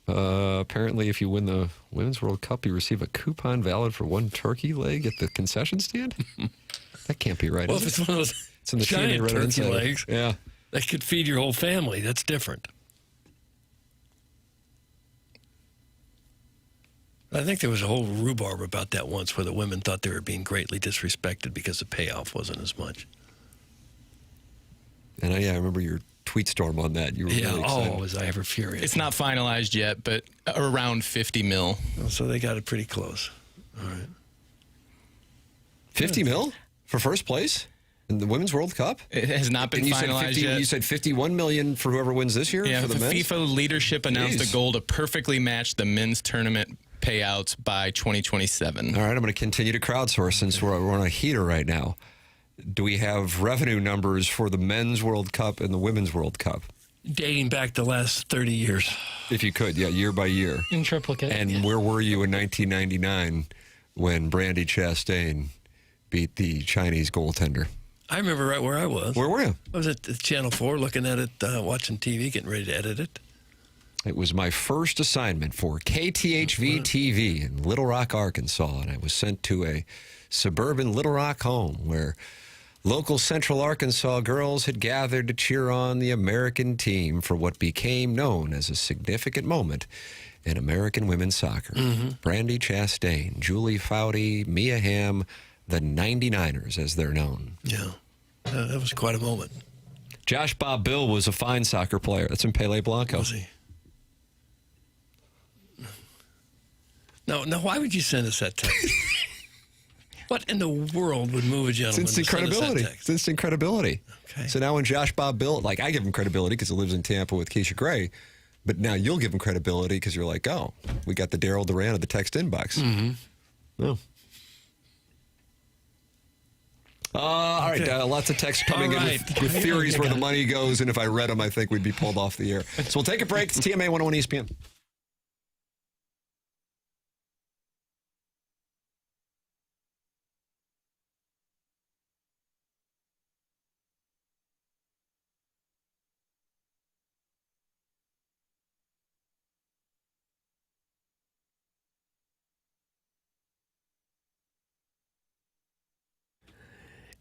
Apparently, if you win the Women's World Cup, you receive a coupon valid for 1 turkey leg at the concession stand? That can't be right, Well, is if it? it's one of those It's in the giant TNA turkey Insider. legs, Yeah. that could feed your whole family. That's different. I think there was a whole rhubarb about that once where the women thought they were being greatly disrespected because the payoff wasn't as much. And I remember your tweet storm on that. You were really excited. Was I ever furious. It's not finalized yet, but around 50 mil. Oh, so they got it pretty close. All right. 50 mil for first place in the Women's World Cup? It has not been finalized yet. You said 51 million for whoever wins this year? Yeah, for the men's? FIFA leadership announced a goal to perfectly match the men's tournament payouts by 2027. All right, I'm going to continue to crowdsource since we're on a heater right now. Do we have revenue numbers for the Men's World Cup and the Women's World Cup? Dating back the last 30 years. If you could, yeah, year by year. In triplicate. And where were you in 1999 when Brandi Chastain beat the Chinese goaltender? I remember right where I was. Where were you? I was at Channel 4 looking at it, watching TV, getting ready to edit it. It was my first assignment for KTHV TV in Little Rock, Arkansas, and I was sent to a suburban Little Rock home where local Central Arkansas girls had gathered to cheer on the American team for what became known as a significant moment in American women's soccer. Brandi Chastain, Julie Foudy, Mia Hamm, the 99ers, as they're known. Yeah, that was quite a moment. Josh Bob Bill was a fine soccer player. That's in Pele Blanco. Was he? No, why would you send us that text? What in the world would move a gentleman It's instant to send us that credibility. text? It's instant credibility. Okay. So now when Josh Bob Bill, like I give him credibility because he lives in Tampa with Keisha Gray, but now you'll give him credibility because you're like, oh, we got the Daryl Duran of the text inbox. Oh. All right, lots of texts coming in with theories where the money goes, and if I read them, I think we'd be pulled off the air. So we'll take a break. It's TMA 101 ESPN.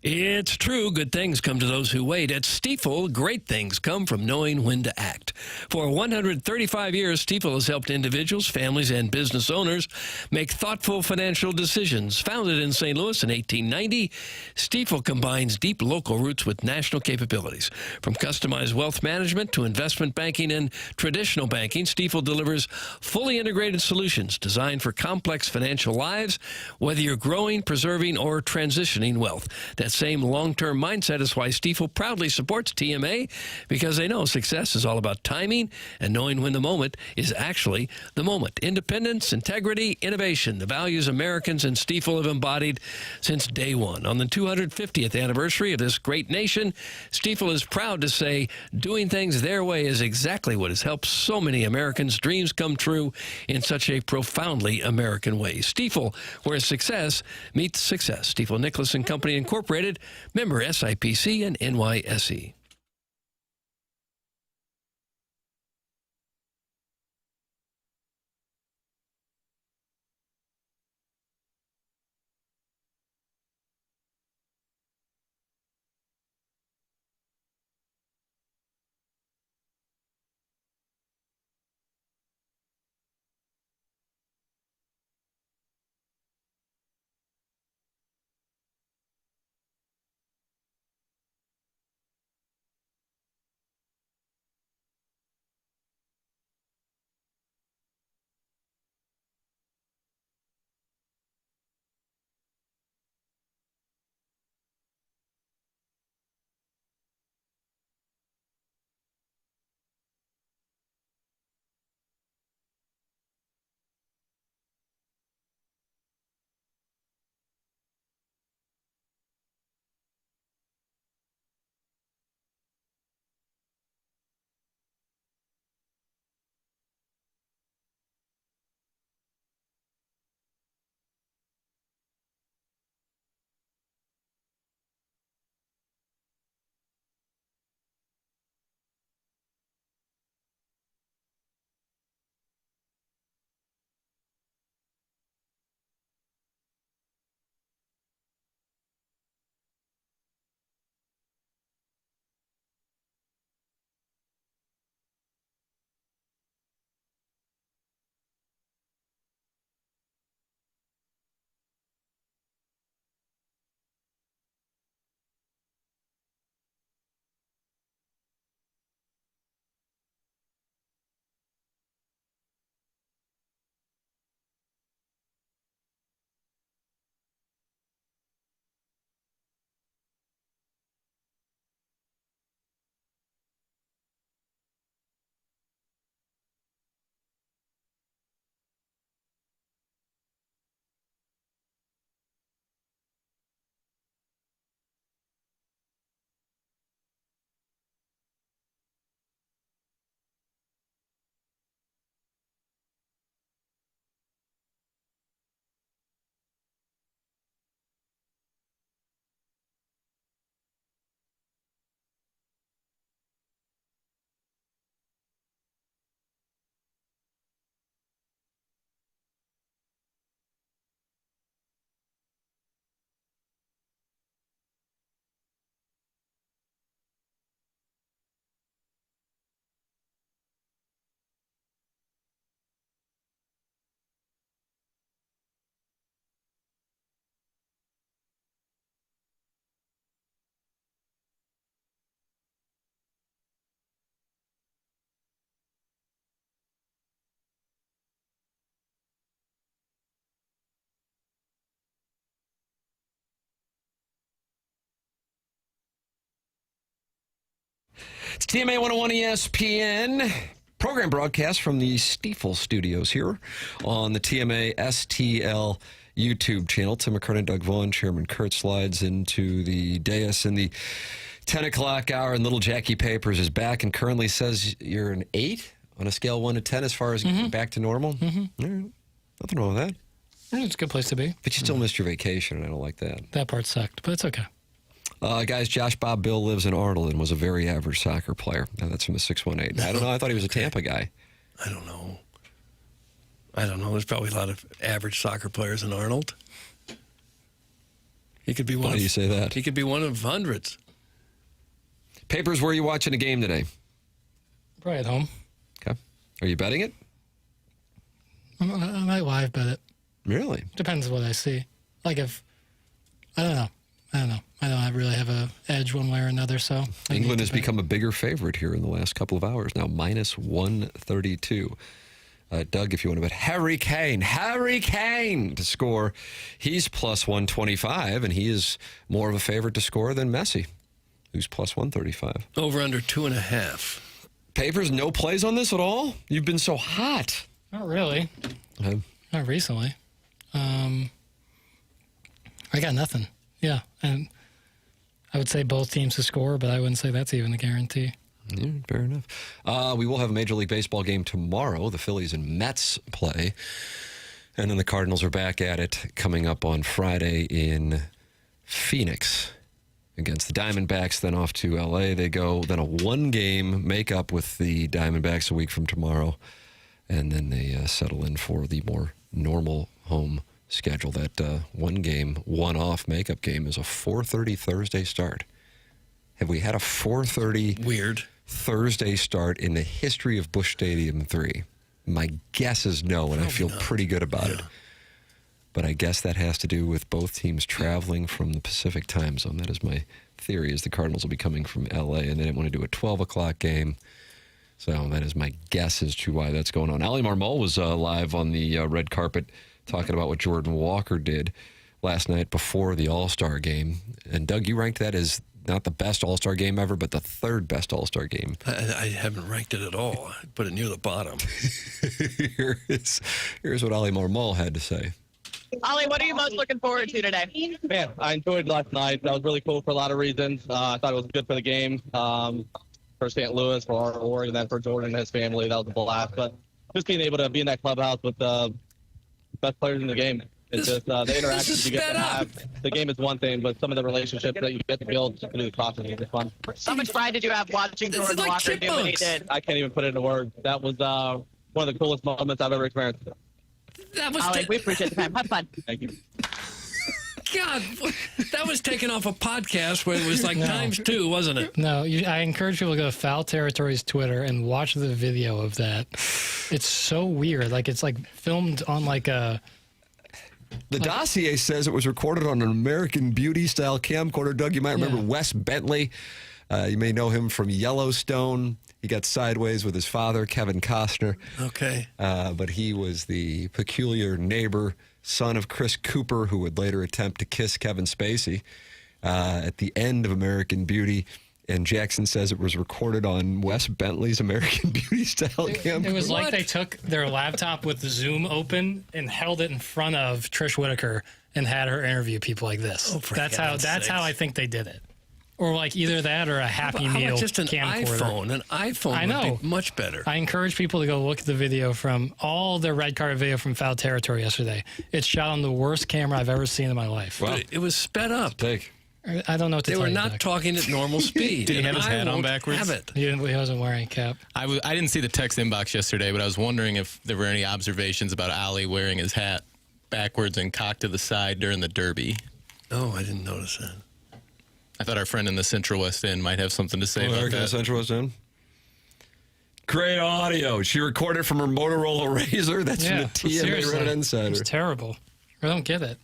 It's true, good things come to those who wait. At Stifel, great things come from knowing when to act. For 135 years, Stifel has helped individuals, families, and business owners make thoughtful financial decisions. Founded in St. Louis in 1890, Stifel combines deep local roots with national capabilities. From customized wealth management to investment banking and traditional banking, Stifel delivers fully integrated solutions designed for complex financial lives, whether you're growing, preserving, or transitioning wealth. That same long-term mindset is why Stifel proudly supports TMA, because they know success is all about timing and knowing when the moment is actually the moment. Independence, integrity, innovation, the values Americans and Stifel have embodied since day one. On the 250th anniversary of this great nation, Stifel is proud to say doing things their way is exactly what has helped so many Americans' dreams come true in such a profoundly American way. Stifel, where success meets success. Stifel Nicholas and Company Incorporated, member SIPC and NYSE. It's TMA 101 ESPN. Program broadcast from the Stifel studios here on the TMA STL YouTube channel. Tim McKernan, Doug Vaughn, Chairman Kurt slides into the dais in the 10 o'clock hour, and little Jackie Papers is back and currently says you're an 8 on a scale 1 to 10 as far as getting back to normal. All right. Nothing wrong with that. It's a good place to be. But you still missed your vacation, and I don't like that. That part sucked, but it's okay. Guys, Josh Bob Bill lives in Arnold and was a very average soccer player. Now, that's from the 618. I don't know. I thought he was a Tampa guy. I don't know. There's probably a lot of average soccer players in Arnold. He could be one. Why do you say that? He could be one of hundreds. Papers, where are you watching a game today? Probably at home. Okay. Are you betting it? I might live bet it. Really? Depends what I see. Like if, I don't know. I don't really have a edge one way or another, so. England has become a bigger favorite here in the last couple of hours. Now minus 132. Doug, if you want to bet Harry Kane to score, he's plus 125, and he is more of a favorite to score than Messi, who's plus 135. Over under 2.5. Papers, no plays on this at all? You've been so hot. Not really. Not recently. I got nothing. Yeah, and I would say both teams to score, but I wouldn't say that's even a guarantee. Yeah, fair enough. We will have a Major League Baseball game tomorrow. The Phillies and Mets play. And then the Cardinals are back at it coming up on Friday in Phoenix against the Diamondbacks. Then off to L.A. they go. Then a one-game make-up with the Diamondbacks a week from tomorrow. And then they settle in for the more normal home schedule. That one-game, one-off make-up game is a 4:30 Thursday start. Have we had a 4:30 weird Thursday start in the history of Busch Stadium 3? My guess is no, and I feel pretty good about it. But I guess that has to do with both teams traveling from the Pacific time zone. That is my theory, is the Cardinals will be coming from L.A., and they didn't want to do a 12 o'clock game. So that is my guess as to why that's going on. Oli Marmol was live on the red carpet talking about what Jordan Walker did last night before the All-Star game. And, Doug, you ranked that as not the best All-Star game ever, but the third best All-Star game. I haven't ranked it at all. I put it near the bottom. Here's what Oli Marmol had to say. Oli, what are you most looking forward to today? Man, I enjoyed last night. That was really cool for a lot of reasons. I thought it was good for the game, for St. Louis, for our award, and then for Jordan and his family. That was a blast. But just being able to be in that clubhouse with the best players in the game. It's just the interactions you get to have. The game is one thing, but some of the relationships that you get to build through the process is fun. How much pride did you have watching Jordan Walker do what he did? I can't even put it into words. That was one of the coolest moments I've ever experienced. Oli, we appreciate the time. Have fun. Thank you. God, that was taken off a podcast where it was like ×2, wasn't it? No, I encourage people to go to Foul Territory's Twitter and watch the video of that. It's so weird. Like, it's like filmed on like a... The dossier says it was recorded on an American Beauty-style camcorder. Doug, you might remember Wes Bentley. You may know him from Yellowstone. He got sideways with his father, Kevin Costner. Okay. But he was the peculiar neighbor, son of Chris Cooper, who would later attempt to kiss Kevin Spacey at the end of American Beauty. And Jackson says it was recorded on Wes Bentley's American Beauty-style camcorder. It was like they took their laptop with the Zoom open and held it in front of Trish Whitaker and had her interview people like this. That's how I think they did it. Or like either that or a Happy How Meal about just an camcorder. iPhone? An iPhone would be much better. I encourage people to go look at the video from all the red carpet video from Foul Territory yesterday. It's shot on the worst camera I've ever seen in my life. Wow. It was sped up. I don't know what to They tell were you, not Doug. talking at normal speed. Did he have his hat on backwards? Have it. He wasn't wearing a cap. I didn't see the text inbox yesterday, but I was wondering if there were any observations about Oli wearing his hat backwards and cocked to the side during the Derby. Oh, I didn't notice that. I thought our friend in the Central West End might have something to say about that. Central West End. Great audio. She recorded from her Motorola Razr. That's from the TMA Red Insider. It's terrible. I don't get it.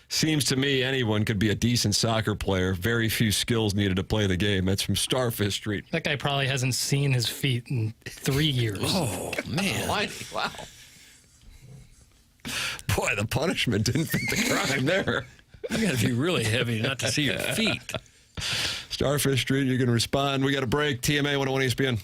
Seems to me anyone could be a decent soccer player. Very few skills needed to play the game. That's from Starfish Street. That guy probably hasn't seen his feet in 3 years. Oh, man. Wow. Boy, the punishment didn't fit the crime there. You got to be really heavy not to see your feet. Starfish Street, you can respond. We got a break. TMA 101 ESPN.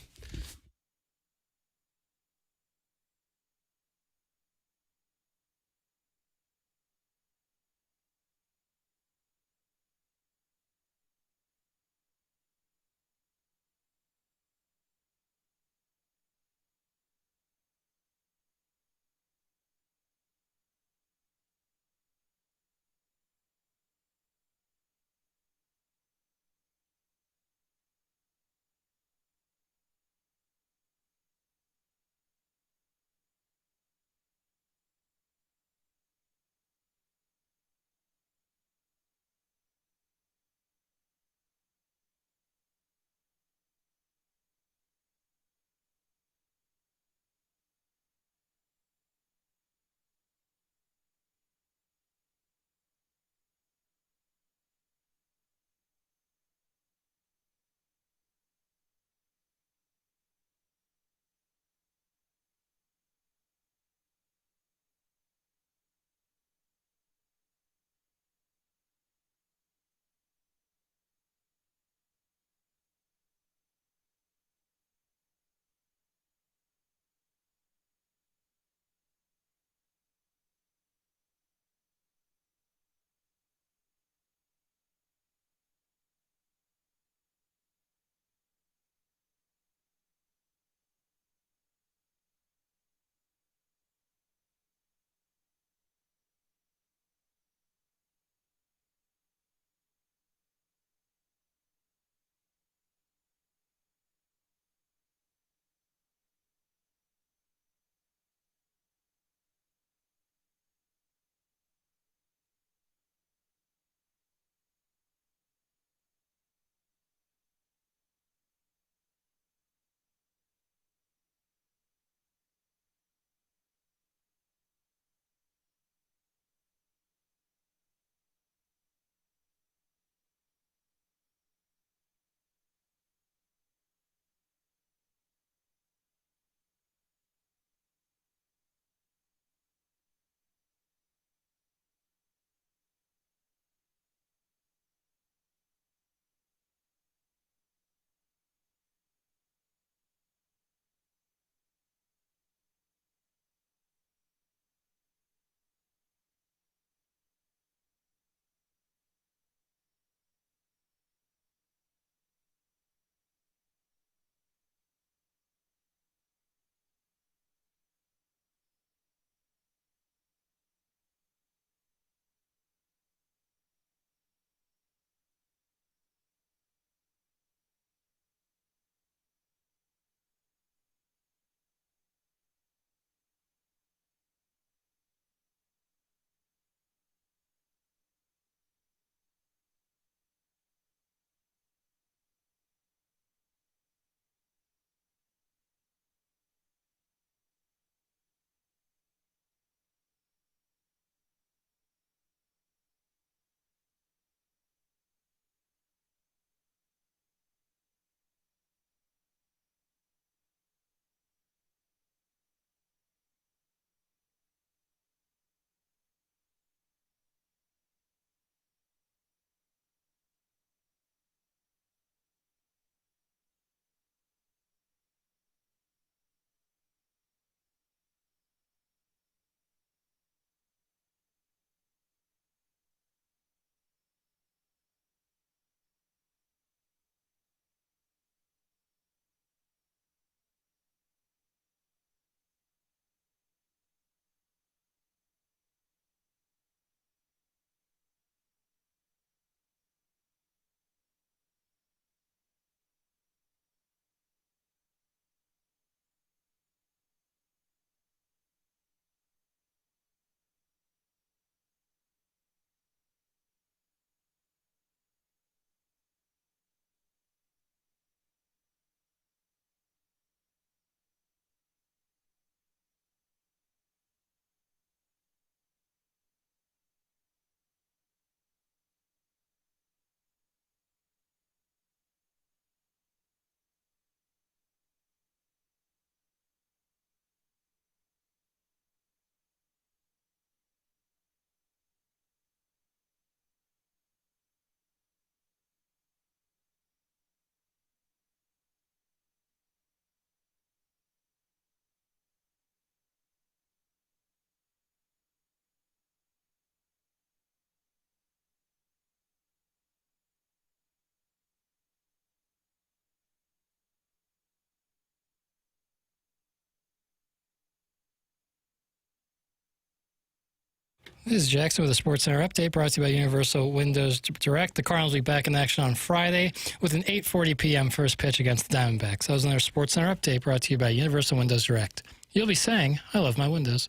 This is Jackson with a Sports Center update brought to you by Universal Windows Direct. The Cardinals will be back in action on Friday with an 8:40 p.m. first pitch against the Diamondbacks. That was another Sports Center update brought to you by Universal Windows Direct. You'll be saying, I love my windows.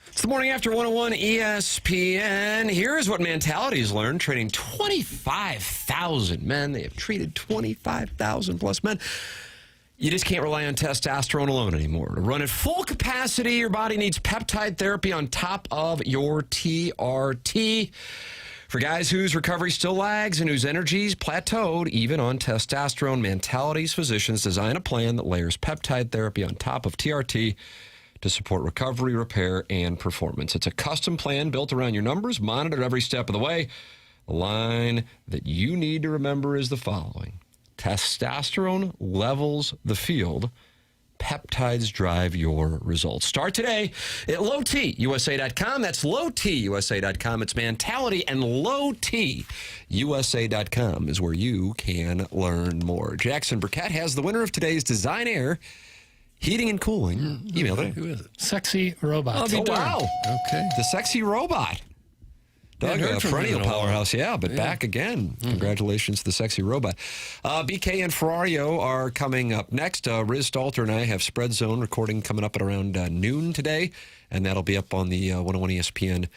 It's the morning after 101 ESPN. Here is what Mentality's learned, training 25,000 men. They have treated 25,000 plus men. You just can't rely on testosterone alone anymore. To run at full capacity, your body needs peptide therapy on top of your TRT. For guys whose recovery still lags and whose energy's plateaued, even on testosterone, Mentality's physicians design a plan that layers peptide therapy on top of TRT to support recovery, repair, and performance. It's a custom plan built around your numbers, monitored every step of the way. The line that you need to remember is the following. Testosterone levels the field. Peptides drive your results. Start today at lowtusa.com. That's lowtusa.com. It's Mentality, and lowtusa.com is where you can learn more. Jackson Burkett has the winner of today's Design Air Heating and Cooling. Email it. Who is it? Sexy Robot. Oh, wow. Okay. The Sexy Robot. Doug, a perennial powerhouse, but back again. Congratulations to the Sexy Robot. BK and Ferrario are coming up next. Riz Stalter and I have Spread Zone recording coming up at around noon today, and that'll be up on the 101 ESPN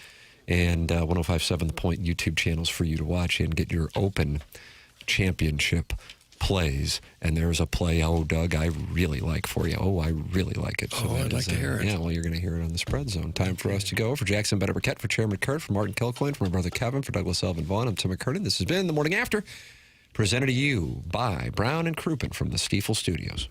and 105.7 The Point YouTube channels for you to watch and get your Open Championship plays. And there's a play, Doug, I really like for you. I really like it. So I'd like to hear it. Yeah, well, you're going to hear it on the Spread Zone. Time for us to go. For Jackson Burkett, for Chairman Kurt, for Martin Kilcoyne, for my brother Kevin, for Douglas Elvin Vaughn, I'm Tim McKernan. This has been The Morning After, presented to you by Brown and Crouppen from the Stiefel Studios.